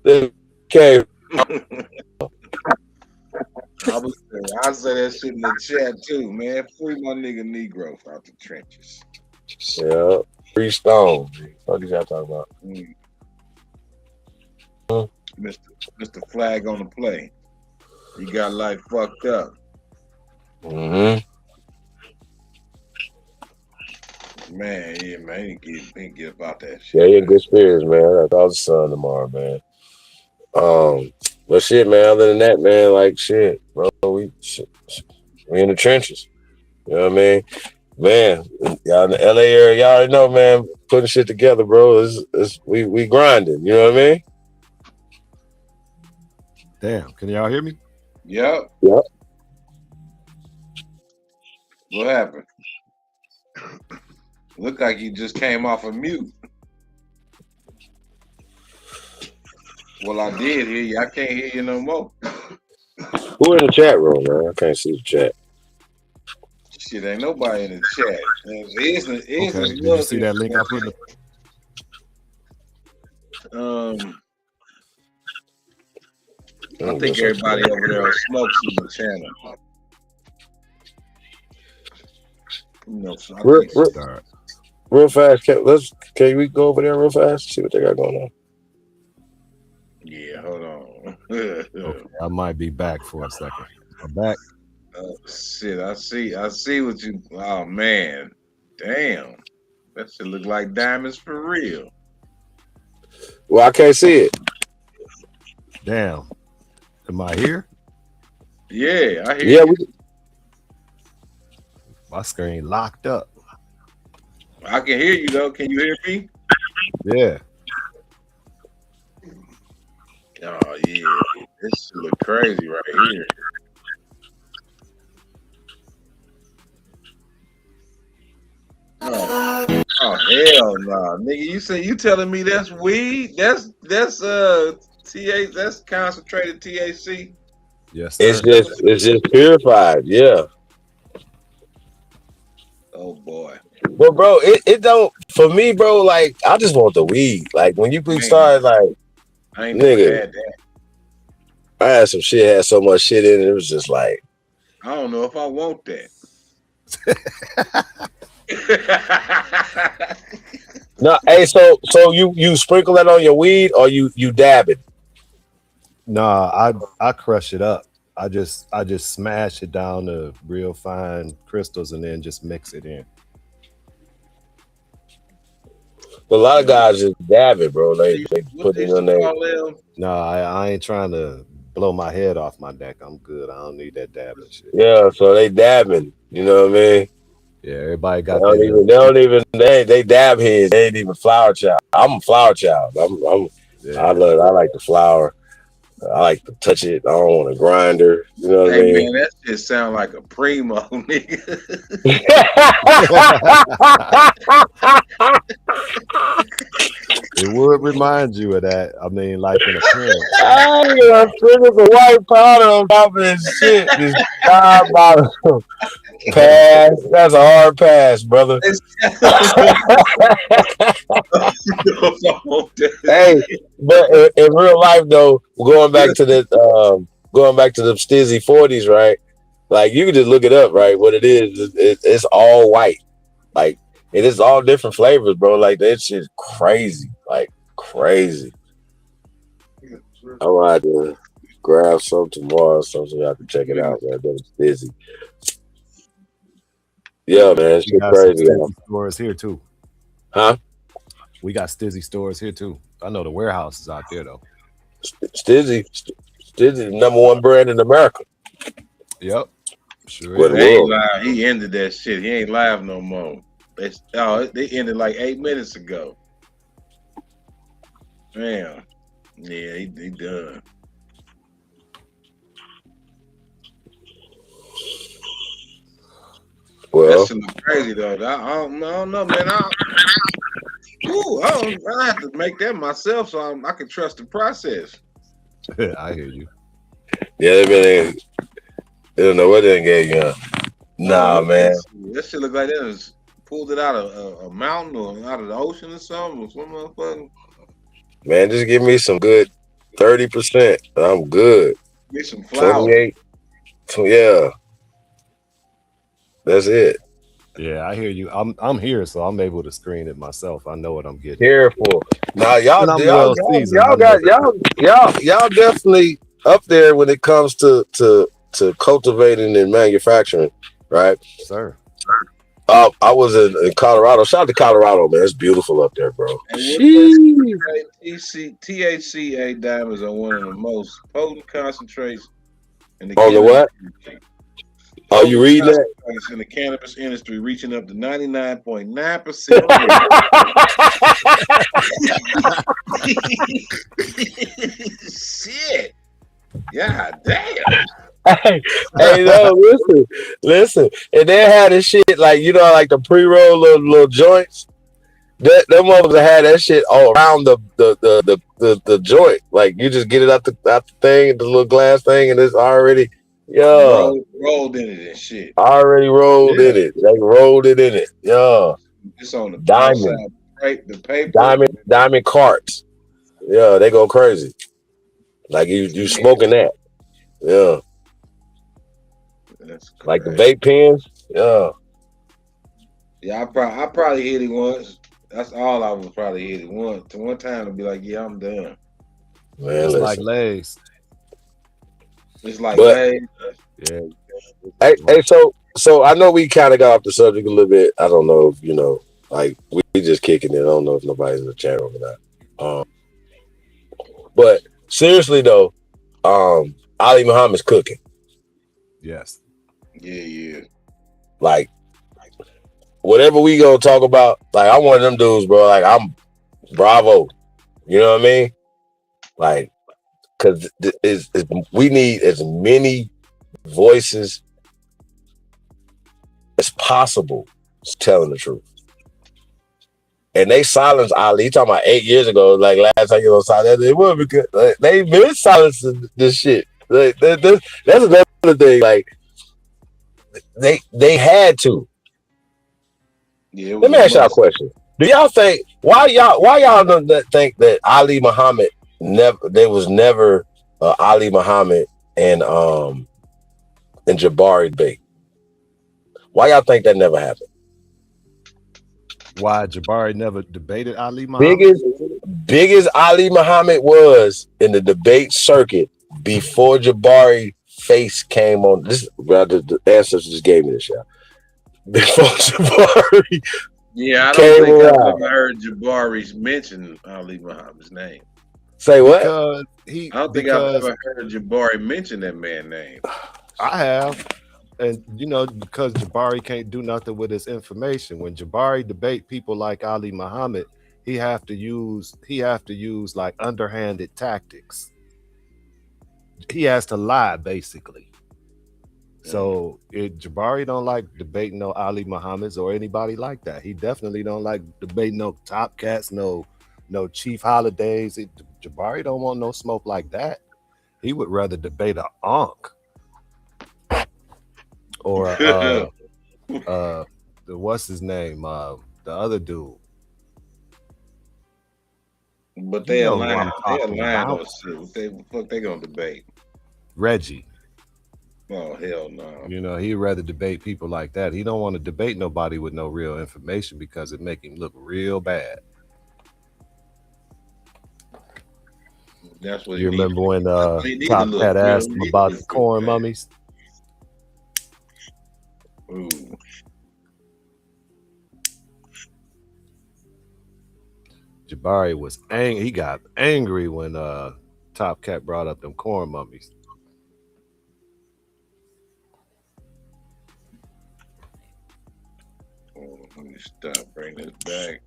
okay. I say that shit in the chat too, man. Free my nigga Negro out the trenches. Yeah. Free Stone. What is y'all talking about? Mr. Flag on the play. He got life fucked up. Mm-hmm. Man, yeah, man. He get about that shit. Yeah, he in good spirits, man. I got the sun tomorrow, man. But shit, man, other than that, man, like shit, bro, we in the trenches. You know what I mean? Man, y'all in the LA area, y'all already know, man, putting shit together, bro. We grinding, you know what I mean? Damn, can y'all hear me? Yep. Yep. What happened? Look like you just came off of mute. Well, I did hear you. I can't hear you no more. Who in the chat room, man? I can't see the chat. Shit, ain't nobody in the chat. Okay, did you see that link I put in the I think everybody over there on Smoke's in the channel. You know, so real fast, can we go over there real fast? See what they got going on. Yeah, hold on. Okay, I might be back for a second. I'm back. Shit, I see what you. Oh man, damn, that shit look like diamonds for real. Well, I can't see it. Damn, am I here? Yeah, I hear you. My screen locked up. I can hear you though. Can you hear me? Yeah. Oh yeah, this look crazy right here. Oh hell no, nigga! You telling me that's weed? That's that's concentrated THC. Yes, sir. It's just purified, yeah. Oh boy. Well, bro, it don't for me, bro. Like I just want the weed. Like when you start, like I ain't never nigga, had that. I had some shit, had so much shit in it. It was just like I don't know if I want that. no. Hey, so you sprinkle that on your weed or you dab it? Nah, I crush it up. I just smash it down to real fine crystals and then just mix it in. A lot of guys just dab it, bro. They put it in there. No, I ain't trying to blow my head off my neck. I'm good. I don't need that dabbing shit. Yeah, so they dabbing. You know what I mean? Yeah, everybody got they dab heads. They ain't even flower child. I'm a flower child. I like the flower. I like to touch it. I don't want a grinder. You know what I mean? Man, that shit sound like a primo, nigga. It would remind you of that. I mean, like in appearance. I sprinkle the white powder on top of this shit. This bottle pass. That's a hard pass, brother. Hey, but in real life though, going back to the Stizzy 40s, right? Like you can just look it up, right? What it is, it's all white. Like it is all different flavors, bro. Like that shit's crazy. Like crazy. I might have to grab some tomorrow, so I can check it out, man. That's Stizzy. Yeah, man, We got crazy. Stizzy stores here too. Huh? We got Stizzy stores here too. I know the warehouse is out there though. Stizzy, the #1 brand in America. Yep. Sure. They ain't live. He ended that shit. He ain't live no more. They ended like 8 minutes ago. Damn. Yeah, he done. Well, that shit crazy though. I don't know, man. I have to make that myself so I can trust the process. I hear you. Yeah, they don't know what they gave you. Nah, man. That shit look like that was pulled it out of a mountain or out of the ocean or something? Or some motherfucker. Man, just give me some good 30%. I'm good. Get some flowers. 28. Yeah. That's it. Yeah, I hear you. I'm here, so I'm able to screen it myself. I know what I'm getting. Careful. Now And I'm well seasoned. y'all definitely up there when it comes to cultivating and manufacturing, right? Sir. I was in Colorado. Shout out to Colorado, man. It's beautiful up there, bro. THCA diamonds are one of the most potent concentrates in the what? Oh, you reading that? In the cannabis industry, reaching up to 99.9%. Shit. Yeah, damn. Hey, no, listen. And they had this shit like, you know, like the pre-roll little joints. Them motherfuckers had that shit all around the joint. Like you just get it out the thing, the little glass thing, and it's already rolled in it and shit. Already rolled in it. They rolled it in it. Yeah. It's on the diamond. outside, the paper. Diamond carts. Yeah, they go crazy. Like you smoking that. Yeah. That's like the vape pens. Yeah. Yeah, I probably hit it once. That's all I was probably hit it once. One time to be like, yeah, I'm done. Man, it's like legs. It's like legs. Yeah. Hey, so I know we kind of got off the subject a little bit. I don't know if you know, like we just kicking it. I don't know if nobody's in the chat room or not. But seriously though, Ali Muhammad's cooking. Yes. Yeah. Like whatever we gonna talk about, like I'm one of them dudes, bro. Like I'm bravo. You know what I mean? Like, cause we need as many voices as possible telling the truth. And they silenced Ali. You talking about 8 years ago, like last time you know silence. It was because they been silencing this shit. Like, that's another thing. Like they had to. Yeah, let me ask y'all a question. Do y'all think why y'all don't think that Ali Muhammad there was never Ali Muhammad and Jabari debate? Why y'all think that never happened? Why Jabari never debated Ali Muhammad? Big as Ali Muhammad was in the debate circuit before Jabari face came on. This the ancestors just gave me this shot. Before Jabari, yeah, I don't think I've ever heard Jabari mention Ali Muhammad's name. Say what? I don't think I've ever heard Jabari mention that man's name. I have. And you know, because Jabari can't do nothing with his information. When Jabari debate people like Ali Muhammad, he have to use like underhanded tactics. He has to lie basically. So Jabari don't like debating no Ali Muhammad's or anybody like that. He definitely don't like debating no Top Cats, no Chief Holidays. Jabari don't want no smoke like that. He would rather debate a Ankh. Or what's his name? The other dude. But they aligned on shit. What the fuck they gonna debate? Reggie. Oh hell no. You know, he'd rather debate people like that. He don't want to debate nobody with no real information because it make him look real bad. That's what you remember when Top Cat asked him about the corn mummies? Ooh. Jabari was angry. He got angry when Top Cat brought up them corn mummies. Oh, let me stop. Bring this back.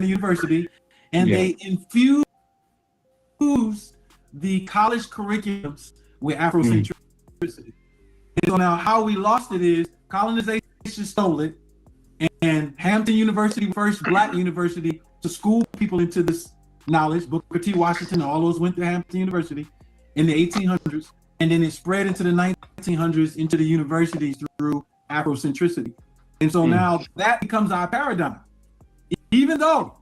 University, and they infuse the college curriculums with Afrocentricity. So now how we lost it is colonization stole it And Hampton University, first black university to school people into this knowledge. Booker T. Washington, all those went to Hampton University in the 1800s. And then it spread into the 1900s into the universities through Afrocentricity. And so now that becomes our paradigm. Even though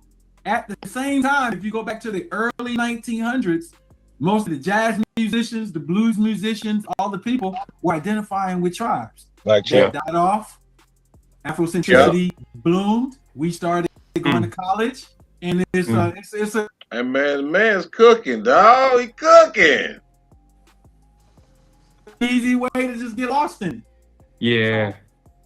at the same time, if you go back to the early 1900s, most of the jazz musicians, the blues musicians, all the people were identifying with tribes. Like that died off. Afrocentricity bloomed. We started going to college, and it's a Hey man, man's cooking, dog. He cooking. easy way to just get lost in it. Yeah.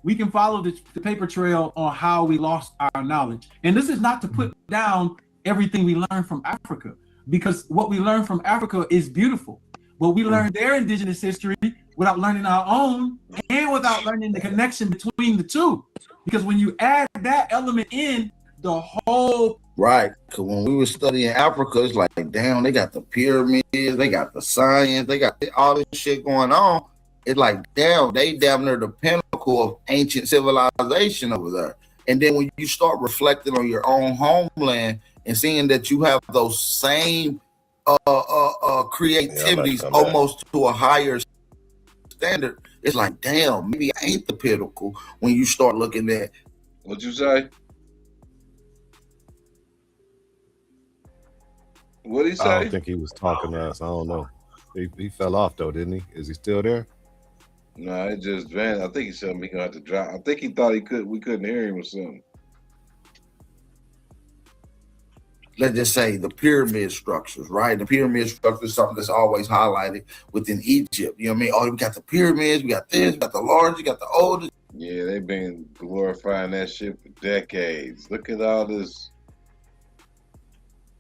We can follow the paper trail on how we lost our knowledge. And this is not to put down everything we learned from Africa, because what we learned from Africa is beautiful. But we learned their indigenous history without learning our own, and without learning the connection between the two. Because when you add that element in, the whole Right, because when we were studying Africa, it's like, damn, they got the pyramids, they got the science, they got all this shit going on. It's like, damn, they damn near the pinnacle of ancient civilization over there. And then when you start reflecting on your own homeland and seeing that you have those same creativities almost to a higher standard, it's like, damn, maybe I ain't the pinnacle when you start looking at. What'd you say? What'd he say? I don't think he was talking to us. I don't know. He fell off though, didn't he? Is he still there? No, it just vanished. I think he said we gonna have to drop. I think he thought we couldn't hear him or something. Let's just say the pyramid structures, right? The pyramid structure is something that's always highlighted within Egypt. You know what I mean? Oh, we got the pyramids, we got this, we got the largest, we got the oldest. Yeah, they've been glorifying that shit for decades. Look at all this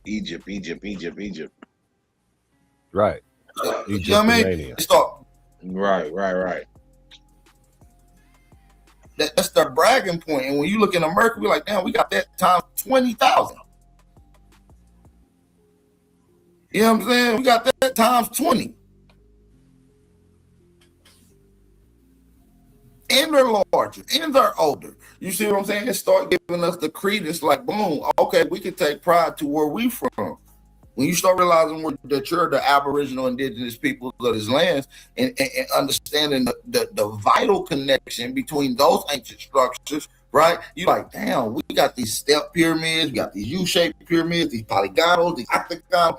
Egypt. Right. You know what I mean? Right. That's their bragging point. And when you look in America, we're like, damn, we got that times 20,000. You know what I'm saying? We got that times 20. And they're larger, and they're older. You see what I'm saying? It start giving us the credence, like, boom, okay, we can take pride to where we from. When you start realizing that you're the Aboriginal indigenous peoples of this land, and understanding the vital connection between those ancient structures, right? You're like, damn, we got these step pyramids, we got these U-shaped pyramids, these polygonal, these octagon,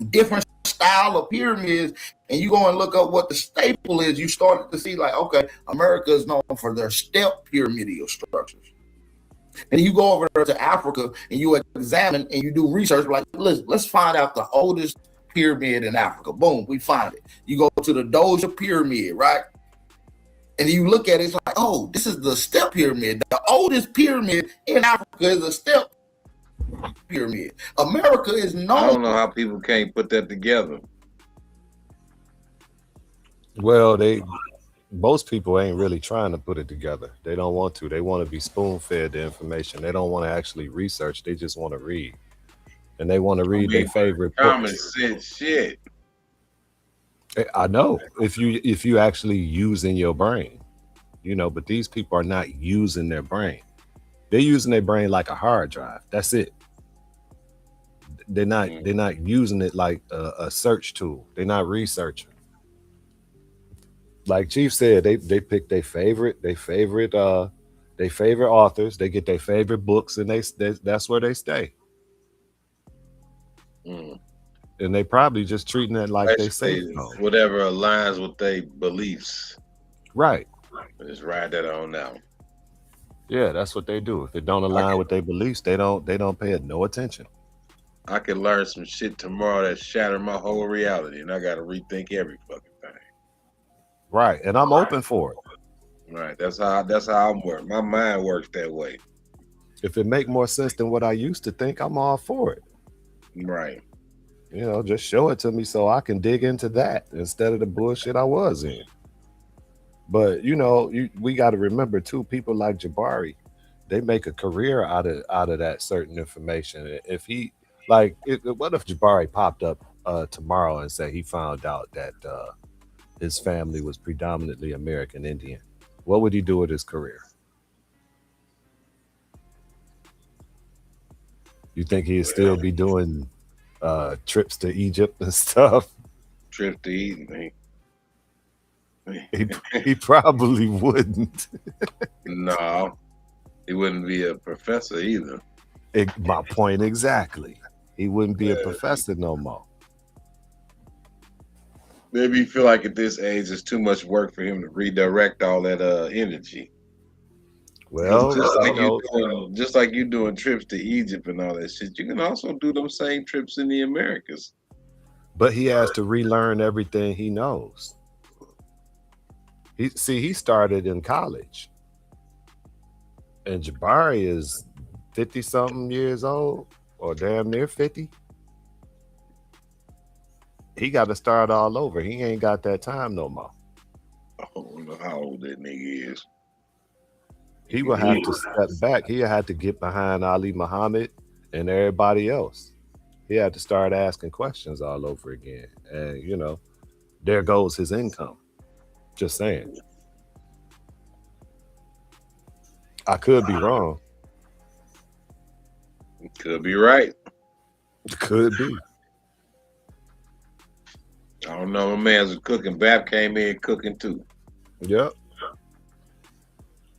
different style of pyramids, and you go and look up what the staple is, you started to see like, okay, America is known for their step pyramidal structures. And you go over there to Africa and you examine and you do research, like, let's find out the oldest pyramid in Africa. Boom, we find it. You go to the Doja pyramid, right? And you look at it, it's like, oh, this is the step pyramid. The oldest pyramid in Africa is a step pyramid. America is known. I don't know how people can't put that together. Well, most people ain't really trying to put it together. They don't want to. They want to be spoon-fed the information. They don't want to actually research. They just want to read. And they want to read their favorite common books. sense shit. I know, if you actually using your brain, you know, but these people are not using their brain. They're using their brain like a hard drive. That's it. They're not using it like a search tool. They're not researching. Like Chief said, they pick their favorite authors. They get their favorite books, and that's where they stay. And they probably just treating it like they say whatever aligns with their beliefs. Right. Just ride that on now. Yeah, that's what they do. If it don't align with their beliefs, they don't pay it no attention. I could learn some shit tomorrow that shatter my whole reality, and I got to rethink every fucking thing. Right, and I'm open for it. Right, that's how I'm working. My mind works that way. If it make more sense than what I used to think, I'm all for it. Right. You know, just show it to me so I can dig into that instead of the bullshit I was in. But you know, we got to remember too, people like Jabari, they make a career out of that certain information. If he what if Jabari popped up tomorrow and said he found out that his family was predominantly American Indian? What would he do with his career? You think he'd still be doing trips to Egypt and stuff? Trip to eat. He probably wouldn't. No, he wouldn't be a professor either. My point exactly. He wouldn't be a professor no more. Maybe you feel like at this age it's too much work for him to redirect all that energy. Well, just like you doing trips to Egypt and all that shit, you can also do them same trips in the Americas. But he has to relearn everything he knows. He started in college. And Jabari is 50-something years old, or damn near 50. He got to start all over. He ain't got that time no more. I don't know how old that nigga is. He will have to step back. He had to get behind Ali Muhammad and everybody else. He had to start asking questions all over again. And, you know, there goes his income. Just saying. I could be wrong. Could be right. Could be. I don't know. My man's cooking. Bap came in cooking too. Yep.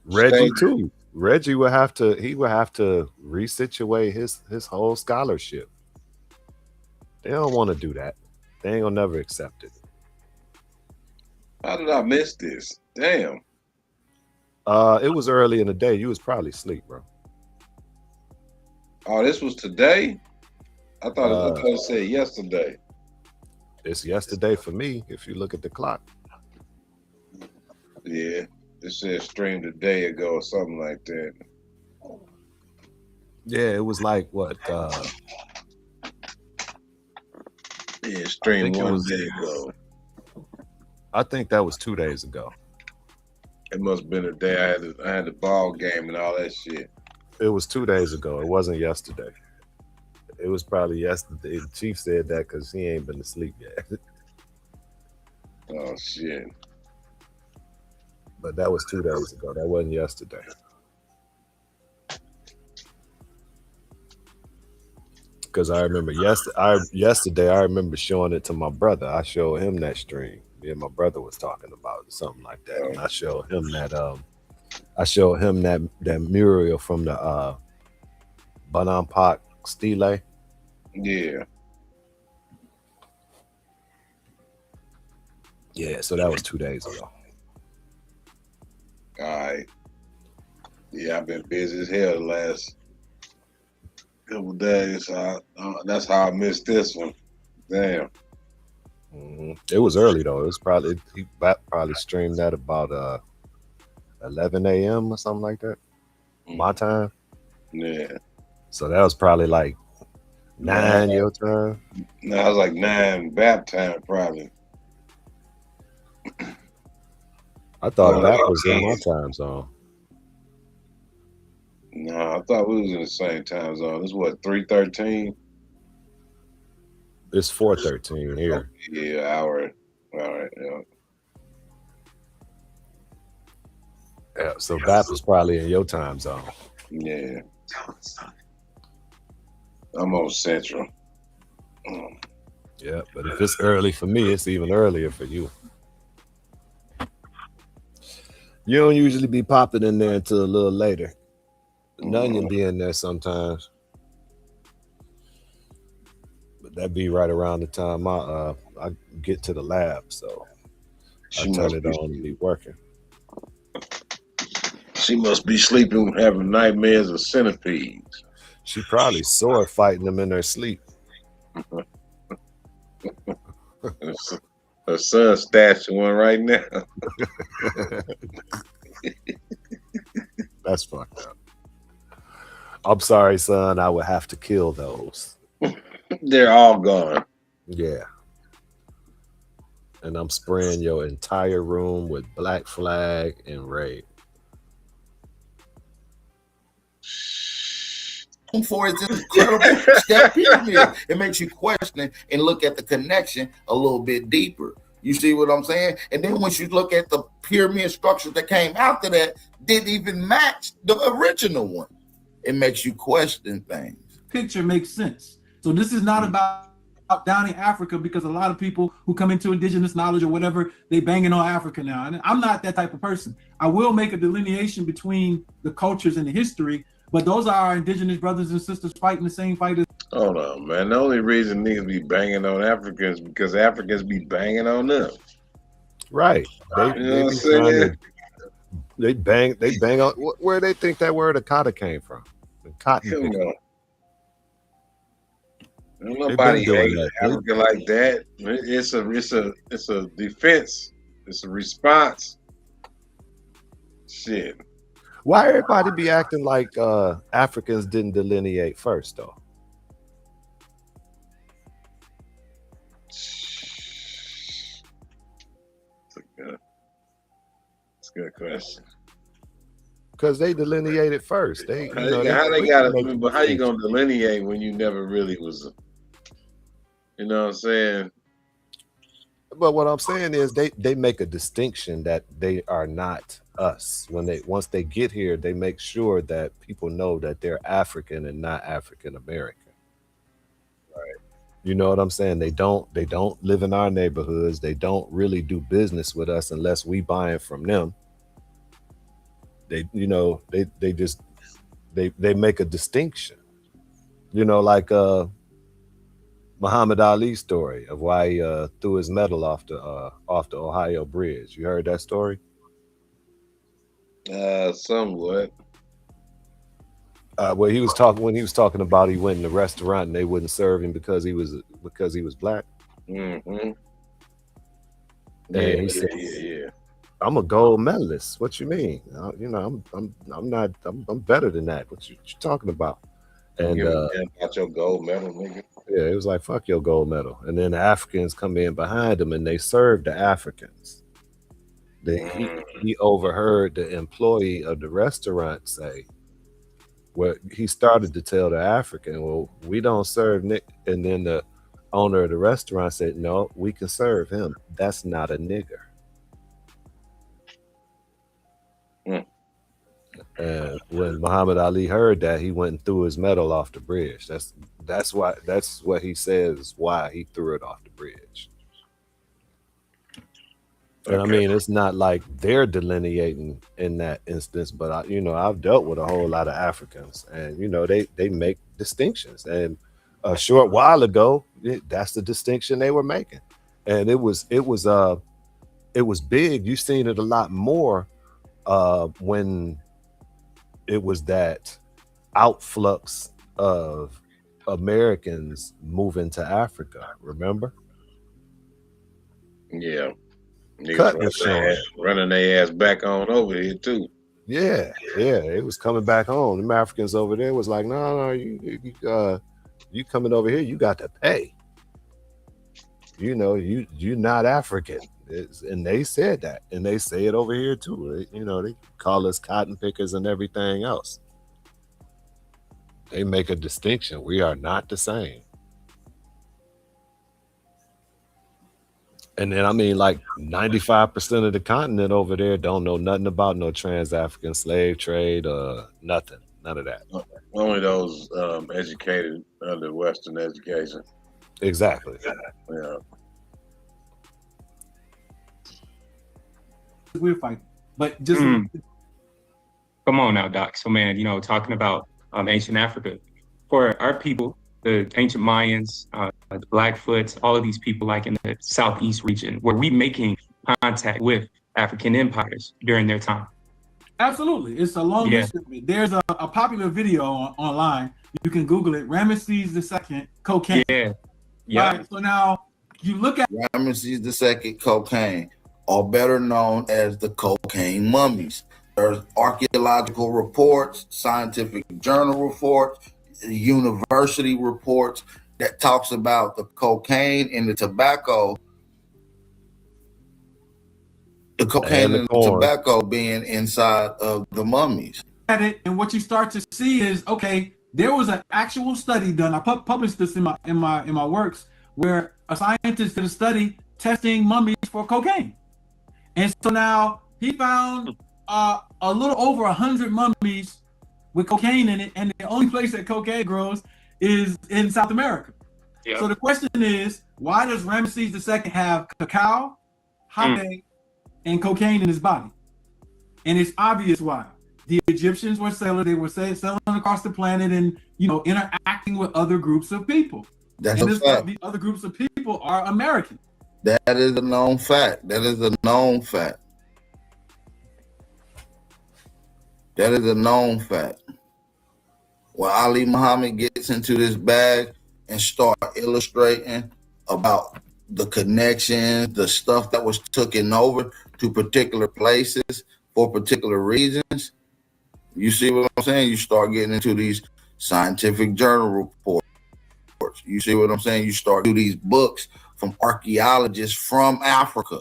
Reggie too. Reggie would have to. He would have to resituate his whole scholarship. They don't want to do that. They ain't gonna never accept it. How did I miss this? Damn. It was early in the day. You was probably asleep, bro. Oh, this was today? I thought it said yesterday. It's yesterday for me, if you look at the clock. Yeah. It said streamed a day ago or something like that. Yeah, it was like what? Yeah, streamed one day ago. I think that was 2 days ago. It must have been a day I had the ball game and all that shit. It was 2 days ago. It wasn't yesterday. It was probably yesterday. The Chief said that because he ain't been asleep yet. Oh shit. But that was 2 days ago. That wasn't yesterday. Because I remember yesterday, I remember showing it to my brother. I showed him that stream. Me and my brother was talking about it, something like that. And I showed him that mural from the Bonampak stele. Yeah. Yeah, so that was 2 days ago. All right. Yeah, I've been busy as hell the last couple days. That's how I missed this one. Damn. It was early though. It was probably he probably streamed that about 11 a.m. or something like that. My time. Yeah. So that was probably like 9 your time. No, it was like 9 BAP time probably. I thought that was in my time zone. No, I thought we was in the same time zone. This is what, 3:13? It's 4:13 here. Yeah, hour. All right, yeah. Yeah, so BAP was probably in your time zone. Yeah. I'm on Central. Yeah, but if it's early for me, it's even earlier for you. You don't usually be popping in there until a little later. None be in there sometimes. But that be right around the time I get to the lab, so I turn it on and be working. She must be sleeping, having nightmares of centipedes. She probably sword fighting them in her sleep. Her son stashed one right now. That's fucked up. I'm sorry, son. I would have to kill those. They're all gone. Yeah. And I'm spraying your entire room with Black Flag and Raid. For its incredible step pyramid. It makes you question and look at the connection a little bit deeper. You see what I'm saying? And then once you look at the pyramid structure that came after that, didn't even match the original one. It makes you question things. picture makes sense. So this is not about down in Africa, because a lot of people who come into indigenous knowledge or whatever, they banging on Africa now. And I'm not that type of person. I will make a delineation between the cultures and the history, but those are our indigenous brothers and sisters fighting the same fight as. Hold on, man. The only reason niggas be banging on Africans because Africans be banging on them. Right. They You know be what I'm trying saying? to, they bang on where they think that word Akata came from. The cotton Come picking. on. Ain't They nobody been doing hate that. Africa like that. It's a defense. It's a response. Shit. Why everybody be acting like Africans didn't delineate first though? It's a good question. Because they delineated first. They, you know, How they quick got to it? make But how you distinctions. gonna delineate when you never really was? You know what I'm saying? But what I'm saying is they make a distinction that they are not us. Once they get here, they make sure that people know that they're African and not African American. Right. You know what I'm saying? They don't live in our neighborhoods. They don't really do business with us unless we buying from them. They, you know, they just they make a distinction. You know, like Muhammad Ali's story of why he threw his medal off the Ohio Bridge. You heard that story? Somewhat. When he was talking about he went in the restaurant and they wouldn't serve him because he was black. Mm-hmm. And he said, yeah. I'm a gold medalist. What you mean? You know, I'm better than that. What you talking about? And Give a damn about your gold medal, nigga. yeah, it was like, fuck your gold medal. And then the Africans come in behind him and they serve the Africans. He overheard the employee of the restaurant say, well, he started to tell the African, well, we don't serve Nick. And then the owner of the restaurant said, no, we can serve him. That's not a nigger. And when Muhammad Ali heard that, he went and threw his medal off the bridge. That's what he says why he threw it off the bridge. And I mean, it's not like they're delineating in that instance, but I've dealt with a whole lot of Africans, and they make distinctions. And a short while ago, that's the distinction they were making, and it was big. You've seen it a lot more when it was that outflux of Americans moving to Africa. Remember? Yeah. Niggas running their ass back on over here too. Yeah, it was coming back home. The Africans over there was like, no, you coming over here, you got to pay. You're not African. And they said that, and they say it over here too. They call us cotton pickers and everything else. They make a distinction. We are not the same. And then, I mean, like 95% of the continent over there don't know nothing about no trans-African slave trade or nothing. None of that. Only those educated under Western education. Exactly. Yeah. We're fighting. But just come on now, Doc. So, man, talking about ancient Africa, for our people, the ancient Mayans, the Blackfoots, all of these people like in the Southeast region, were we making contact with African empires during their time? Absolutely. It's a long history. There's a popular video online. You can Google it. Ramesses II, cocaine. Yeah. Right, so now you look at Ramesses II, cocaine, or better known as the cocaine mummies. There's archaeological reports, scientific journal reports, university reports that talks about the cocaine and the tobacco, and the tobacco being inside of the mummies. At it, and what you start to see is, okay, there was an actual study done. I published this in my works, where a scientist did a study testing mummies for cocaine, and so now he found a little over 100 mummies with cocaine in it, and the only place that cocaine grows is in South America. Yep. So the question is, why does Ramesses II have cacao, hake, and cocaine in his body? And it's obvious why. The Egyptians were selling, they were selling across the planet and, you know, interacting with other groups of people. That's and a fact. the other groups of people are American. That is a known fact. That is a known fact. That is a known fact. When Ali Muhammad gets into this bag and start illustrating about the connections, the stuff that was taken over to particular places for particular reasons, you see what I'm saying? You start getting into these scientific journal reports. You see what I'm saying? You start do these books from archaeologists from Africa,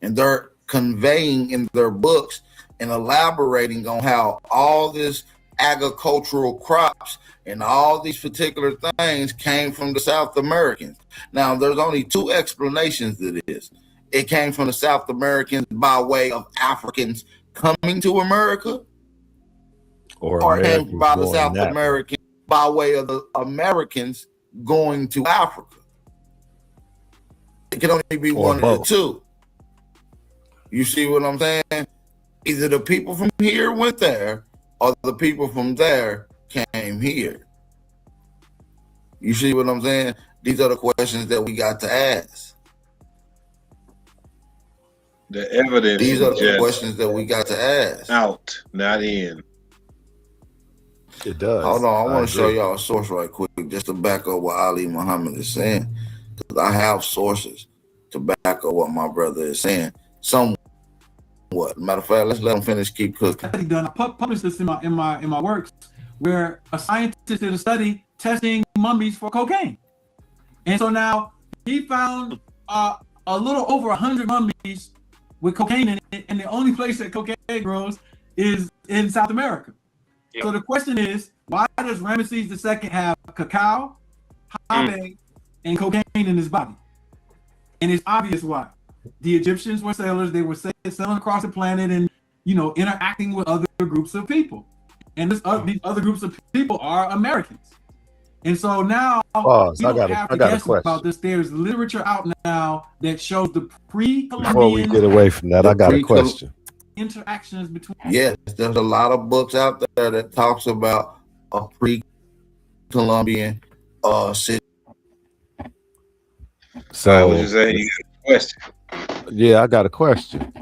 and they're conveying in their books and elaborating on how all this agricultural crops and all these particular things came from the South Americans. Now, there's only two explanations to this. It came from the South Americans by way of Africans coming to America, or it came by the South Americans by way of the Americans going to Africa. It can only be one of the two. You see what I'm saying? Either the people from here went there, or the people from there came here. You see what I'm saying? These are the questions that we got to ask. The evidence. These are the questions that we got to ask. Out, not in. It does. Hold on, I want to show y'all a source right quick, just to back up what Ali Muhammad is saying, because I have sources to back up what my brother is saying. Somewhat. Matter of fact, let's let him finish. Keep cooking. I published this in my works, where a scientist did a study testing mummies for cocaine, and so now he found a little over 100 mummies with cocaine in it, and the only place that cocaine grows is in South America. Yep. So the question is, why does Ramesses II have cacao, hake, and cocaine in his body? And it's obvious why. The Egyptians were sailors. They were sailing across the planet and, you know, interacting with other groups of people. And these other groups of people are Americans. And so now, I got a question about this. There's literature out now that shows the pre-Columbian. Before we get away from that, I got a question. Interactions between. Yes, there's a lot of books out there that talks about a pre-Columbian city. So, what you say? You got a question? Yeah, I got a question.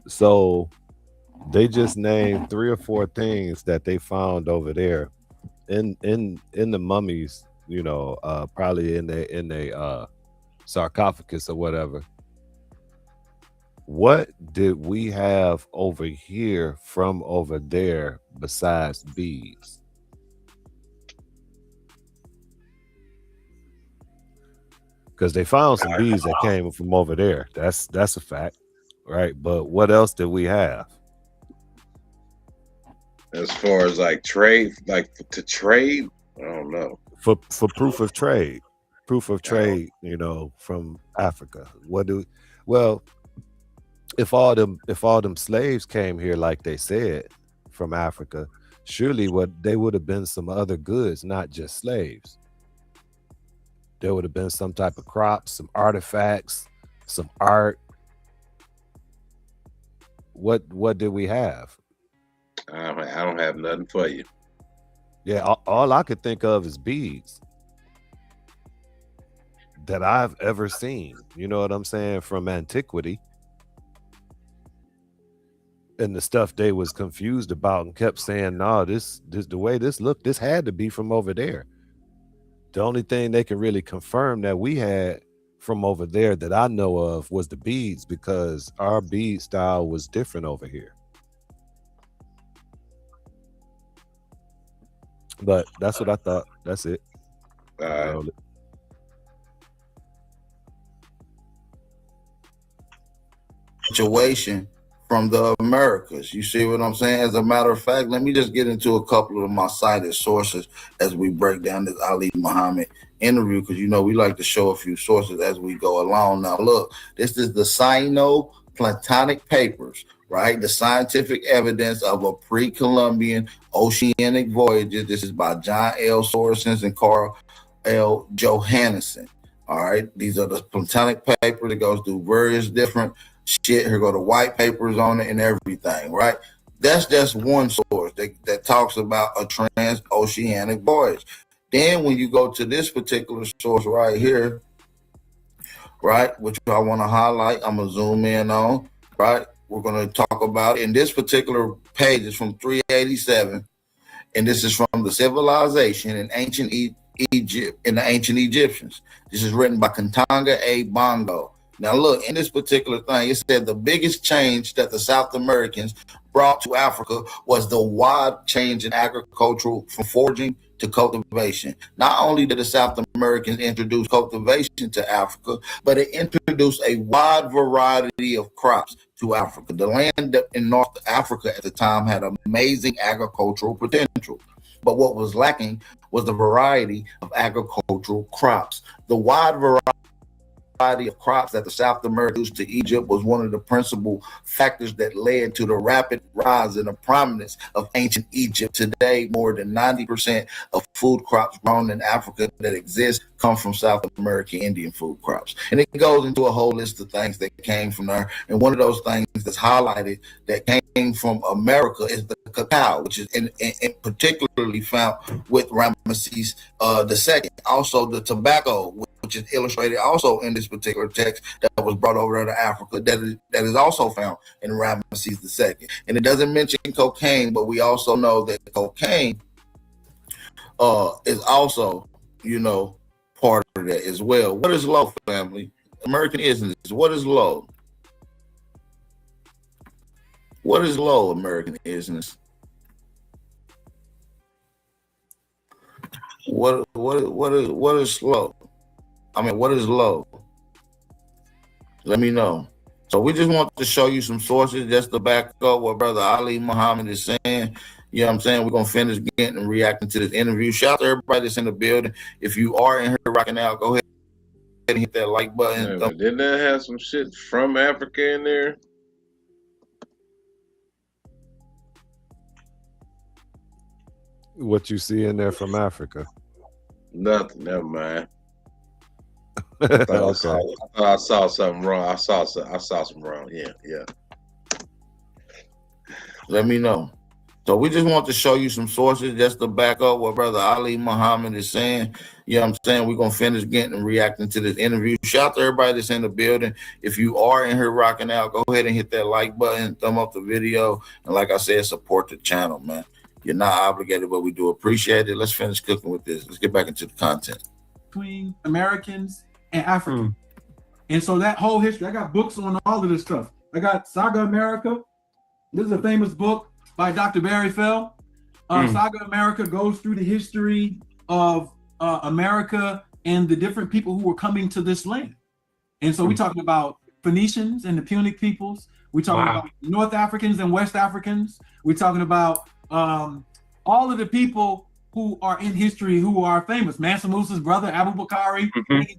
So, they just named 3 or 4 things that they found over there in the mummies. You know, probably in a sarcophagus or whatever. What did we have over here from over there besides beads? Because they found some beads that came from over there. That's a fact, right? But what else did we have? As far as like trade, like to trade, I don't know. For proof of trade, you know, from Africa. If all them slaves came here like they said from Africa, surely they would have been some other goods, not just slaves. There would have been some type of crops, some artifacts, some art. What did we have? I don't have nothing for you. Yeah, all I could think of is beads that I've ever seen. You know what I'm saying? From antiquity. And the stuff they was confused about and kept saying, no, this the way this looked, this had to be from over there. The only thing they can really confirm that we had from over there that I know of was the beads, because our bead style was different over here. But that's what I thought. That's it. Situation from the Americas. You see what I'm saying? As a matter of fact, let me just get into a couple of my cited sources as we break down this Ali Muhammad interview, because you know we like to show a few sources as we go along. Now look, this is the Sino-Platonic Papers, right? The scientific evidence of a pre-Columbian oceanic voyages. This is by John L. Sorensen and Carl L. Johannesson. All right, these are the Platonic papers. It goes through various different shit. Here go the white papers on it and everything, right? That's just one source that talks about a transoceanic voyage. Then when you go to this particular source right here, right, which I want to highlight, I'm going to zoom in on, right? We're going to talk about, in this particular page is from 387, and this is from the civilization in ancient Egypt, in the ancient Egyptians. This is written by Kantanga A. Bongo. Now look, in this particular thing, it said the biggest change that the South Americans brought to Africa was the wide change in agricultural from foraging to cultivation. Not only did the South Americans introduce cultivation to Africa, but it introduced a wide variety of crops to Africa. The land in North Africa at the time had amazing agricultural potential. But what was lacking was the variety of agricultural crops. The wide variety of crops that the South Americans to Egypt was one of the principal factors that led to the rapid rise in the prominence of ancient Egypt. Today, more than 90% of food crops grown in Africa that exist come from South American Indian food crops. And it goes into a whole list of things that came from there. And one of those things that's highlighted that came from America is the cacao, which is in particularly found with Ramesses II. Also the tobacco, which is illustrated also in this particular text that was brought over to Africa, that is also found in Ramesses II. And it doesn't mention cocaine, but we also know that cocaine is also, part of that as well. What is low, family? American isn't this? What is low? What is low, American business? What is slow? I mean, what is low? Let me know. So we just want to show you some sources just to back up what Brother Ali Muhammad is saying. You know what I'm saying? We're going to finish getting and reacting to this interview. Shout out to everybody that's in the building. If you are in here rocking out, go ahead and hit that like button. Yeah, didn't that have some shit from Africa in there? What you see in there from Africa? Nothing. Never mind. I thought I saw something wrong. I saw some wrong. Yeah. Let me know. So we just want to show you some sources just to back up what Brother Ali Muhammad is saying. You know what I'm saying? We're going to finish getting and reacting to this interview. Shout out to everybody that's in the building. If you are in here rocking out, go ahead and hit that like button, thumb up the video. And like I said, support the channel, man. You're not obligated, but we do appreciate it. Let's finish cooking with this. Let's get back into the content. Between Americans and Africans. And so that whole history, I got books on all of this stuff. I got Saga America. This is a famous book by Dr. Barry Fell. Saga America goes through the history of America and the different people who were coming to this land. And so we're talking about Phoenicians and the Punic peoples. We're talking about North Africans and West Africans. We're talking about all of the people who are in history who are famous. Mansa Musa's brother, Abu Bakari,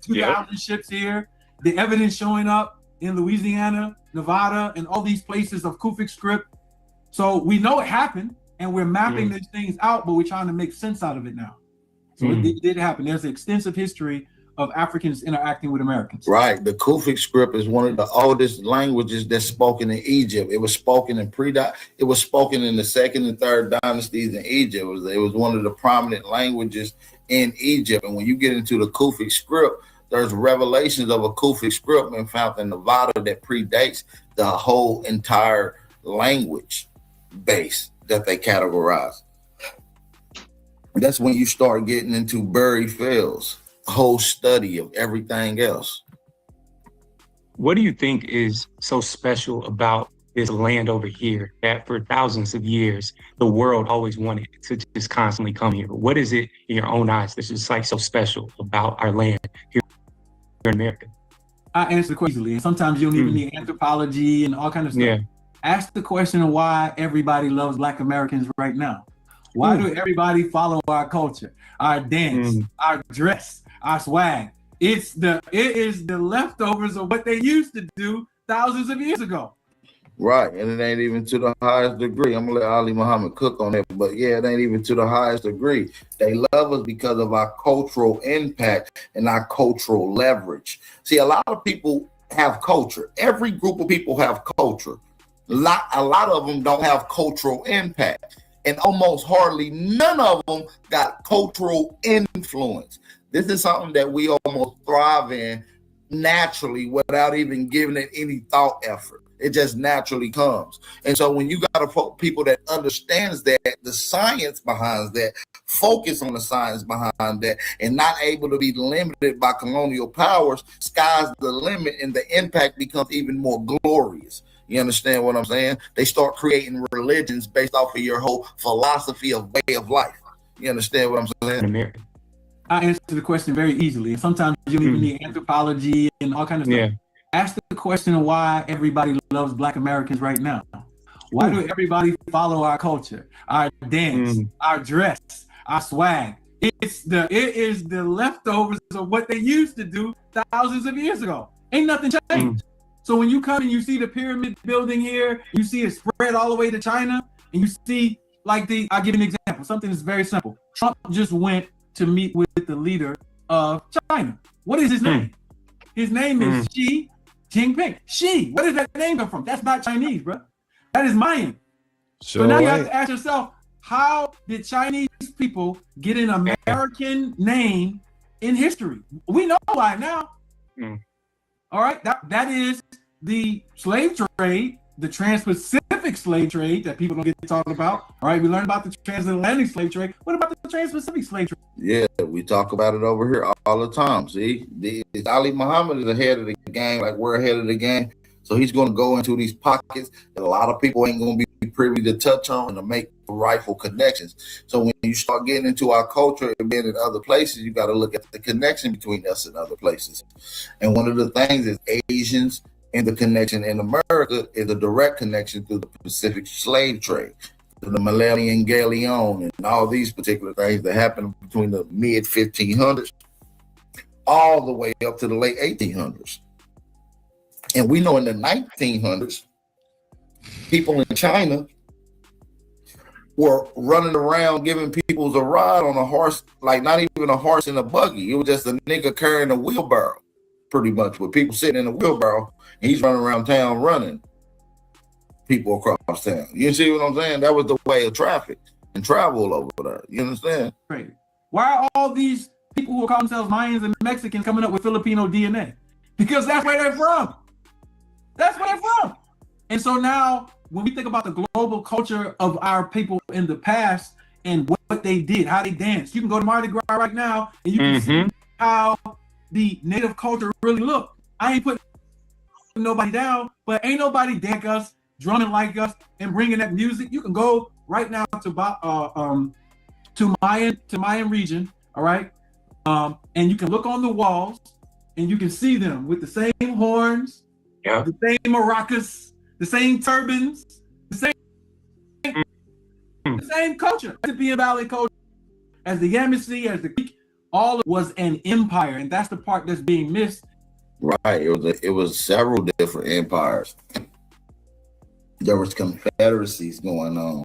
2,000 ships here. The evidence showing up in Louisiana, Nevada, and all these places of Kufic script. So we know it happened, and we're mapping these things out, but we're trying to make sense out of it now. So it did happen. There's an extensive history of Africans interacting with Americans. Right. The Kufic script is one of the oldest languages that's spoken in Egypt. It was spoken in it was spoken in the second and third dynasties in Egypt. It was one of the prominent languages in Egypt. And when you get into the Kufic script, there's revelations of a Kufic script being found in Nevada that predates the whole entire language base that they categorize. That's when you start getting into Barry Fell's whole study of everything else. What do you think is so special about this land over here that for thousands of years the world always wanted to just constantly come here? What is it in your own eyes that's just like so special about our land here in America? I answer quite easily, and sometimes you don't even need anthropology and all kinds of stuff. Yeah. Ask the question of why everybody loves Black Americans right now. Why do everybody follow our culture, our dance, our dress, our swag? It is the leftovers of what they used to do thousands of years ago. Right, and it ain't even to the highest degree. I'm gonna let Ali Muhammad cook on it, but yeah, it ain't even to the highest degree. They love us because of our cultural impact and our cultural leverage. See, a lot of people have culture. Every group of people have culture. A lot of them don't have cultural impact, and almost hardly none of them got cultural influence. This is something that we almost thrive in naturally without even giving it any thought effort. It just naturally comes. And so when you got people that understands that, the science behind that, focus on the science behind that, and not able to be limited by colonial powers, sky's the limit, and the impact becomes even more glorious. You understand what I'm saying? They start creating religions based off of your whole philosophy of way of life. You understand what I'm saying? I answer the question very easily. Sometimes you don't even need anthropology and all kind of stuff. Yeah. Ask the question why everybody loves Black Americans right now. Why do everybody follow our culture, our dance, our dress, our swag? It is the leftovers of what they used to do thousands of years ago. Ain't nothing changed. So when you come and you see the pyramid building here, you see it spread all the way to China, and you see I'll give you an example, something that's very simple. Trump just went to meet with the leader of China. What is his name? His name is Xi Jinping. Xi, where does that name come from? That's not Chinese, bro. That is Mayan. So now you have to ask yourself, how did Chinese people get an American name in history? We know why now. All right, that is the slave trade, the trans-Pacific slave trade that people don't get to talk about. All right, we learned about the transatlantic slave trade. What about the trans-Pacific slave trade? Yeah, we talk about it over here all the time. See, Ali Muhammad is ahead of the game, like we're ahead of the game. So he's going to go into these pockets that a lot of people ain't going to be privy to touch on and to make rightful connections. So when you start getting into our culture and being in other places, you got to look at the connection between us and other places. And one of the things is Asians and the connection in America is a direct connection through the Pacific slave trade, the Millennium Galleon, and all these particular things that happened between the mid 1500s all the way up to the late 1800s. And we know in the 1900s, people in China were running around giving people a ride on a horse, like not even a horse in a buggy. It was just a nigga carrying a wheelbarrow, pretty much, with people sitting in a wheelbarrow, and he's running around town running people across town. You see what I'm saying? That was the way of traffic and travel over there. You understand? Right. Why are all these people who call themselves Mayans and Mexicans coming up with Filipino DNA? Because that's where they're from. That's where they're from. And so now, when we think about the global culture of our people in the past and what they did, how they danced, you can go to Mardi Gras right now and you can see how the native culture really looked. I ain't putting nobody down, but ain't nobody like us, drumming like us, and bringing that music. You can go right now to Mayan region, all right, and you can look on the walls and you can see them with the same horns, the same maracas, the same turbans, the same culture. The Mississippi Valley culture, as the Yamasee, as the Greek, all was an empire, and that's the part that's being missed. Right. It was several different empires. There was confederacies going on.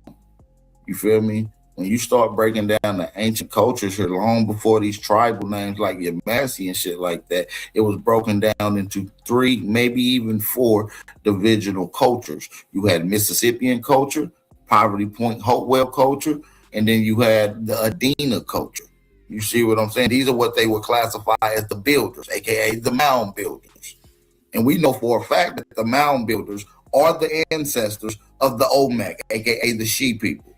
You feel me? When you start breaking down the ancient cultures here, long before these tribal names like Yamasee and shit like that, it was broken down into 3, maybe even 4 divisional cultures. You had Mississippian culture, Poverty Point Hopewell culture, and then you had the Adena culture. You see what I'm saying? These are what they would classify as the builders, aka the mound builders. And we know for a fact that the mound builders are the ancestors of the Olmec, aka the She people.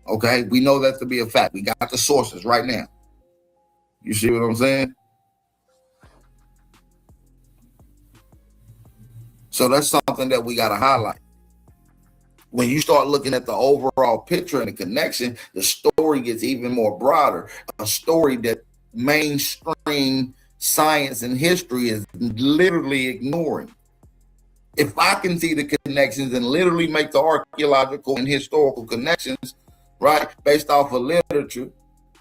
Okay, we know that to be a fact. We got the sources right now. You see what I'm saying? So that's something that we got to highlight. When you start looking at the overall picture and the connection, the story gets even more broader. A story that mainstream science and history is literally ignoring. If I can see the connections and literally make the archaeological and historical connections, right, based off of literature,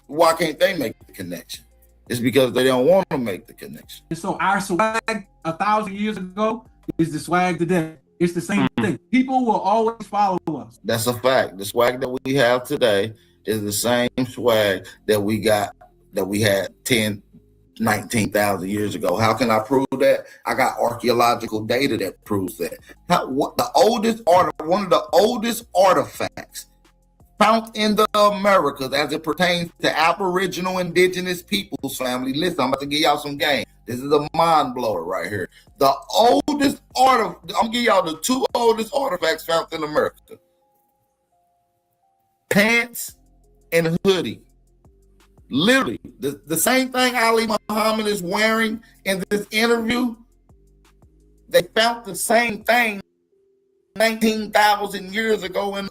why can't they make the connection? It's because they don't want to make the connection. And so our swag 1,000 years ago is the swag today. It's the same thing. People will always follow us. That's a fact. The swag that we have today is the same swag that we had 10, 19,000 years ago. How can I prove that? I got archaeological data that proves that. One of the oldest artifacts found in the Americas as it pertains to Aboriginal indigenous peoples, family. Listen, I'm about to give y'all some game. This is a mind blower right here. The oldest I'm gonna give y'all the two oldest artifacts found in America. Pants and hoodie. Literally, the same thing Ali Muhammad is wearing in this interview, they found the same thing 19,000 years ago. And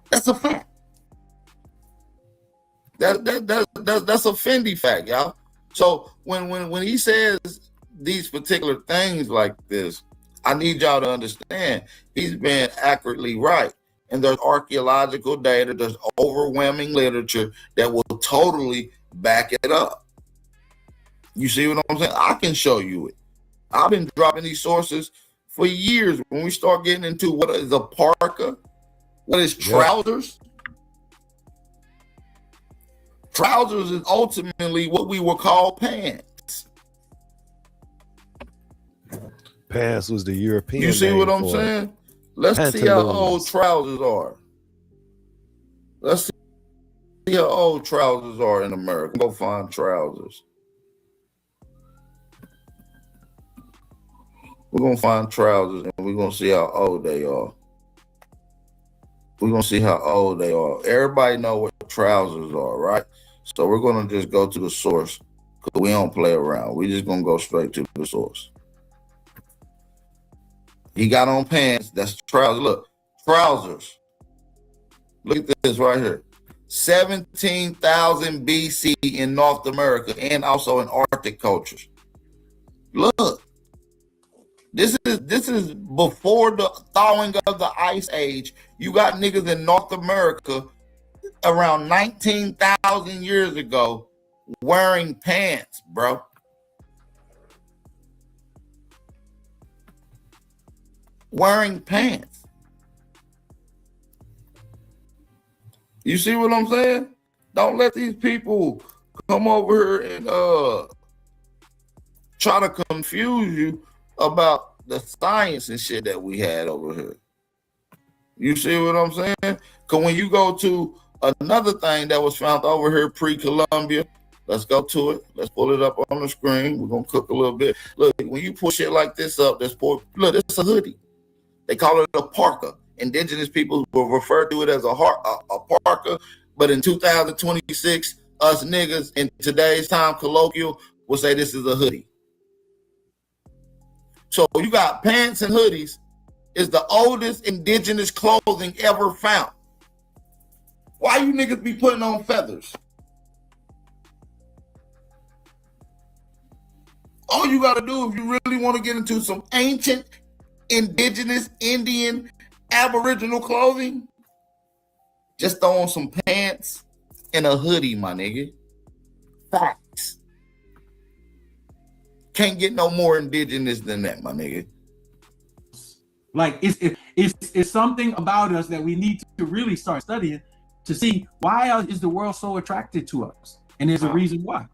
that's a fact. That's a Fendi fact, y'all. So when he says these particular things like this, I need y'all to understand he's been accurately right. And there's archaeological data, there's overwhelming literature that will totally back it up. You see what I'm saying? I can show you it. I've been dropping these sources for years. When we start getting into what is a parka, what is trousers? Trousers is ultimately what we would call pants. Pants was the European. You see what I'm name for saying? it. Let's see how Pantaloons. old trousers are. Let's see how old trousers are in America. Go find trousers. We're going to find trousers and we're going to see how old they are. We're going to see how old they are. Everybody know what trousers are, right? So we're going to just go to the source because we don't play around. We're just going to go straight to the source. He got on pants. That's trousers. Look, trousers. Look at this right here. 17,000 BC in North America and also in Arctic cultures. Look, this is before the thawing of the ice age. You got niggas in North America around 19,000 years ago wearing pants, bro. Wearing pants. You see what I'm saying? Don't let these people come over here and try to confuse you about the science and shit that we had over here. You see what I'm saying? Because when you go to another thing that was found over here pre-Columbia, let's go to it. Let's pull it up on the screen. We're going to cook a little bit. Look, when you push it like this up, look, it's a hoodie. They call it a parka. Indigenous people will refer to it as a parka, but in 2026, us niggas in today's time, colloquial, will say this is a hoodie. So you got pants and hoodies is the oldest indigenous clothing ever found. Why you niggas be putting on feathers? All you got to do if you really want to get into some ancient indigenous Indian Aboriginal clothing, just throw on some pants and a hoodie, my nigga. Facts. Can't get no more indigenous than that, my nigga. Like it's something about us that we need to really start studying to see why is the world so attracted to us, and there's a reason why.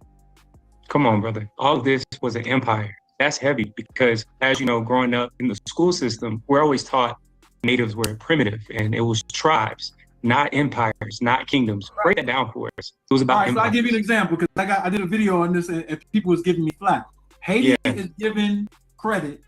Come on, brother. All of this was an empire. That's heavy because, as you know, growing up in the school system, we're always taught natives were primitive and it was tribes, not empires, not kingdoms. Break that down for us. It was about empires. So I'll give you an example because I did a video on this and people was giving me flack. Haiti is given credit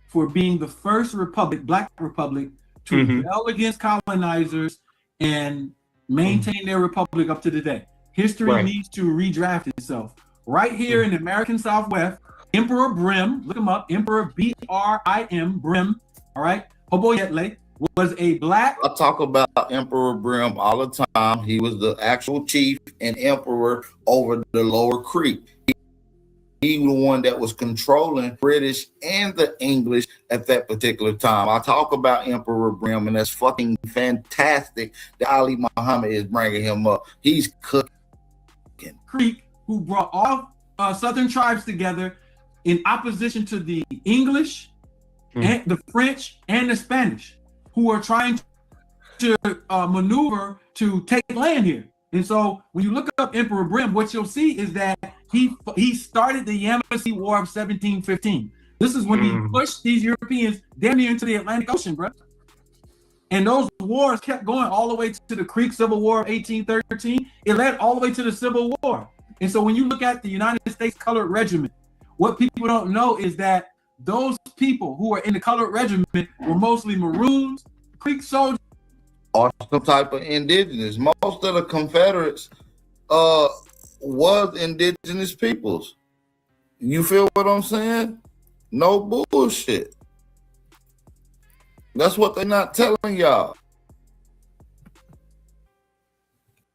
for being the first republic, Black republic, to rebel against colonizers and maintain their republic up to today. History needs to redraft itself. Right here in the American Southwest, Emperor Brim, look him up, Emperor B-R-I-M, Brim, all right, Hoboyetle, was a Black. I talk about Emperor Brim all the time. He was the actual chief and emperor over the Lower Creek. He was the one that was controlling British and the English at that particular time. I talk about Emperor Brim, and that's fucking fantastic that Ali Muhammad is bringing him up. He's cooking. Creek, who brought all Southern tribes together, in opposition to the English and the French and the Spanish, who are trying to maneuver to take land here. And so when you look up Emperor Brim, what you'll see is that he started the Yamasee War of 1715. This is when he pushed these Europeans damn near into the Atlantic Ocean, bro. And those wars kept going all the way to the Creek Civil War of 1813. It led all the way to the Civil War. And so when you look at the United States Colored Regiment, what people don't know is that those people who are in the Colored Regiment were mostly Maroons, Creek soldiers, or some type of indigenous. Most of the Confederates was indigenous peoples. You feel what I'm saying? No bullshit. That's what they're not telling y'all.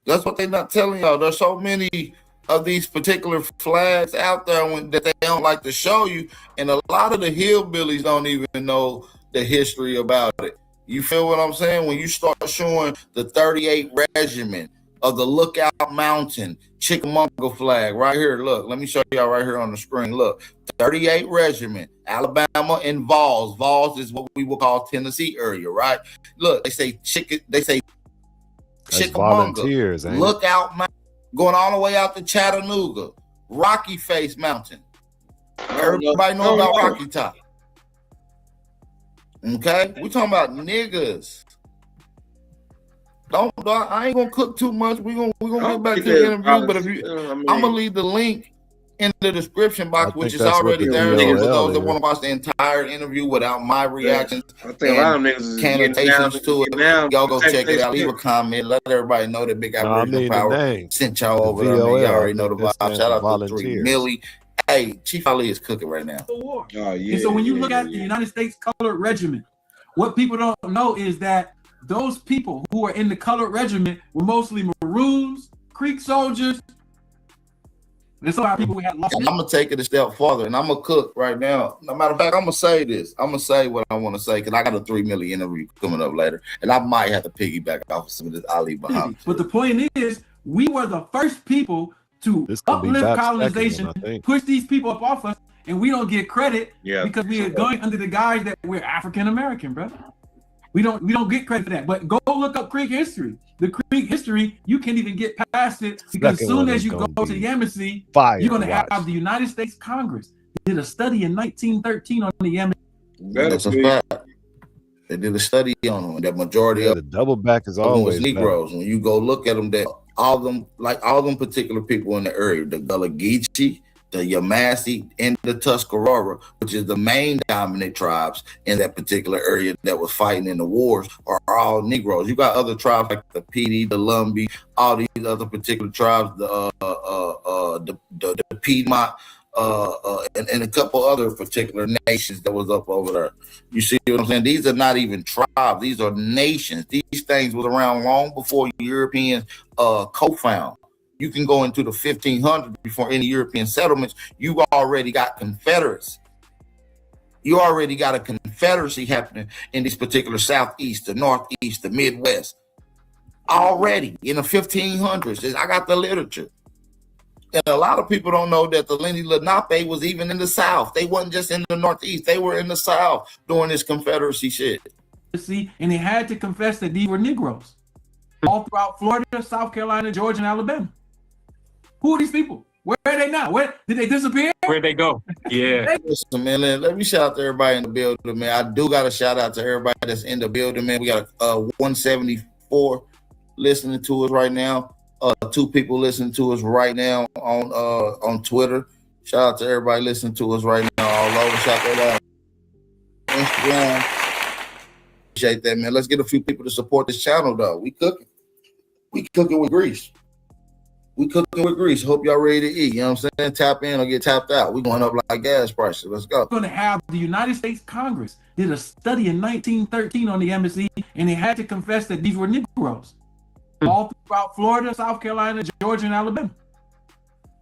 That's what they're not telling y'all. There's so many of these particular flags out there that they don't like to show you, and a lot of the hillbillies don't even know the history about it. You feel what I'm saying? When you start showing the 38 Regiment of the Lookout Mountain Chickamauga flag right here, look, let me show y'all right here on the screen. Look, 38 Regiment, Alabama, and Vols. Vols is what we will call Tennessee area, right? Look, they say Chickamauga, Lookout Mountain, going all the way out to Chattanooga, Rocky Face Mountain. Everybody know about Rocky Top. Okay, we talking about niggas. I ain't gonna cook too much. We gonna get back to the interview, but if you, I'm gonna leave the link in the description box, which is already there. For those that want to watch the entire interview without my reactions, I think a lot of niggas is connotations to it. Y'all go check it out. Leave a comment. Let everybody know that Big Aboriginal Power sent y'all over there. Man. Y'all already know the vibe. Shout out to 3 Millie. Hey, Chief Ali is cooking right now. Oh, yeah, and so when you look at the United States Colored Regiment, what people don't know is that those people who are in the Colored Regiment were mostly Maroons, Creek soldiers. And so people we had lost. I'm gonna take it a step farther, and I'm gonna cook right now. No matter of fact, I'm gonna say this. I'm gonna say what I want to say because I got a 3 million interview coming up later, and I might have to piggyback off of some of this Ali behind. But the point is, we were the first people to uplift colonization, push these people up off us, and we don't get credit because we are going under the guise that we're African American, bro. We don't get credit for that. But go look up Creek history. The Creek history, you can't even get past it because as soon as you go to Yamasee, you're going to have the United States Congress did a study in 1913 on the Yamasee. That's a fact. They did a study on them. That majority of the double back is always always Negroes. When you go look at them, that all them particular people in the area, the Gullah Geechee, the Yamasee, and the Tuscarora, which is the main dominant tribes in that particular area that was fighting in the wars, are all Negroes. You got other tribes like the Petey, the Lumbee, all these other particular tribes, the Piedmont, and a couple other particular nations that was up over there. You see what I'm saying? These are not even tribes. These are nations. These things was around long before Europeans co-found. You can go into the 1500s before any European settlements. You already got Confederates. You already got a confederacy happening in this particular Southeast, the Northeast, the Midwest. Already in the 1500s. I got the literature. And a lot of people don't know that the Lenni Lenape was even in the South. They wasn't just in the Northeast. They were in the South doing this confederacy shit. See, and they had to confess that these were Negroes. All throughout Florida, South Carolina, Georgia, and Alabama. Who are these people? Where are they now? Where did they disappear? Where'd they go? Yeah. Listen, man, let me shout out to everybody in the building, man. I do got to shout out to everybody that's in the building, man. We got 174 listening to us right now. 2 people listening to us right now on Twitter. Shout out to everybody listening to us right now all over. Shout that out. Instagram. Appreciate that, man. Let's get a few people to support this channel, though. We cooking. We cooking with grease. We cooking with grease. Hope y'all ready to eat. You know what I'm saying? Tap in or get tapped out. We going up like gas prices. Let's go. We're going to have the United States Congress did a study in 1913 on the Yamasee, and they had to confess that these were Negroes. All throughout Florida, South Carolina, Georgia, and Alabama.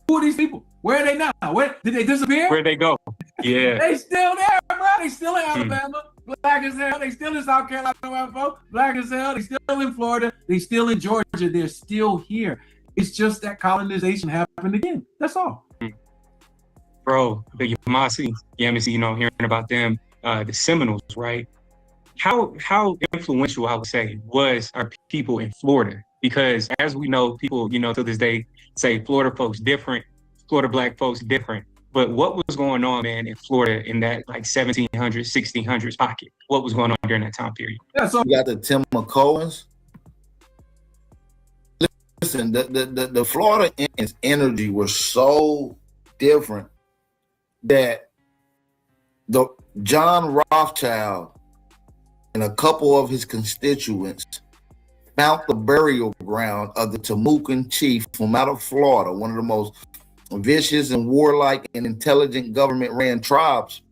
Who are these people? Where are they now? Where did they disappear? Where'd they go? Yeah. They still there, bro. They still in Alabama. Black as hell. They still in South Carolina. Black as hell. They still in Florida. They still in Georgia. They're still here. It's just that colonization happened again. That's all. bro, the Yamasi, hearing about them, the Seminoles, right? How influential, I would say, was our people in Florida? Because as we know, people, to this day say Florida folks different, Florida black folks different. But what was going on, man, in Florida in that like 1700s, 1600s pocket? What was going on during that time period? Yeah, so You got the Tim McCollins. Listen, the Florida energy was so different that the John Rothschild and a couple of his constituents found the burial ground of the Temucan chief from out of Florida, one of the most vicious and warlike and intelligent government-ran tribes.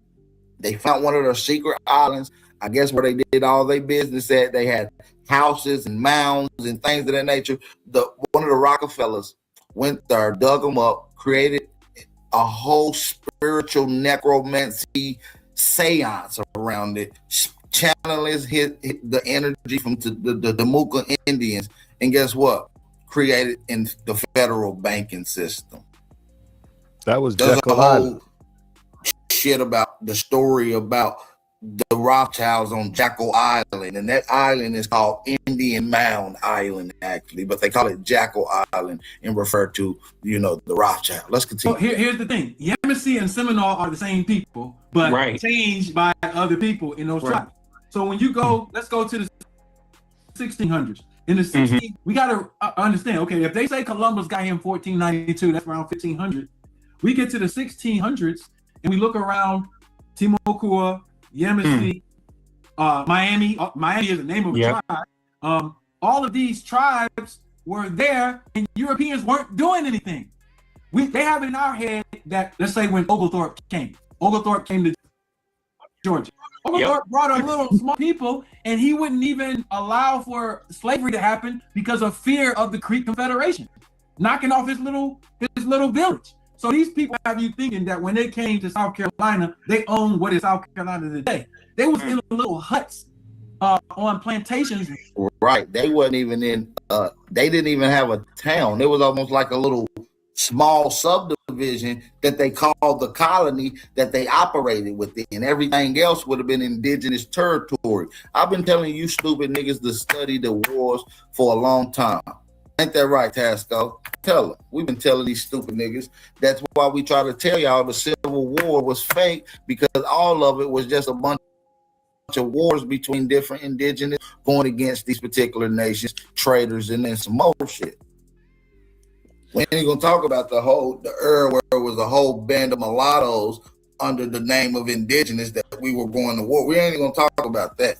They found one of their secret islands, I guess, where they did all their business at. They had houses and mounds and things of that nature. One of the Rockefellers went there, dug them up, created a whole spiritual necromancy seance around it, channeling the energy from the Temuca Indians, and guess what? Created in the federal banking system. That was There's Jekyll a whole Island. shit about the story about the Rothschilds on Jekyll Island, and that island is called Indian Mound Island, actually, but they call it Jekyll Island and refer to, the Rothschild. Let's continue. So here's the thing: Yamasee and Seminole are the same people, but changed by other people in those tribes. So when you go, let's go to the 1600s. In the 1600s, we got to understand. Okay, if they say Columbus got here in 1492, that's around 1500. We get to the 1600s and we look around Timucua, Yamasee, Miami. Miami is the name of a tribe. All of these tribes were there, and Europeans weren't doing anything. They have it in our head that, let's say, when Oglethorpe came to Georgia. Oglethorpe brought a little small people, and he wouldn't even allow for slavery to happen because of fear of the Creek Confederation knocking off his little village. So these people have you thinking that when they came to South Carolina, they owned what is South Carolina today. They was in little huts on plantations. Right. They wasn't even in, they didn't even have a town. It was almost like a little small subdivision that they called the colony that they operated within. Everything else would have been indigenous territory. I've been telling you stupid niggas to study the wars for a long time. Ain't that right, Tasco? Tell them. We've been telling these stupid niggas. That's why we try to tell y'all the Civil War was fake, because all of it was just a bunch of wars between different indigenous going against these particular nations, traders, and then some more shit. We ain't gonna talk about the era where it was a whole band of mulattoes under the name of indigenous that we were going to war. We ain't gonna talk about that.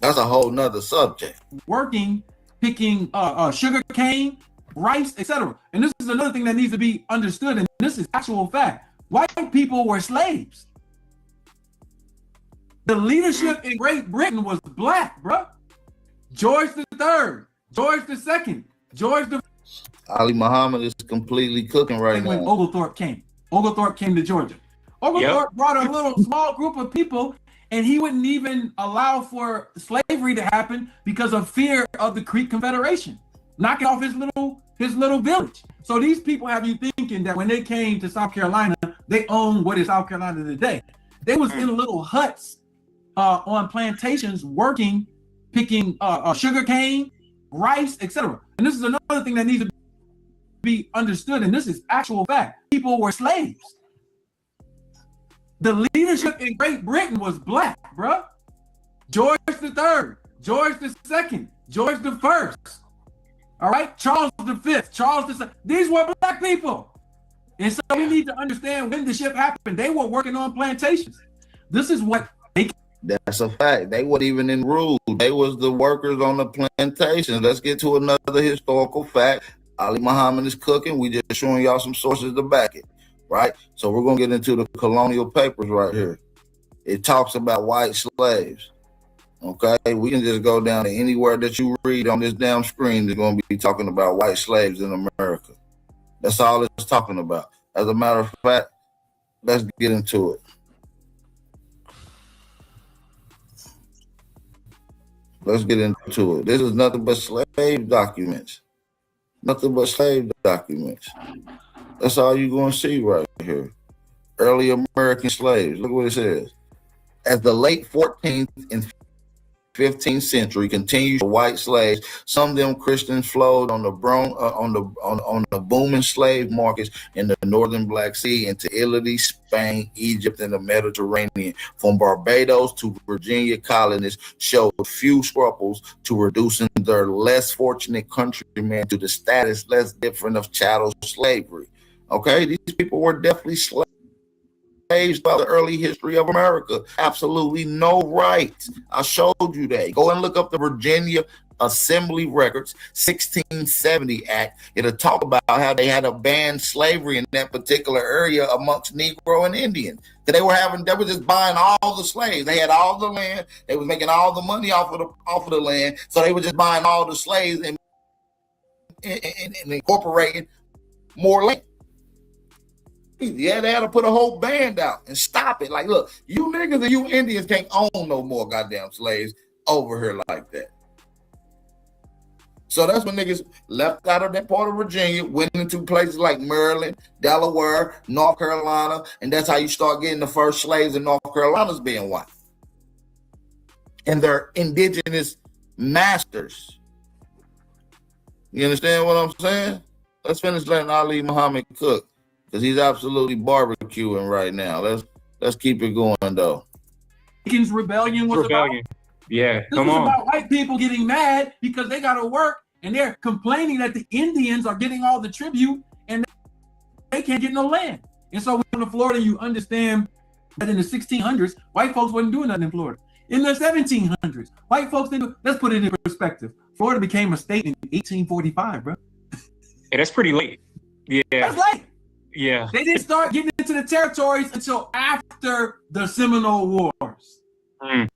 That's a whole nother subject. Working, picking sugar cane, rice, etc. And this is another thing that needs to be understood, and this is actual fact. White people were slaves. The leadership in Great Britain was black, bro. George III, George II, George the Ali Muhammad is completely cooking right now. When Oglethorpe came to Georgia. Oglethorpe brought a little small group of people, and he wouldn't even allow for slavery to happen because of fear of the Creek Confederation knocking off his little village. So these people have you thinking that when they came to South Carolina, they owned what is South Carolina today. They was in little huts on plantations working, picking sugar cane, rice, etc. And this is another thing that needs to be understood, and this is actual fact. People were slaves. The leadership in Great Britain was black, bro. George III, George II, George I. All right, Charles V, Charles II. These were black people. And so we need to understand when the shift happened. They were working on plantations. This is what they... That's a fact. They weren't even in rule. They was the workers on the plantations. Let's get to another historical fact. Ali Muhammad is cooking. We just showing y'all some sources to back it, right? So we're going to get into the colonial papers right here. It talks about white slaves, okay? We can just go down to anywhere that you read on this damn screen. They're going to be talking about white slaves in America. That's all it's talking about. As a matter of fact, let's get into it. Let's get into it. This is nothing but slave documents. Nothing but slave documents. That's all you're going to see right here. Early American slaves. Look what it says. As the late 14th and 15th century continued for white slaves, some of them Christians flowed on the booming slave markets in the northern Black Sea into Italy, Spain, Egypt, and the Mediterranean. From Barbados to Virginia, colonists showed few scruples to reducing their less fortunate countrymen to the status less different of chattel slavery. Okay, these people were definitely slaves by the early history of America. Absolutely no rights. I showed you that. Go and look up the Virginia Assembly Records 1670 Act. It'll talk about how they had to ban slavery in that particular area amongst Negro and Indian. They were just buying all the slaves. They had all the land. They was making all the money off of the land. So they were just buying all the slaves and incorporating more land. Yeah, they had to put a whole band out and stop it. Like, look, you niggas and you Indians can't own no more goddamn slaves over here like that. So that's when niggas left out of that part of Virginia, went into places like Maryland, Delaware, North Carolina, and that's how you start getting the first slaves in North Carolina's being white. And their indigenous masters. You understand what I'm saying? Let's finish letting Ali Muhammad cook. Because he's absolutely barbecuing right now. Let's keep it going though. Lincoln's rebellion was rebellion. Yeah, this was about white people getting mad because they got to work and they're complaining that the Indians are getting all the tribute and they can't get no land. And so when you go to Florida, you understand that in the 1600s, white folks wasn't doing nothing in Florida. In the 1700s, white folks didn't. Let's put it in perspective. Florida became a state in 1845, bro. Yeah, that's pretty late. Yeah. That's late. Yeah. They didn't start getting into the territories until after the Seminole Wars. Mm.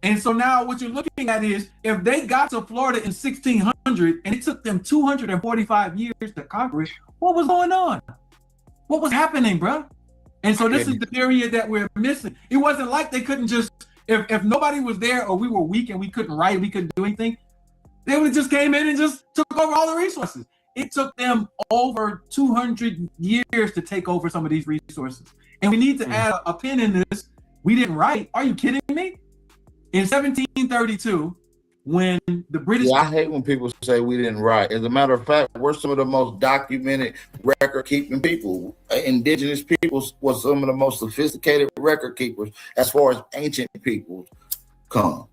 And so now what you're looking at is if they got to Florida in 1600 and it took them 245 years to conquer it, what was going on? What was happening, bro? And so this is the period that we're missing. It wasn't like they couldn't just, if nobody was there or we were weak and we couldn't write, we couldn't do anything, they would have just came in and just took over all the resources. It took them over 200 years to take over some of these resources. And we need to add a pin in this. We didn't write. Are you kidding me? In 1732, when the British... Yeah, I hate when people say we didn't write. As a matter of fact, we're some of the most documented record-keeping people. Indigenous peoples were some of the most sophisticated record keepers as far as ancient peoples come.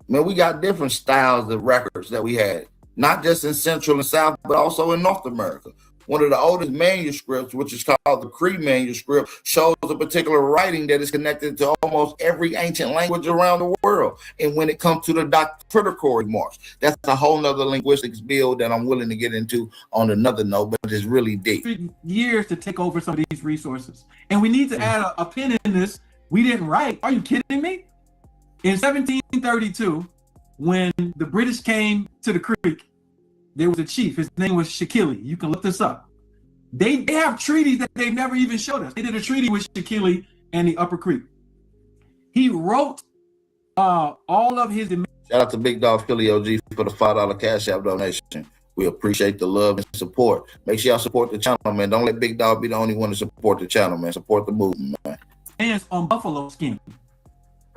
Man, we got different styles of records that we had. Not just in Central and South, but also in North America. One of the oldest manuscripts, which is called the Cree manuscript, shows a particular writing that is connected to almost every ancient language around the world. And when it comes to the doctrinatory marks, that's a whole nother linguistics build that I'm willing to get into on another note, but it's really deep. Years to take over some of these resources. And we need to add a pin in this. We didn't write. Are you kidding me? In 1732, when the British came to the creek, there was a chief. His name was Shakili. You can look this up. They have treaties that they've never even showed us. They did a treaty with Shakili and the Upper Creek. He wrote all of his demands. Shout out to Big Dog Philly OG for the $5 Cash App donation. We appreciate the love and support. Make sure y'all support the channel, man. Don't let Big Dog be the only one to support the channel, man. Support the movement, man. Hands on buffalo skin.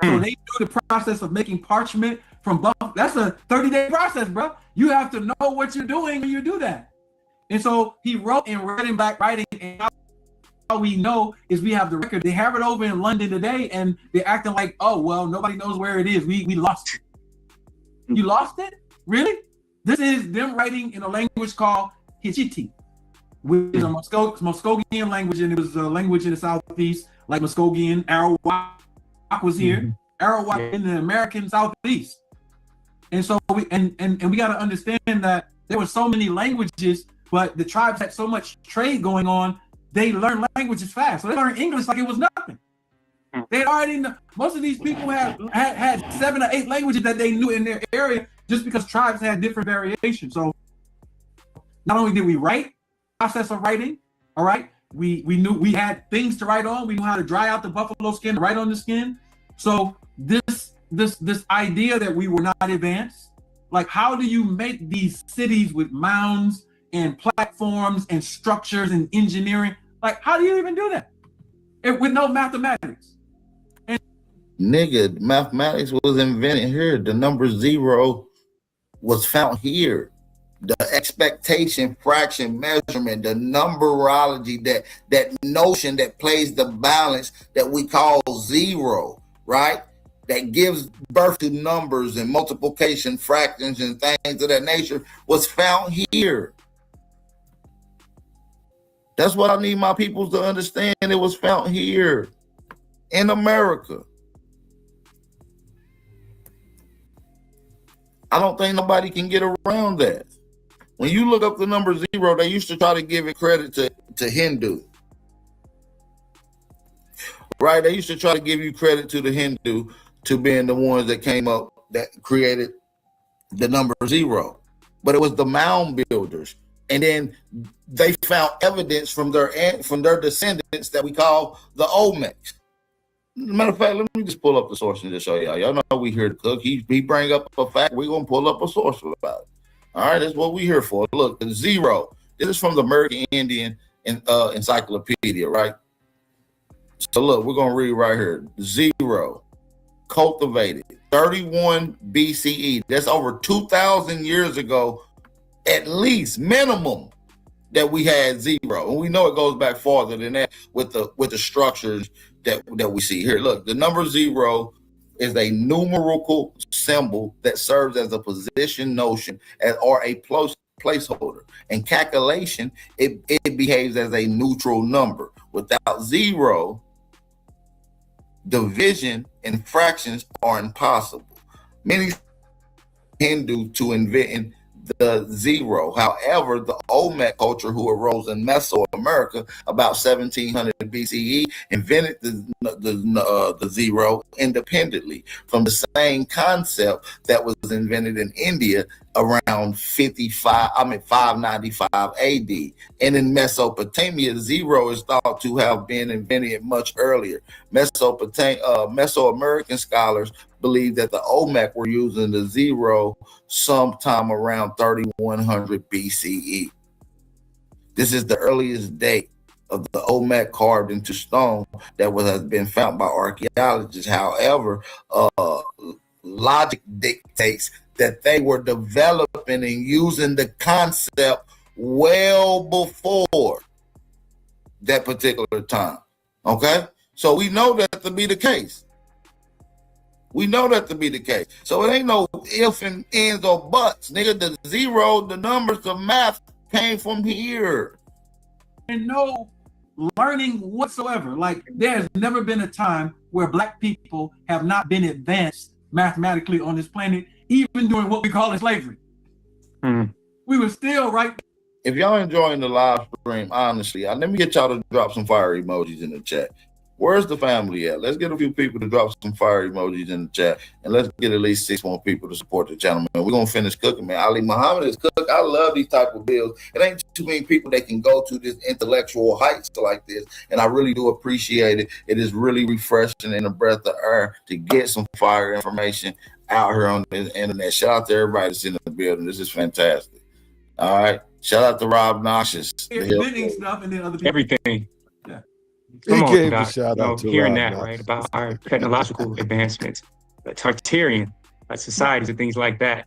So they do the process of making parchment from buffalo. That's a 30-day process, bro. You have to know what you're doing when you do that. And so he wrote in red and black writing, and how we know is we have the record. They have it over in London today, and they're acting like, oh, well, nobody knows where it is. We lost it. You lost it? Really? This is them writing in a language called Hichiti, which is a Muskogean language, and it was a language in the Southeast, like Muskogean. Arawak was here. Arawak in the American Southeast. And so we got to understand that there were so many languages, but the tribes had so much trade going on, they learned languages fast. So they learned English like it was nothing. They already most of these people had 7 or 8 languages that they knew in their area just because tribes had different variations. So not only did we write, process of writing, all right, we knew we had things to write on. We knew how to dry out the buffalo skin, to write on the skin. So this idea that we were not advanced, like how do you make these cities with mounds and platforms and structures and engineering? Like how do you even do that? with no mathematics. Nigga, mathematics was invented here. The number 0 was found here. The expectation, fraction, measurement, the numberology, that notion that plays the balance that we call 0, right? That gives birth to numbers and multiplication, fractions, and things of that nature was found here. That's what I need my people to understand. It was found here in America. I don't think nobody can get around that. When you look up the number 0, they used to try to give it credit to Hindu. Right? They used to try to give you credit to the Hindu to being the ones that came up, that created the number 0. But it was the mound builders. And then they found evidence from their descendants that we call the Olmecs. Matter of fact, let me just pull up the source and just show y'all. Y'all know we here to cook. He bring up a fact. We're going to pull up a source about it. All right, that's what we here for. Look, the 0. This is from the American Indian Encyclopedia, right? So look, we're going to read right here. 0, cultivated, 31 BCE. That's over 2,000 years ago, at least, minimum, that we had 0. And we know it goes back farther than that with the structures that we see here. Look, the number 0 is a numerical symbol that serves as a position notion or a placeholder. In calculation, it behaves as a neutral number. Without 0, division and fractions are impossible. Many Hindu to invent the 0. However, the Olmec culture, who arose in Mesoamerica about 1700 BCE, invented the 0 independently from the same concept that was invented in India around 595 AD. And in Mesopotamia, 0 is thought to have been invented much earlier. Mesoamerican scholars believe that the Olmec were using the 0 sometime around 3100 BCE. This is the earliest date of the Olmec carved into stone that has been found by archaeologists. However, logic dictates that they were developing and using the concept well before that particular time. Okay? So we know that to be the case. We know that to be the case. So it ain't no ifs and ands or buts. Nigga, the 0, the numbers, the math came from here. And no learning whatsoever. Like, there's never been a time where Black people have not been advanced mathematically on this planet, even during what we call slavery. We were still right. If y'all enjoying the live stream, honestly, let me get y'all to drop some fire emojis in the chat. Where's the family at? Let's get a few people to drop some fire emojis in the chat, and let's get at least 6 more people to support the channel, man. We're going to finish cooking, man. Ali Muhammad is cook. I love these type of bills. It ain't too many people that can go to this intellectual heights like this, and I really do appreciate it. It is really refreshing and a breath of air to get some fire information out here on the internet. Shout out to everybody that's in the building. This is fantastic. All right. Shout out to Rob Noxious. Stuff and then other people. Everything. Yeah. He gave Doc, a shout out to hearing Rob that, Knox. right, about our technological advancements, Tartarian societies and things like that.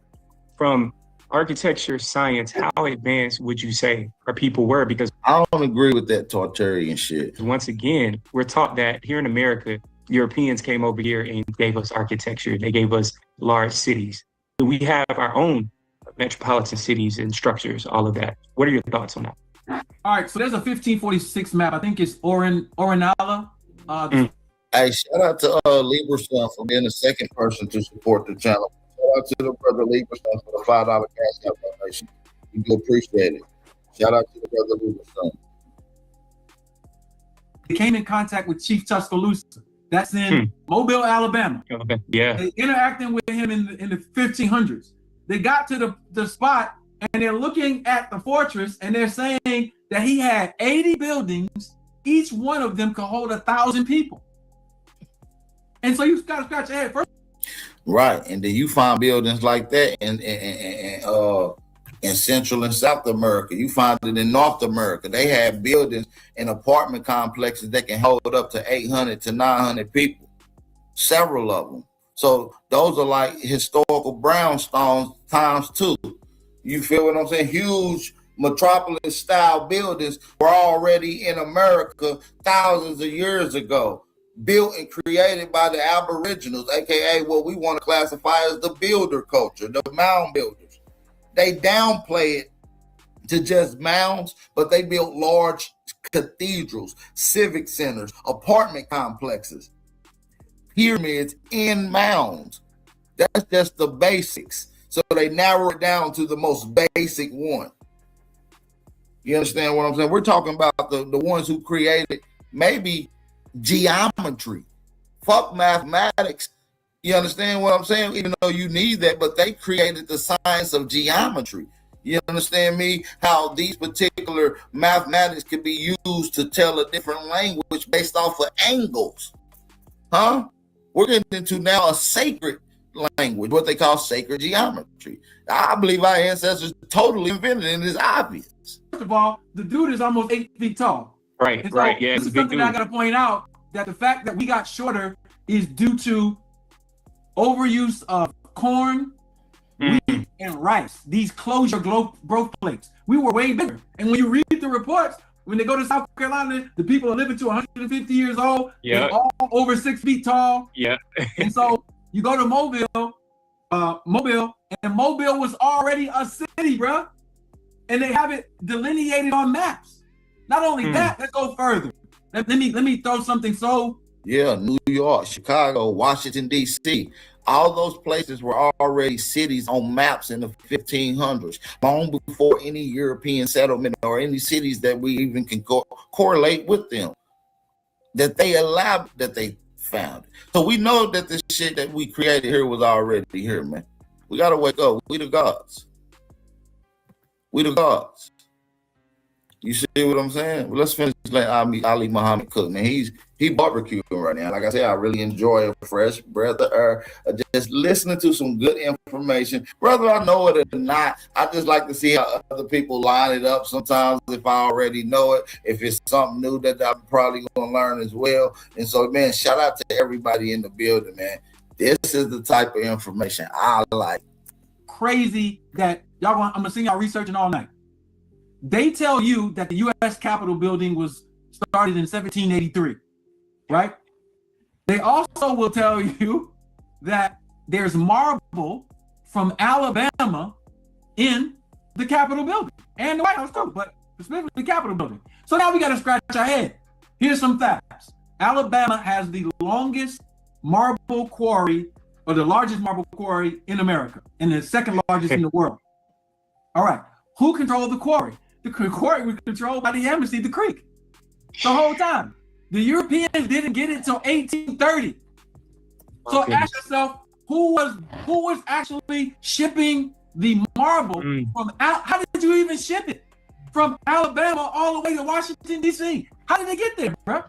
From architecture, science, how advanced would you say our people were? Because I don't agree with that Tartarian shit. Once again, we're taught that here in America, Europeans came over here and gave us architecture. They gave us large cities. We have our own metropolitan cities and structures, all of that. What are your thoughts on that? All right, so there's a 1546 map. I think it's Orinala. Hey, shout out to Lieberson for being the second person to support the channel. Shout out to the brother Lieberson for the $5 cash out donation. We do appreciate it. Shout out to the brother Lieberson. They came in contact with Chief Tuscaloosa. That's in Mobile, Alabama. Okay. Yeah. They interacting with him in the 1500s. They got to the spot and they're looking at the fortress and they're saying that he had 80 buildings. Each one of them could hold 1,000 people. And so you got to scratch your head first. Right, and then you find buildings like that, and in Central and South America. You find it in North America. They have buildings and apartment complexes that can hold up to 800 to 900 people, several of them. So those are like historical brownstones times two. You feel what I'm saying? Huge metropolis style buildings were already in America thousands of years ago, built and created by the Aboriginals, aka what we want to classify as the builder culture, the mound builders. They downplay it to just mounds, but they built large cathedrals, civic centers, apartment complexes, pyramids in mounds. That's just the basics. So they narrow it down to the most basic one. You understand what I'm saying? We're talking about the ones who created maybe geometry. Fuck mathematics. You understand what I'm saying? Even though you need that, but they created the science of geometry. You understand me? How these particular mathematics can be used to tell a different language based off of angles. Huh? We're getting into now a sacred language, what they call sacred geometry. I believe our ancestors totally invented it, and it's obvious. First of all, the dude is almost 8 feet tall. Right, And so right. Yeah, this it's is a big something I dude. got to point out, that the fact that we got shorter is due to overuse of corn, wheat, and rice. These closure growth plates. We were way bigger. And when you read the reports, when they go to South Carolina, the people are living to 150 years old. Yeah. They're all over 6 feet tall. Yeah. And so you go to Mobile, and Mobile was already a city, bro. And they have it delineated on maps. Not only that, let's go further. Let me throw something so. Yeah, New York, Chicago, Washington, D.C. All those places were already cities on maps in the 1500s, long before any European settlement or any cities that we even can correlate with them, that they allowed, that they found. So we know that this shit that we created here was already here, man. We got to wake up. We the gods. We the gods. You see what I'm saying? Well, let's finish letting Ali Muhammad cook, man. He barbecuing right now. Like I said, I really enjoy a fresh breath of air, just listening to some good information. Whether I know it or not, I just like to see how other people line it up sometimes if I already know it, if it's something new that I'm probably going to learn as well. And so, man, shout out to everybody in the building, man. This is the type of information I like. Crazy that y'all I'm gonna send y'all researching all night. They tell you that the U.S. Capitol building was started in 1783, right? They also will tell you that there's marble from Alabama in the Capitol building and the White House too, but specifically the Capitol building. So now we got to scratch our head. Here's some facts. Alabama has the longest marble quarry, or the largest marble quarry in America, and the second largest in the world. All right, who controlled the quarry? The quarry was controlled by the embassy, the Creek, the whole time. The Europeans didn't get it till 1830. So ask yourself, who was actually shipping the marble from? How did you even ship it from Alabama all the way to Washington D.C.? How did they get there, bro?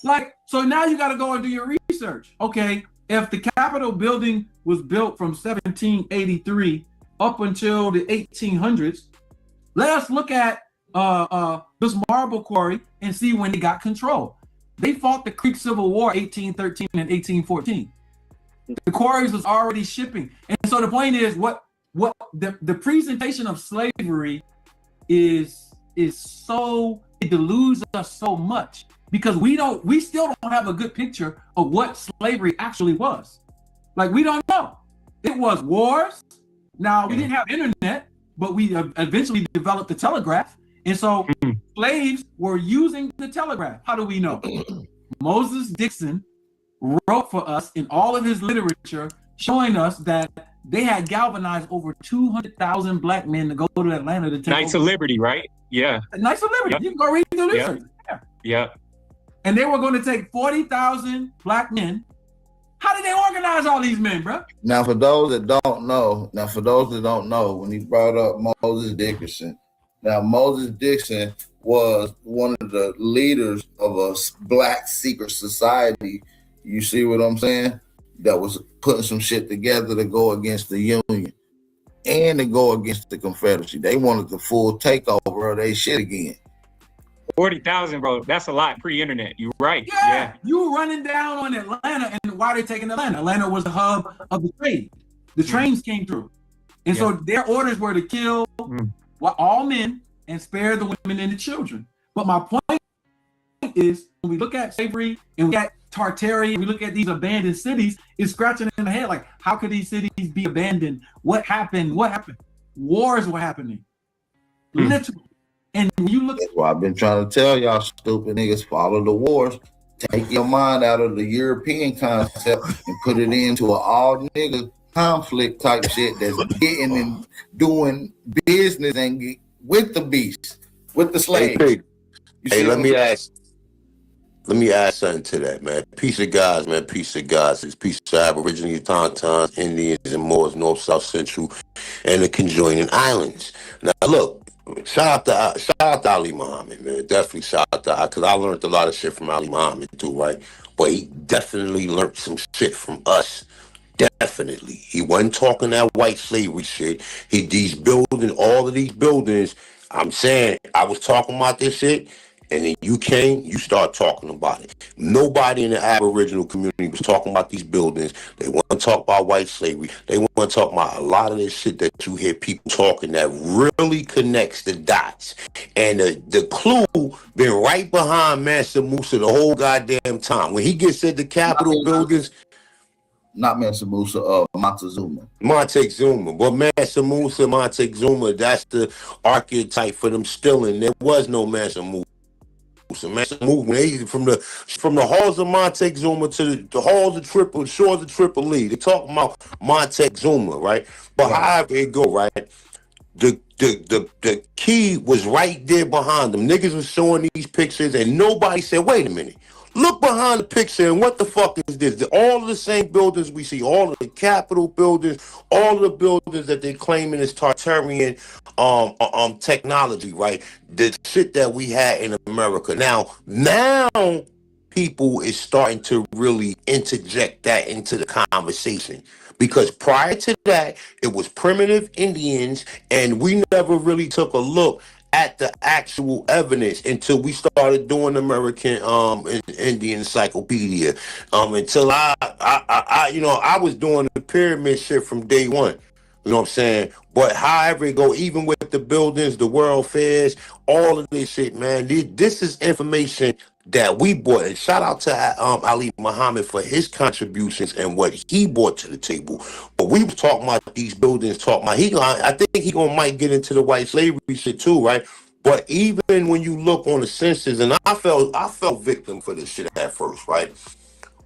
Like, so now you got to go and do your research. Okay, if the Capitol building was built from 1783 up until the 1800s, let us look at this marble quarry and see when they got control. They fought the Creek Civil War 1813 and 1814. The quarries was already shipping. And so the point is, what the presentation of slavery is so, it deludes us so much, because we still don't have a good picture of what slavery actually was. Like, we don't know. It was wars. Now, we didn't have internet, but we eventually developed the telegraph. And so slaves were using the telegraph. How do we know? Moses Dixon wrote for us in all of his literature, showing us that they had galvanized over 200,000 black men to go to Atlanta to take Knights of Liberty, right? Yeah. Knights of Liberty. Yep. You can go read the research. Yeah. And they were going to take 40,000 black men. How did they organize all these men, bro? Now, for those that don't know, when he brought up Moses Dickinson, now Moses Dixon was one of the leaders of a black secret society. You see what I'm saying? That was putting some shit together to go against the Union. and to go against the Confederacy. They wanted the full takeover of their shit again. 40,000, bro. That's a lot pre-internet. You're right. Yeah, you were running down on Atlanta, and why are they taking Atlanta? Atlanta was the hub of the trade. The trains came through, and so their orders were to kill all men and spare the women and the children. But my point is, when we look at slavery and we look at Tartary, we look at these abandoned cities, it's scratching in the head like, how could these cities be abandoned? What happened? What happened? Wars were happening. Literally. And when you look, that's why I've been trying to tell y'all stupid niggas, follow the wars. Take your mind out of the European concept and put it into an all nigga conflict type shit that's getting and doing business and with the beast, with the slaves. Hey, let me ask something to that, man. Peace of gods, man. Peace of gods. It's peace of Aborigines, Tauntauns, Indians, and Moors, North, South, Central, and the conjoining islands. Now, look, shout out to Ali Muhammad, man. Definitely shout out to, because I learned a lot of shit from Ali Muhammad too, right? But he definitely learned some shit from us. Definitely. He wasn't talking that white slavery shit. All of these buildings, I'm saying, I was talking about this shit, and then you came, you start talking about it. Nobody in the Aboriginal community was talking about these buildings. They want to talk about white slavery. They want to talk about a lot of this shit that you hear people talking that really connects the dots. And the clue been right behind Mansa Musa the whole goddamn time. When he gets at the Capitol buildings, not Mansa Musa, Montezuma. Montezuma. But Mansa Musa, Montezuma, that's the archetype for them stealing. There was no Mansa Musa. Mansa Musa, from the halls of Montezuma to the halls of shores of Tripoli. They talking about Montezuma, right? But however it go, right? The key was right there behind them. Niggas was showing these pictures and nobody said, wait a minute. Look behind the picture and what the fuck is this? All of the same buildings we see, all of the Capitol buildings, all of the buildings that they're claiming is Tartarian technology, right? The shit that we had in America. Now people is starting to really interject that into the conversation. Because prior to that, it was primitive Indians, and we never really took a look at the actual evidence until we started doing American Indian Encyclopedia. Until I was doing the pyramid shit from day one. You know what I'm saying? But however it go, even with the buildings, the world fairs, all of this shit, man, this is information that we brought. And shout out to Ali Muhammad for his contributions and what he brought to the table. But we was talking about these buildings, I think he might get into the white slavery shit too, right? But even when you look on the census, and I fell victim for this shit at first, right?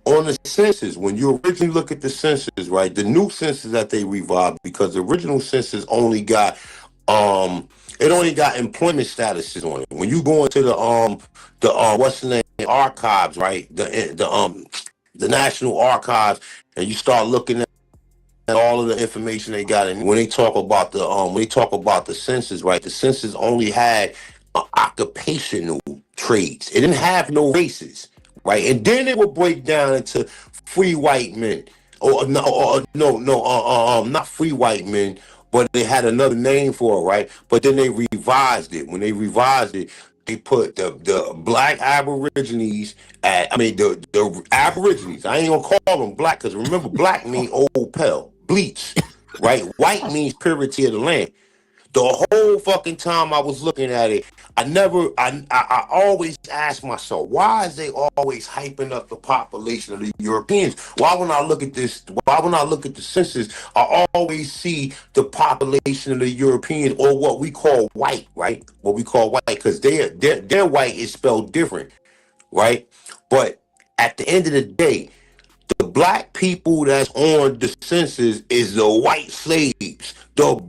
On the census, when you originally look at the census, right, the new census that they revived, because the original census only got employment statuses on it. When you go into the what's the name, archives, right, the National Archives, and you start looking at all of the information they got, and when they talk about the census, right, the census only had occupational trades. It didn't have no races. Right, and then it would break down into free white men, not free white men, but they had another name for it, right? But then they revised it. When they revised it, they put the black Aborigines the Aborigines. I ain't gonna call them black because remember, black means old pale, bleach, right? White means purity of the land. The whole fucking time I was looking at it, I always ask myself, why is they always hyping up the population of the Europeans? Why when I look at the census, I always see the population of the Europeans, or what we call white, right? What we call white, because their white is spelled different, right? But at the end of the day, the black people that's on the census is the white slaves. The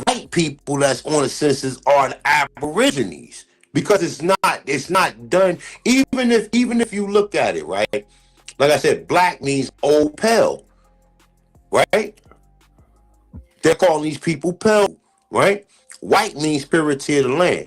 white people that's on the census are the Aborigines, because it's not done. Even if you look at it, right, like I said, black means old pale, right? They're calling these people pale, right? White means spiritual of the land.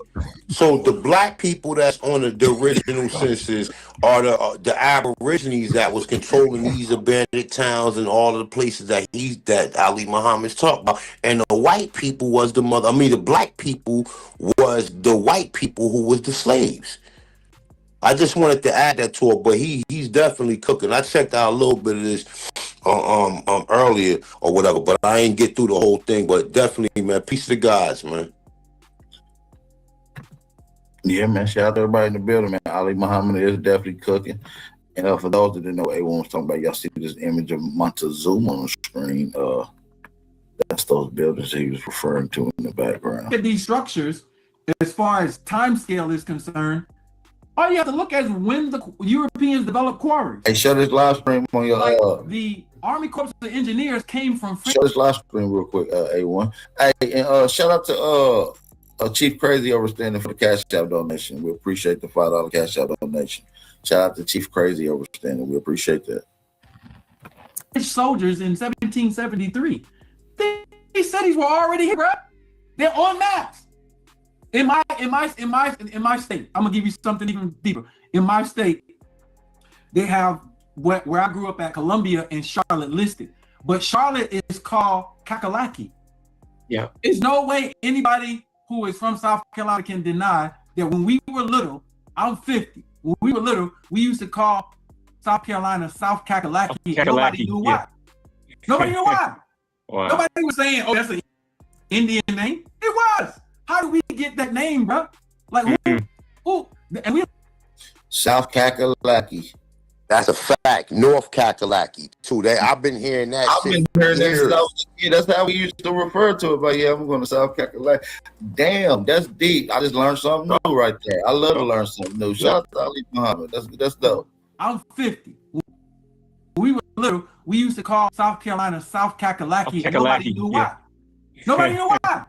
So the black people that's on the original census are the Aborigines that was controlling these abandoned towns and all of the places that Ali Muhammad's talked about. And the white people was the mother. I mean, the black people was the white people who was the slaves. I just wanted to add that to it, but he's definitely cooking. I checked out a little bit of this earlier or whatever, but I ain't get through the whole thing. But definitely, man, peace to the gods, man. Yeah, man. Shout out to everybody in the building, man. Ali Muhammad is definitely cooking. And for those that didn't know what A1 was talking about, y'all see this image of Montezuma on the screen. That's those buildings he was referring to in the background. Look at these structures, as far as time scale is concerned, all you have to look at is when the Europeans developed quarries. Hey, show this live stream on your the Army Corps of Engineers came from France. Show this live stream real quick, A1. Hey, and shout out to Chief Crazy Overstanding for the Cash App donation. We appreciate the $5 Cash App donation. Shout out to Chief Crazy Overstanding. We appreciate that. Soldiers in 1773. These cities were already here, bro. They're on maps. In my state, I'm gonna give you something even deeper. In my state, they have where I grew up at, Columbia and Charlotte listed, but Charlotte is called Kakalaki. Yeah, there's no way anybody who is from South Carolina can deny that when we were little, I'm 50. When we were little, we used to call South Carolina South Kakalaki. Nobody knew why. Nobody knew why. Wow. Nobody was saying, "Oh, that's an Indian name." It was. How do we get that name, bro? Like who? And we South Kakalaki. That's a fact. North Kakalaki too. I've been hearing that. I've been hearing that. Yeah, that's how we used to refer to it. But yeah, I'm going to South Kakalaki. Damn, that's deep. I just learned something new right there. I love to learn something new. Shout out to Ali Muhammad. That's dope. I'm 50. When we were little, we used to call South Carolina South Kakalaki. And nobody knew why. Nobody knew why.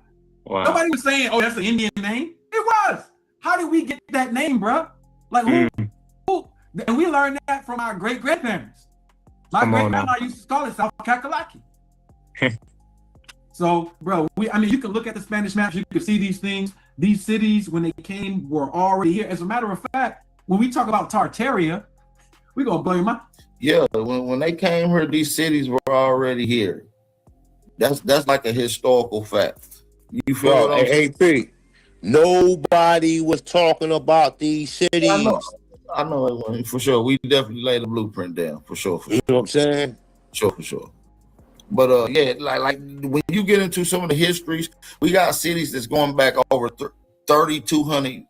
Wow. Nobody was saying, "Oh, that's an Indian name." It was. How did we get that name, bro? Like who? And we learned that from our great grandparents. My great grandma used to call it South Kakalaki. So, bro, I mean, you can look at the Spanish maps. You can see these things. These cities, when they came, were already here. As a matter of fact, when we talk about Tartaria, we're gonna blow your mind. Yeah, when they came here, these cities were already here. That's like a historical fact. You feel AP? Nobody was talking about these cities. I know it for sure. We definitely laid the blueprint down for sure. You know what I'm saying? For sure. But yeah, like when you get into some of the histories, we got cities that's going back over 3,200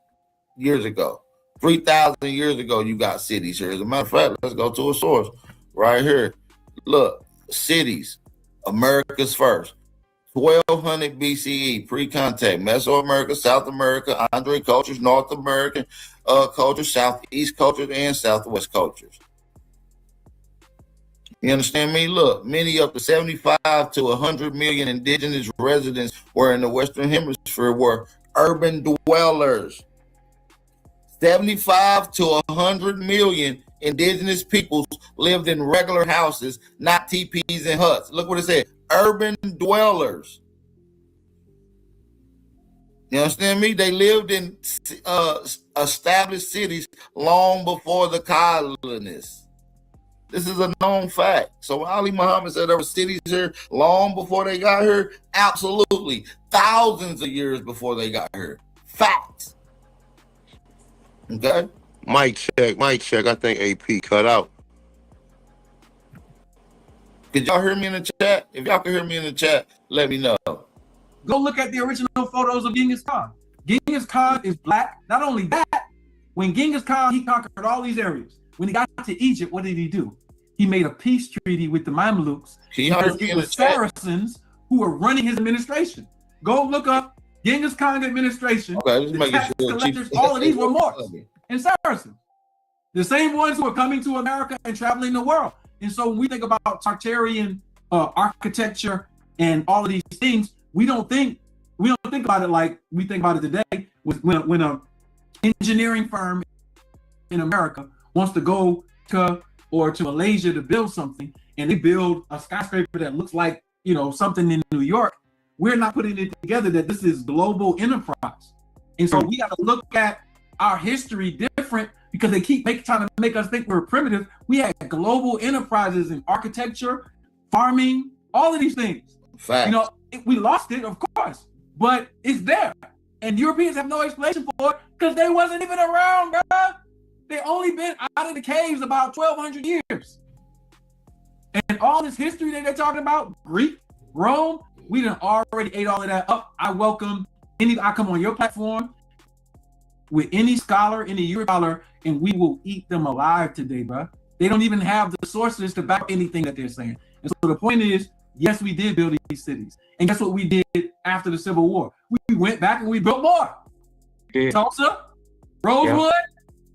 years ago, 3,000 years ago. You got cities here. As a matter of fact, let's go to a source right here. Look, cities, America's first. 1200 BCE, pre-contact, Mesoamerica, South America, Andre cultures, North American cultures, Southeast cultures, and Southwest cultures. You understand me? Look, many up to 75 to 100 million indigenous residents were in the Western Hemisphere were urban dwellers. 75 to 100 million indigenous peoples lived in regular houses, not teepees and huts. Look what it said. Urban dwellers. You understand me? They lived in established cities long before the colonists. This is a known fact. So Ali Muhammad said there were cities here long before they got here. Absolutely. Thousands of years before they got here. Facts. Okay? Mic check. I think AP cut out. Could y'all hear me in the chat? If y'all can hear me in the chat, let me know. Go look at the original photos of Genghis Khan. Genghis Khan is black. Not only that, when Genghis Khan, he conquered all these areas. When he got to Egypt, what did he do? He made a peace treaty with the Mamluks because it was Saracens who were running his administration. Go look up Genghis Khan administration. Okay, let's make tax collectors, all of these were Moors and Saracens. The same ones who were coming to America and traveling the world. And so when we think about Tartarian architecture and all of these things, we don't think about it like we think about it today. When an engineering firm in America wants to go to Malaysia to build something, and they build a skyscraper that looks like something in New York, we're not putting it together that this is global enterprise. And so we got to look at our history different because they keep trying to make us think we're primitive. We had global enterprises in architecture, farming, all of these things. Facts. You know, we lost it, of course, but it's there. And Europeans have no explanation for it because they wasn't even around, bro. They only been out of the caves about 1,200 years. And all this history that they're talking about, Greek, Rome, we done already ate all of that up. I welcome I come on your platform with any scholar, any Euro scholar, and we will eat them alive today, bro. They don't even have the sources to back anything that they're saying. And so the point is, yes, we did build these cities. And guess what we did after the Civil War? We went back and we built more. Yeah. Tulsa, Rosewood,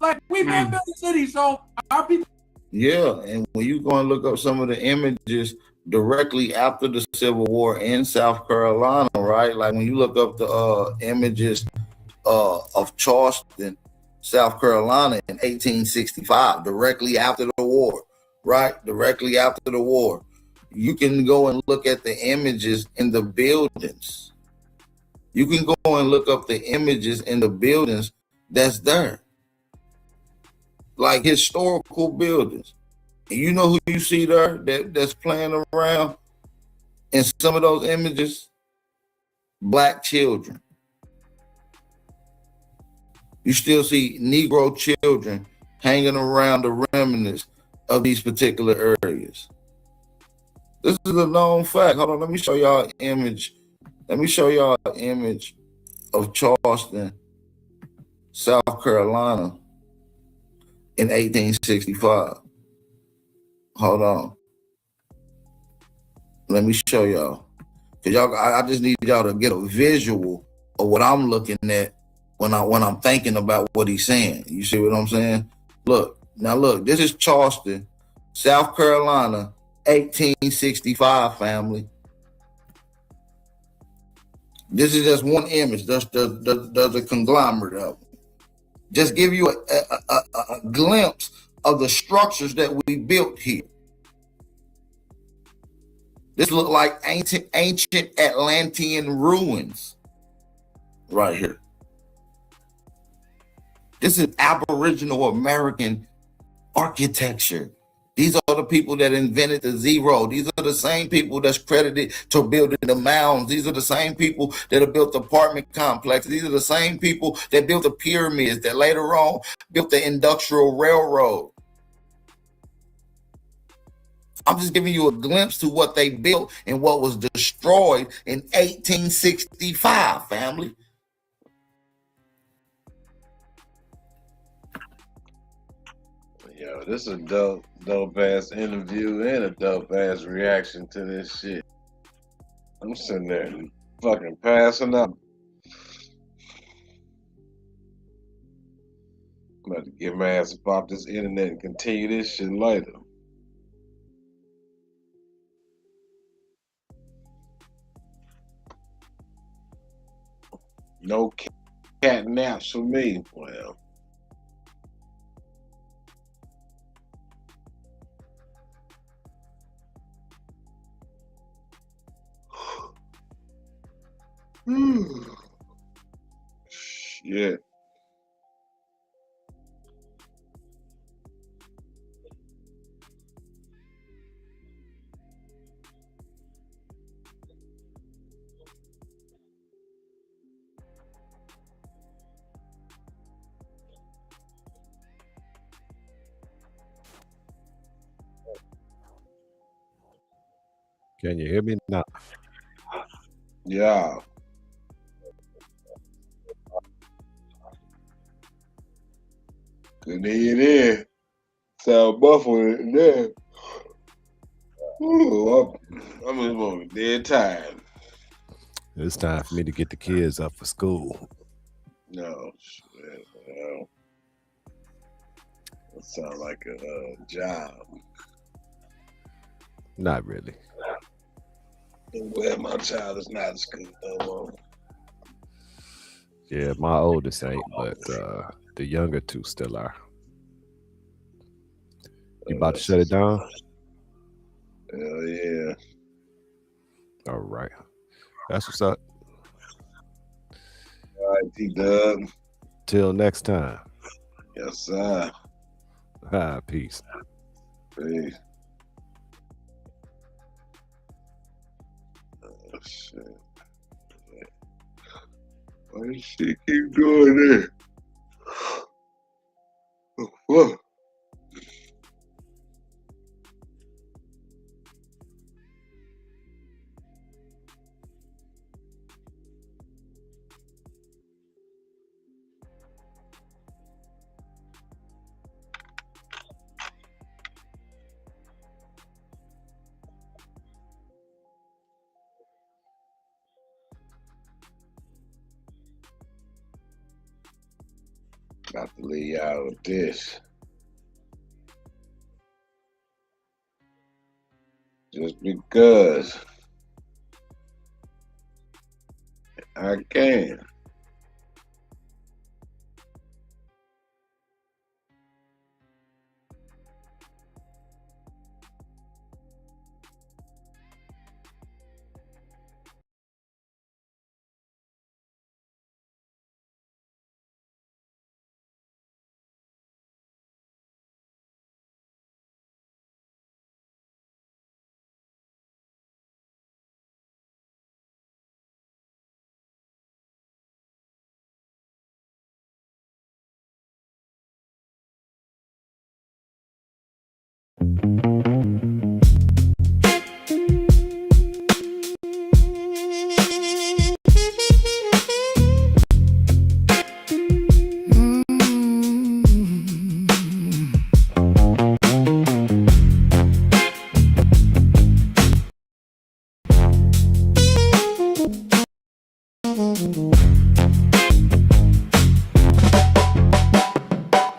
like we've been building cities. So our people. Yeah, and when you go and look up some of the images directly after the Civil War in South Carolina, right? Like when you look up the images of Charleston, South Carolina in 1865, directly after the war, right? Directly after the war. You can go and look at the images in the buildings. You can go and look up the images in the buildings that's there. Like historical buildings. And you know who you see there that's playing around in some of those images? Black children. You still see Negro children hanging around the remnants of these particular areas. This is a known fact. Hold on, let me show y'all an image. Let me show y'all an image of Charleston, South Carolina in 1865. Hold on. Let me show y'all. Cause y'all, I just need y'all to get a visual of what I'm looking at when I'm thinking about what he's saying. You see what I'm saying? Look, now look, this is Charleston, South Carolina, 1865, family. This is just one image. There's a conglomerate of them. Just give you a glimpse of the structures that we built here. This look like ancient Atlantean ruins right here. This is Aboriginal American architecture. These are the people that invented the zero. These are the same people that's credited to building the mounds. These are the same people that have built the apartment complexes. These are the same people that built the pyramids, that later on built the Industrial Railroad. I'm just giving you a glimpse to what they built and what was destroyed in 1865, family. Yo, this is a dope ass interview and a dope ass reaction to this shit. I'm sitting there fucking passing up. I'm about to get my ass up off this internet and continue this shit later. No cat naps for me. Well. Shit. Can you hear me now? Yeah. Couldn't hear you there. Sound muffled in there. Ooh, I'm just dead tired. It's time for me to get the kids up for school. No, shit, no. That sounds like a job. Not really. Well, my child is not in school no more. Yeah, my oldest ain't, but the younger two still are. You about to shut it down? Hell yeah. All right. That's what's up. All right, T-Dub. Till next time. Yes, sir. Peace. Peace. Oh, shit. Why does she keep doing this? Oh, fuck. About to leave y'all with this. Just because I can.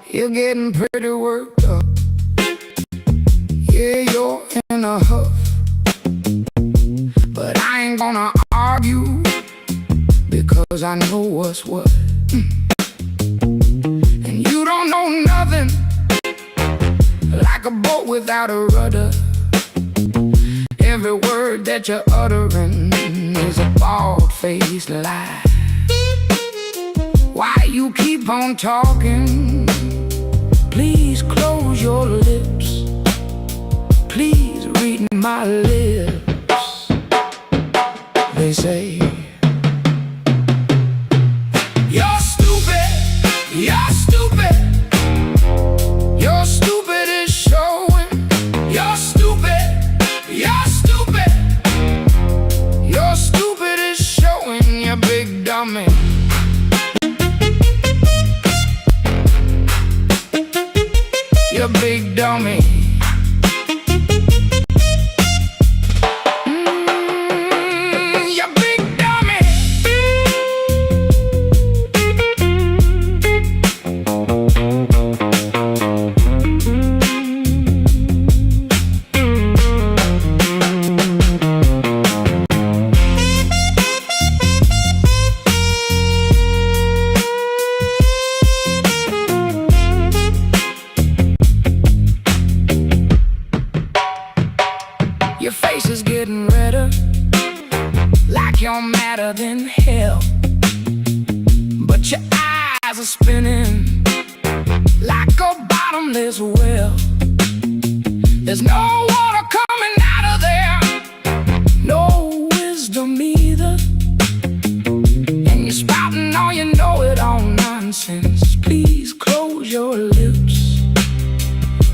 You're getting pretty worked up. Yeah, you're in a huff. But I ain't gonna argue, because I know what's what. And you don't know nothing, like a boat without a rudder. Every word that you're uttering is a bald-faced lie. Why you keep on talking? Please close your lips. Please read my lips. They say you're stupid, you're stupid. You're stupid is showing. You're stupid, you're stupid. You're stupid is showing, you big dummy. You big dummy. You big dummy. Your face is getting redder, like you're madder than hell. But your eyes are spinning like a bottomless well. There's no water coming out of there, no wisdom either. And you're spouting all you know-it-all nonsense. Please close your lips.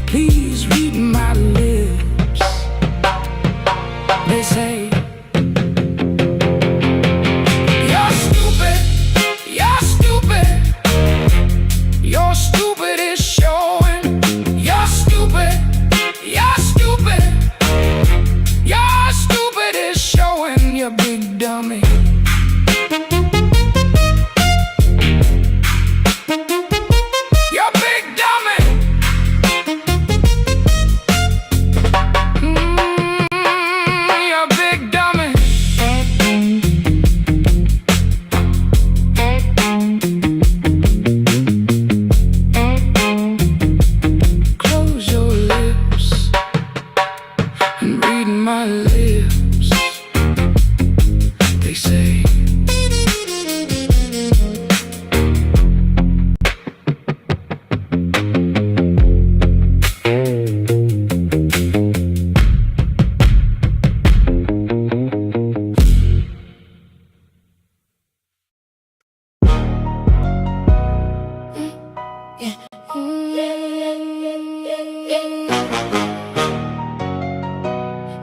Please read my lips. They say you're stupid, you're stupid. You're stupid is showing. You're stupid, you're stupid. You're stupid is showing, you big dummy. You big dummy.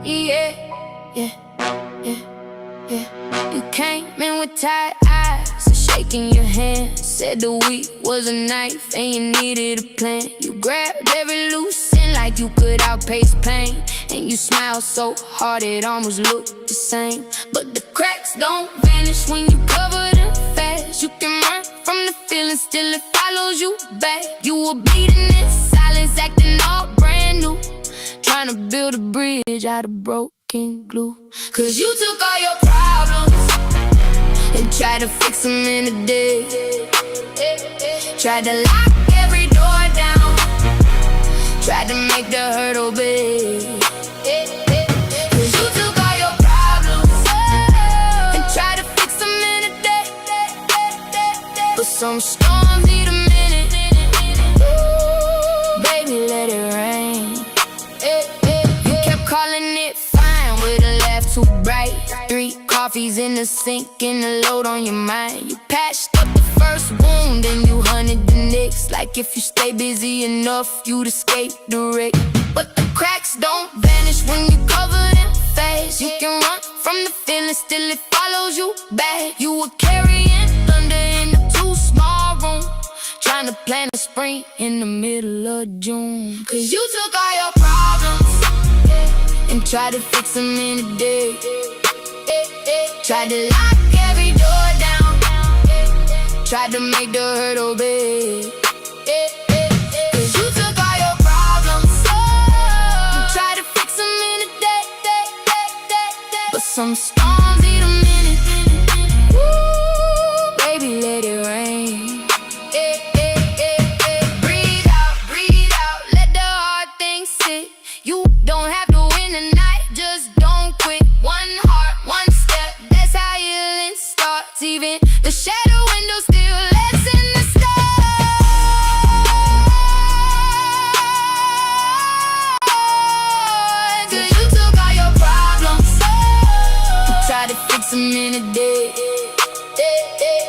Yeah, yeah, yeah, yeah. You came in with tired eyes, shaking your hand. Said the week was a knife and you needed a plan. You grabbed every loose end like you could outpace pain. And you smiled so hard it almost looked the same. But the cracks don't vanish when you cover them fast. You can run from the feeling, still it follows you back. You were bleeding in silence, acting all brand new, trying to build a bridge out of broken glue. Cause you took all your problems and tried to fix them in a day. Tried to lock every door down, tried to make the hurt obey. Cause you took all your problems and tried to fix them in a day. But some storms need a minute. Ooh, baby, let it rain. You kept calling it fine with a laugh too bright. 3 coffees in the sink and a load on your mind. You patched up the first wound and you hunted the next. Like if you stay busy enough, you'd escape the wreck. But the cracks don't vanish when you cover them fast. You can run from the feeling, still it follows you back. You were carrying thunder in a too small room, trying to plan a spring in the middle of June. Cause you took all your problems and tried to fix them in a day. Tried to lock every door down, tried to make the hurt obey. Cause you took all your problems and tried to fix them in a day. But some storms need a minute. Ooh, baby, let it rain. Breathe out, let the hard things sit. You don't have to win tonight, just don't quit. One heart, one step, that's how healing starts. Even the shadow window still lets in the sky. Cause you took all your problems and tried to fix them in a day.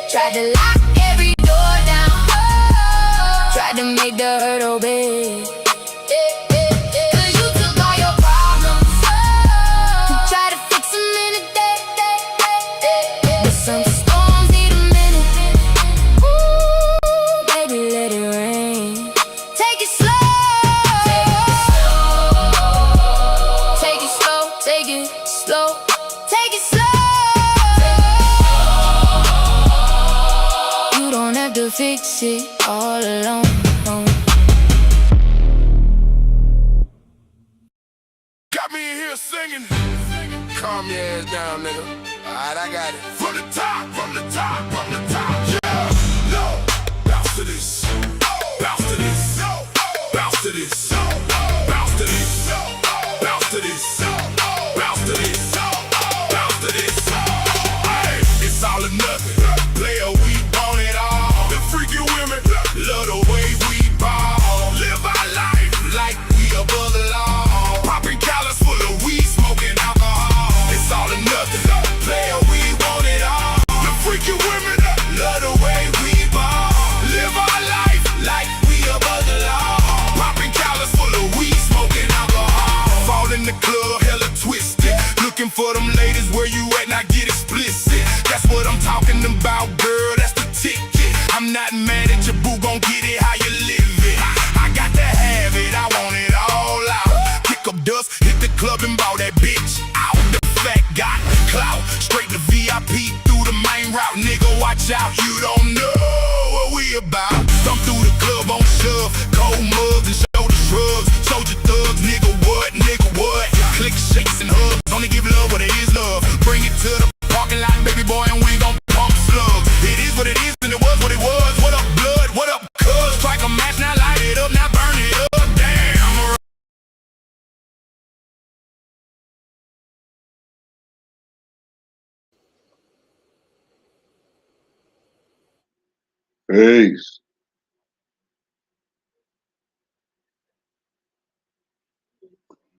Tried to lock every door down, tried to make the hurt obey. Cause you took all your problems and tried to fix them in a day. But some storms need a minute. Ooh, baby, let it rain. Take it slow. Take it slow. Take it slow. Take it slow. You don't have to fix it all alone. Got me in here singing. Calm your ass down, nigga. Alright, I got it. From the top, from the top, from the top. Yeah, no. Bounce to this. Bounce to this. Bounce to this. Bounce to this. Bounce to this. Bounce to this. Bounce to this. Hey, it's all or nothing. Player, we want it all. The freaky women love the way we ball. Live our life like we above the law. Popping collars full of weed, smoking alcohol. It's all or nothing. Player, we want it all. The freaky women love the way we ball. Live our life like we above the law. Popping collars full of weed, smoking alcohol. Fall in the club, hella twisted. Looking for them ladies, where you at? Now get explicit. That's what I'm talking about, girl. That's the ticket. I'm not mad at your boo, gon' get it how you live it. I got to have it, I want it all out. Kick up dust, hit the club and ball that bitch out. The fat got clout, straight to VIP through the main route. Nigga, watch out, you don't know what we about. Thumb through the club on shove, cold mugs and shoulder shrugs. Soldier thugs, nigga what, nigga what? Click shakes and hugs, only give love what it is love. Bring it to the parking lot, baby boy, and we gon' pump slugs. It is what it is and it was what it was. What up, blood? What up, cuz? Strike a match, now light it up, now burn it up. Damn. Peace.